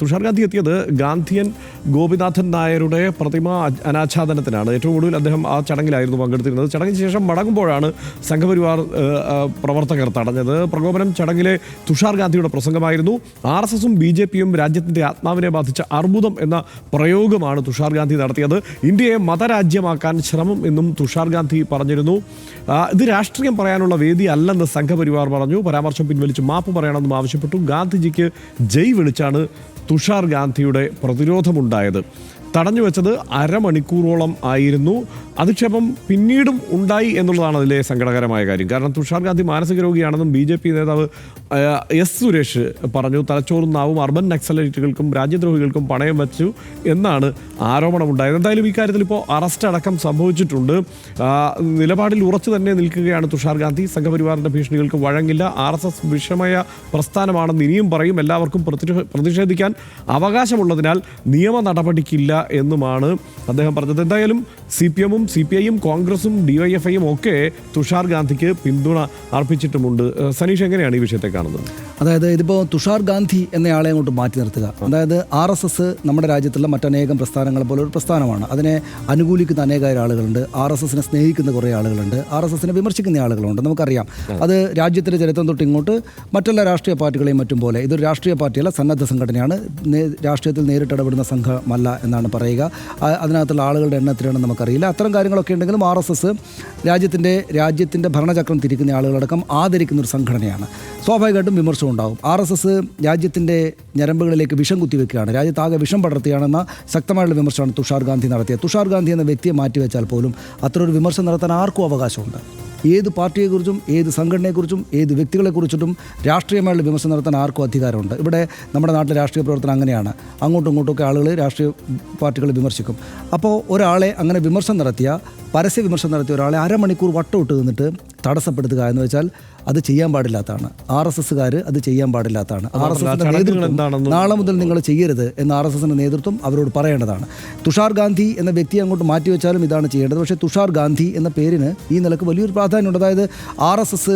തുഷാർ ഗാന്ധി എത്തിയത് ഗാന്ധിയൻ ഗോപിനാഥൻ നായരുടെ പ്രതിമ അനാച്ഛാദനത്തിനാണ്. ഏറ്റവും ഒടുവിൽ അദ്ദേഹം ആ ചടങ്ങിലായിരുന്നു പങ്കെടുത്തിരുന്നത്. ചടങ്ങിന് ശേഷം മടങ്ങുമ്പോഴാണ് സംഘപരിവാർ പ്രവർത്തകർ തടഞ്ഞത്. പ്രകോപനം ചടങ്ങിലെ തുഷാർ ഗാന്ധിയുടെ പ്രസംഗമായിരുന്നു. RSSും BJPയും രാജ്യത്തിന്റെ ആത്മാവിനെ ബാധിച്ച അർബുദം എന്ന പ്രയോഗമാണ് തുഷാർ ഗാന്ധി നടത്തിയത്. ഇന്ത്യയെ മതരാജ്യമാക്കാൻ ശ്രമം എന്നും തുഷാർ ഗാന്ധി പറഞ്ഞിരുന്നു. ഇത് രാഷ്ട്രീയം പറയാനുള്ള വേദി അല്ലെന്ന് സംഘപരിവാർ പറഞ്ഞു. പരാമർശം പിൻവലിച്ച് മാപ്പ് പറയണമെന്നും ആവശ്യപ്പെട്ടു. ഗാന്ധിജിക്ക് ജയ് വിളിച്ചാണ് തുഷാർ ഗാന്ധിയുടെ പ്രതിരോധമുണ്ടായത്. തടഞ്ഞു വെച്ചത് അരമണിക്കൂറോളം ആയിരുന്നു. അധിക്ഷേപം പിന്നീടും ഉണ്ടായി എന്നുള്ളതാണ് അതിലെ സങ്കടകരമായ കാര്യം. കാരണം തുഷാർ ഗാന്ധി മാനസിക രോഗിയാണെന്നും BJP നേതാവ് S സുരേഷ് പറഞ്ഞു. തലച്ചോറും നാവും അർബൻ നക്സലൈറ്റുകൾക്കും രാജ്യദ്രോഹികൾക്കും പണയം വെച്ചു എന്നാണ് ആരോപണമുണ്ടായത്. എന്തായാലും ഇക്കാര്യത്തിൽ ഇപ്പോൾ അറസ്റ്റ് അടക്കം സംഭവിച്ചിട്ടുണ്ട്. നിലപാടിൽ ഉറച്ചു തന്നെ നിൽക്കുകയാണ് തുഷാർ ഗാന്ധി. സംഘപരിവാറിൻ്റെ ഭീഷണികൾക്ക് വഴങ്ങില്ല. RSS വിഷമയ പ്രസ്ഥാനമാണെന്ന് ഇനിയും പറയും. എല്ലാവർക്കും പ്രതിഷേധിക്കാൻ അവകാശമുള്ളതിനാൽ നിയമ നടപടിക്കില്ല എന്നുമാണ് അദ്ദേഹം പറഞ്ഞത്. എന്തായാലും CPMും CPIയും കോൺഗ്രസും DYFIയും ഒക്കെ തുഷാർ ഗാന്ധിക്ക് പിന്തുണ അർപ്പിച്ചിട്ടുമുണ്ട്. സനീഷ്, എങ്ങനെയാണ് ഈ വിഷയത്തെ കാണുന്നത്? അതായത് ഇതിപ്പോൾ തുഷാർ ഗാന്ധി എന്നയാളെ അങ്ങോട്ട് മാറ്റി നിർത്തുക. അതായത് RSS നമ്മുടെ രാജ്യത്തുള്ള മറ്റനേകം പ്രസ്ഥാനങ്ങളെ പോലെ ഒരു പ്രസ്ഥാനമാണ്. അതിനെ അനുകൂലിക്കുന്ന അനേകം ആളുകളുണ്ട്. RSSനെ സ്നേഹിക്കുന്ന കുറേ ആളുകളുണ്ട്. RSSനെ വിമർശിക്കുന്ന ആളുകളുണ്ട്. നമുക്കറിയാം. അത് രാജ്യത്തിൻ്റെ ചരിത്രം തൊട്ട് ഇങ്ങോട്ട് മറ്റുള്ള രാഷ്ട്രീയ പാർട്ടികളെയും മറ്റും പോലെ ഇതൊരു രാഷ്ട്രീയ പാർട്ടിയല്ല, സന്നദ്ധ സംഘടനയാണ്. രാഷ്ട്രീയത്തിൽ നേരിട്ടിടപെടുന്ന സംഘമല്ല എന്നാണ് പറയുക. അതിനകത്തുള്ള ആളുകളുടെ എണ്ണത്തിലാണ് നമുക്കറിയില്ല. അത്തരം കാര്യങ്ങളൊക്കെ ഉണ്ടെങ്കിലും RSS രാജ്യത്തിൻ്റെ ഭരണചക്രം തിരിക്കുന്ന ആളുകളടക്കം ആദരിക്കുന്ന ഒരു സംഘടനയാണ്. സ്വാഭാവികമായിട്ടും വിമർശനം ഉണ്ടാകും. RSS രാജ്യത്തിൻ്റെ ഞരമ്പുകളിലേക്ക് വിഷം കുത്തിവെക്കുകയാണ്, രാജ്യത്താകെ വിഷം പടർത്തുകയാണെന്ന ശക്തമായുള്ള വിമർശനമാണ് തുഷാർ ഗാന്ധി നടത്തിയത്. തുഷാർ ഗാന്ധി എന്ന വ്യക്തിയെ മാറ്റിവെച്ചാൽ പോലും അത്തരൊരു വിമർശനം നടത്താൻ ആർക്കും അവകാശമുണ്ട്. ഏത് പാർട്ടിയെക്കുറിച്ചും ഏത് സംഘടനയെക്കുറിച്ചും ഏത് വ്യക്തികളെക്കുറിച്ചിട്ടും രാഷ്ട്രീയമായുള്ള വിമർശനം നടത്താൻ ആർക്കും അധികാരമുണ്ട്. ഇവിടെ നമ്മുടെ നാട്ടിലെ രാഷ്ട്രീയ പ്രവർത്തനം അങ്ങനെയാണ്. അങ്ങോട്ടും ഇങ്ങോട്ടുമൊക്കെ ആളുകൾ രാഷ്ട്രീയ പാർട്ടികളെ വിമർശിക്കും. അപ്പോൾ ഒരാളെ അങ്ങനെ പരസ്യ വിമർശനം നടത്തിയ ഒരാളെ അരമണിക്കൂർ വട്ടമിട്ട് നിന്നിട്ട് തടസ്സപ്പെടുത്തുക എന്ന് വെച്ചാൽ അത് ചെയ്യാൻ പാടില്ലാത്തതാണ്. RSSകാർ അത് ചെയ്യാൻ പാടില്ലാത്തതാണ്. RSSന്റെ നേതൃത്വം നാളെ മുതൽ നിങ്ങൾ ചെയ്യരുത് എന്ന് RSSന്റെ നേതൃത്വം അവരോട് പറയേണ്ടതാണ്. തുഷാർ ഗാന്ധി എന്ന വ്യക്തിയെ അങ്ങോട്ട് മാറ്റിവെച്ചാലും ഇതാണ് ചെയ്യേണ്ടത്. പക്ഷേ തുഷാർ ഗാന്ധി എന്ന പേരിന് ഈ നിലക്ക് വലിയൊരു പ്രാധാന്യമുണ്ട്. അതായത് RSS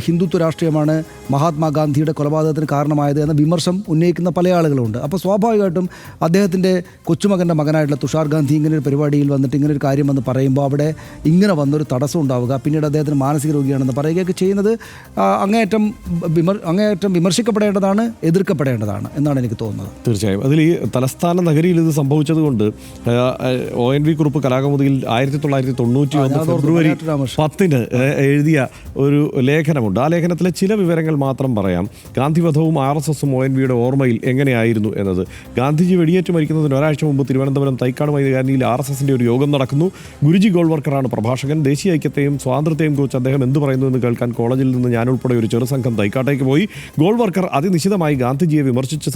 ഹിന്ദുത്വ രാഷ്ട്രീയമാണ് മഹാത്മാഗാന്ധിയുടെ കൊലപാതകത്തിന് കാരണമായത് എന്ന വിമർശം ഉന്നയിക്കുന്ന പല ആളുകളുണ്ട്. അപ്പോൾ സ്വാഭാവികമായിട്ടും അദ്ദേഹത്തിൻ്റെ കൊച്ചുമകൻ്റെ മകനായിട്ടുള്ള തുഷാർ ഗാന്ധി ഇങ്ങനെ ഒരു പരിപാടിയിൽ വന്നിട്ട് ഇങ്ങനെ ഒരു കാര്യം വന്ന് പറയുമ്പോൾ അവിടെ ഇങ്ങനെ വന്നൊരു തടസ്സം ഉണ്ടാവുക, പിന്നീട് അദ്ദേഹത്തിന് മാനസിക രോഗിയാണെന്ന് പറയുകയൊക്കെ ചെയ്യുന്നത് അങ്ങേയറ്റം വിമർശിക്കപ്പെടേണ്ടതാണ്, എതിർക്കപ്പെടേണ്ടതാണ് എന്നാണ് എനിക്ക് തോന്നുന്നത്. തീർച്ചയായും അതിൽ ഈ തലസ്ഥാന നഗരിയിൽ ഇത് സംഭവിച്ചതുകൊണ്ട് ONV കുറുപ്പ് കലാകൗമുദിയിൽ 1991 ഫെബ്രുവരി 10 എഴുതിയ ഒരു ലേഖനമുണ്ട്. ആ ലേഖനത്തിലെ ചില വിവരങ്ങൾ മാത്രം പറയാം. ഗാന്ധിവധവും RSSും ONVയുടെ ഓർമ്മയിൽ എങ്ങനെയായിരുന്നു എന്നത്. ഗാന്ധിജി വെടിയേറ്റ് മരിക്കുന്നതിന് ഒരാഴ്ച മുമ്പ് തിരുവനന്തപുരം തൈക്കാട് മൈതാനിയിൽ RSSന്റെ ഒരു യോഗം നടക്കുന്നു. ഗുരുജി ഗോൾവർക്കറാണ് പ്രഭാഷകൻ. ദേശീയ ഐക്യത്തെയും സ്വാതന്ത്ര്യത്തെയും കുറിച്ച് അദ്ദേഹം എന്ത് പറയുന്നു എന്ന് കേൾക്കാൻ കോളേജിൽ നിന്ന് ഞാൻ ഉൾപ്പെടെ ഒരു ചെറുസംഘം തൈക്കാട്ടേക്ക് പോയി. ഗോൾവർക്കർ അതിനിശിതമായി ഗാന്ധിജിയെ വിമർശിച്ച്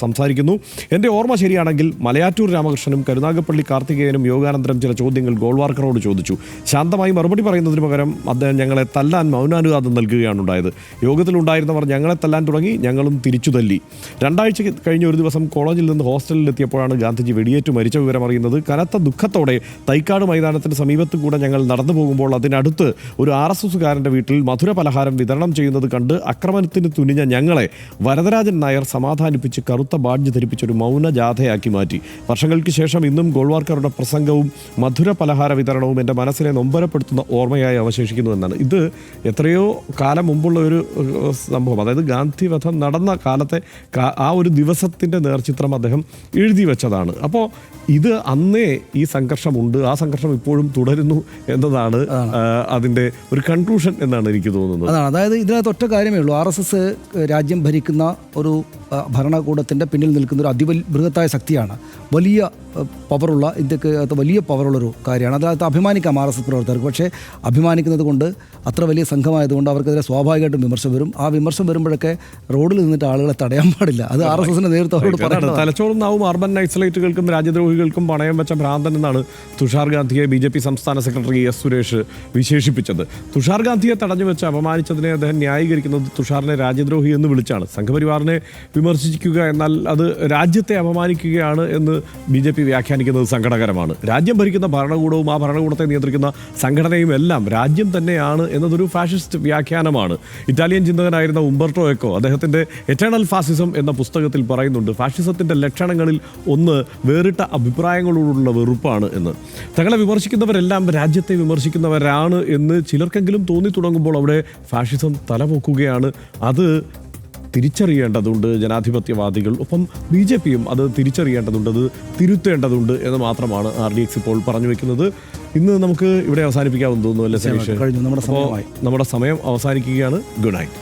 സംസാരിക്കുന്നു. എൻ്റെ ഓർമ്മ ശരിയാണെങ്കിൽ മലയാറ്റൂർ രാമകൃഷ്ണനും കരുനാഗപ്പള്ളി കാർത്തികേയനും യോഗാനന്തരം ചില ചോദ്യങ്ങൾ ഗോൾവാർക്കറോട് ചോദിച്ചു. ശാന്തമായി മറുപടി പറയുന്നതിന് പകരം അദ്ദേഹം ഞങ്ങളെ തല്ലാൻ മൗനാനുവാദം നൽകുകയാണ് ഉണ്ടായത്. യോഗത്തിലുണ്ടായിരുന്നവർ ഞങ്ങളെ തല്ലാൻ തുടങ്ങി, ഞങ്ങളും തിരിച്ചു തല്ലി. 2 ആഴ്ച കഴിഞ്ഞ ഒരു ദിവസം കോളേജിൽ നിന്ന് ഹോസ്റ്റലിൽ എത്തിയപ്പോഴാണ് ഗാന്ധിജി വെടിയേറ്റ് മരിച്ച വിവരം അറിയുന്നത്. കനത്ത ദുഃഖത്തോടെ തൈക്കാട് മൈതാനത്തിന് സമീപത്ത് കൂടെ ഞങ്ങൾ നടന്നു പോകുമ്പോൾ അതിനടുത്ത് ഒരു RSSകാരൻ്റെ വീട്ടിൽ മധുര പലഹാരം വിതരണം ചെയ്യുന്നത് കണ്ട് ആക്രമണത്തിന് തുനിഞ്ഞ ഞങ്ങളെ വരദരാജൻ നായർ സമാധാനിപ്പിച്ച് കറുത്ത ബാഡ്ജ് ധരിപ്പിച്ചൊരു മൗന ജാഥയാക്കി മാറ്റി. വർഷങ്ങൾക്ക് ശേഷം ഇന്നും ഗോൾവാർക്കറുടെ പ്രസംഗവും മധുര പലഹാര വിതരണവും എൻ്റെ മനസ്സിനെ നൊമ്പരപ്പെടുത്തുന്ന ഓർമ്മയായി അവശേഷിക്കുന്നു എന്നാണ്. ഇത് എത്രയോ കാലം മുമ്പുള്ള ഒരു സംഭവം. അതായത് ഗാന്ധിവധം നടന്ന കാലത്തെ ആ ഒരു ദിവസത്തിൻ്റെ നേർചിത്രം അദ്ദേഹം എഴുതി വെച്ചതാണ്. അപ്പോൾ ഇത് അന്നേ ഈ സംഘർഷമുണ്ട്, ആ സംഘർഷം ഇപ്പോഴും തുടരുന്നു എന്നതാണ് അതിൻ്റെ ഒരു കൺക്ലൂഷൻ എന്നാണ് എനിക്ക് തോന്നുന്നത്. അതാണ്, അതായത് ഇതിനകത്ത് ഒറ്റ കാര്യമേ ഉള്ളൂ. RSS രാജ്യം ഭരിക്കുന്ന ഒരു ഭരണകൂടത്തിൻ്റെ പിന്നിൽ നിൽക്കുന്ന ഒരു ബൃഹത്തായ ശക്തിയാണ്. വലിയ പവറുള്ള ഇന്ത്യക്ക് അകത്ത് വലിയ പവറുള്ളൊരു കാര്യമാണ്. അതിനകത്ത് അഭിമാനിക്കാം RSS പ്രവർത്തകർക്ക്. പക്ഷേ അഭിമാനിക്കുന്നത് കൊണ്ട് അത്ര വലിയ സംഘമായതുകൊണ്ട് അവർക്കെതിരെ സ്വാഭാവികമായിട്ടും വിമർശനം വരും. ആ വിമർശനം വരുമ്പോഴൊക്കെ റോഡിൽ നിന്നിട്ട് ആളുകളെ തടയാൻ പാടില്ല. അത് RSSന്റെ നേതൃത്വം അവരോട് പറയുന്നത്. തലച്ചോറും നാവും അർബൻ നക്സലൈറ്റുകൾക്കും രാജ്യദ്രോഹികൾക്കും പണയം വെച്ച ഭ്രാന്തൻ എന്നാണ് തുഷാർ ഗാന്ധിയെ BJP സംസ്ഥാന സെക്രട്ടറി S. സുരേഷ് വിശേഷിപ്പിച്ചത്. തുഷാർ ഗാന്ധിയെ തടഞ്ഞു വെച്ച് അപമാനിച്ചതിനെ അദ്ദേഹം ന്യായീകരിക്കുന്നത് തുഷാറിനെ രാജ്യദ്രോഹി എന്ന് വിളിച്ചാണ്. സംഘപരിവാറിനെ വിമർശിക്കുക എന്നാൽ അത് രാജ്യത്തെ അപമാനിക്കുകയാണ് എന്ന് BJP വ്യാഖ്യാനിക്കുന്നത് സങ്കടകരമാണ്. രാജ്യം ഭരിക്കുന്ന ഭരണകൂടവും ആ ഭരണകൂടത്തെ നിയന്ത്രിക്കുന്ന സംഘടനയും എല്ലാം രാജ്യം തന്നെയാണ് എന്നതൊരു ഫാഷിസ്റ്റ് വ്യാഖ്യാനമാണ്. ഇറ്റാലിയൻ ചിന്തകനായിരുന്ന ഉംബർട്ടോ എക്കോ അദ്ദേഹത്തിൻ്റെ എറ്റേണൽ ഫാസിസം എന്ന പുസ്തകത്തിൽ പറയുന്നുണ്ട്, ഫാഷിസത്തിൻ്റെ ലക്ഷണങ്ങളിൽ ഒന്ന് വേറിട്ട അഭിപ്രായങ്ങളോടുള്ള വെറുപ്പാണ് എന്ന്. തങ്ങളെ വിമർശിക്കുന്നവരെല്ലാം രാജ്യത്തെ വിമർശിക്കുന്നവരാണ് എന്ന് ചിലർക്കെങ്കിലും തോന്നി തുടങ്ങുമ്പോൾ അവിടെ ഫാഷിസം തലപൊക്കുകയാണ്. അത് തിരിച്ചറിയേണ്ടതുണ്ട് ജനാധിപത്യവാദികൾ. ഒപ്പം BJPയും അത് തിരിച്ചറിയേണ്ടതുണ്ട്, അത് തിരുത്തേണ്ടതുണ്ട് എന്ന് മാത്രമാണ് RDX ഇപ്പോൾ പറഞ്ഞു വെക്കുന്നത്. ഇന്ന് നമുക്ക് ഇവിടെ അവസാനിപ്പിക്കാമെന്ന് തോന്നുന്നു അല്ലേ സതീഷ്? കഴിഞ്ഞു, നമ്മുടെ സമയമായി. നമ്മുടെ സമയം അവസാനിക്കുകയാണ്. Good night.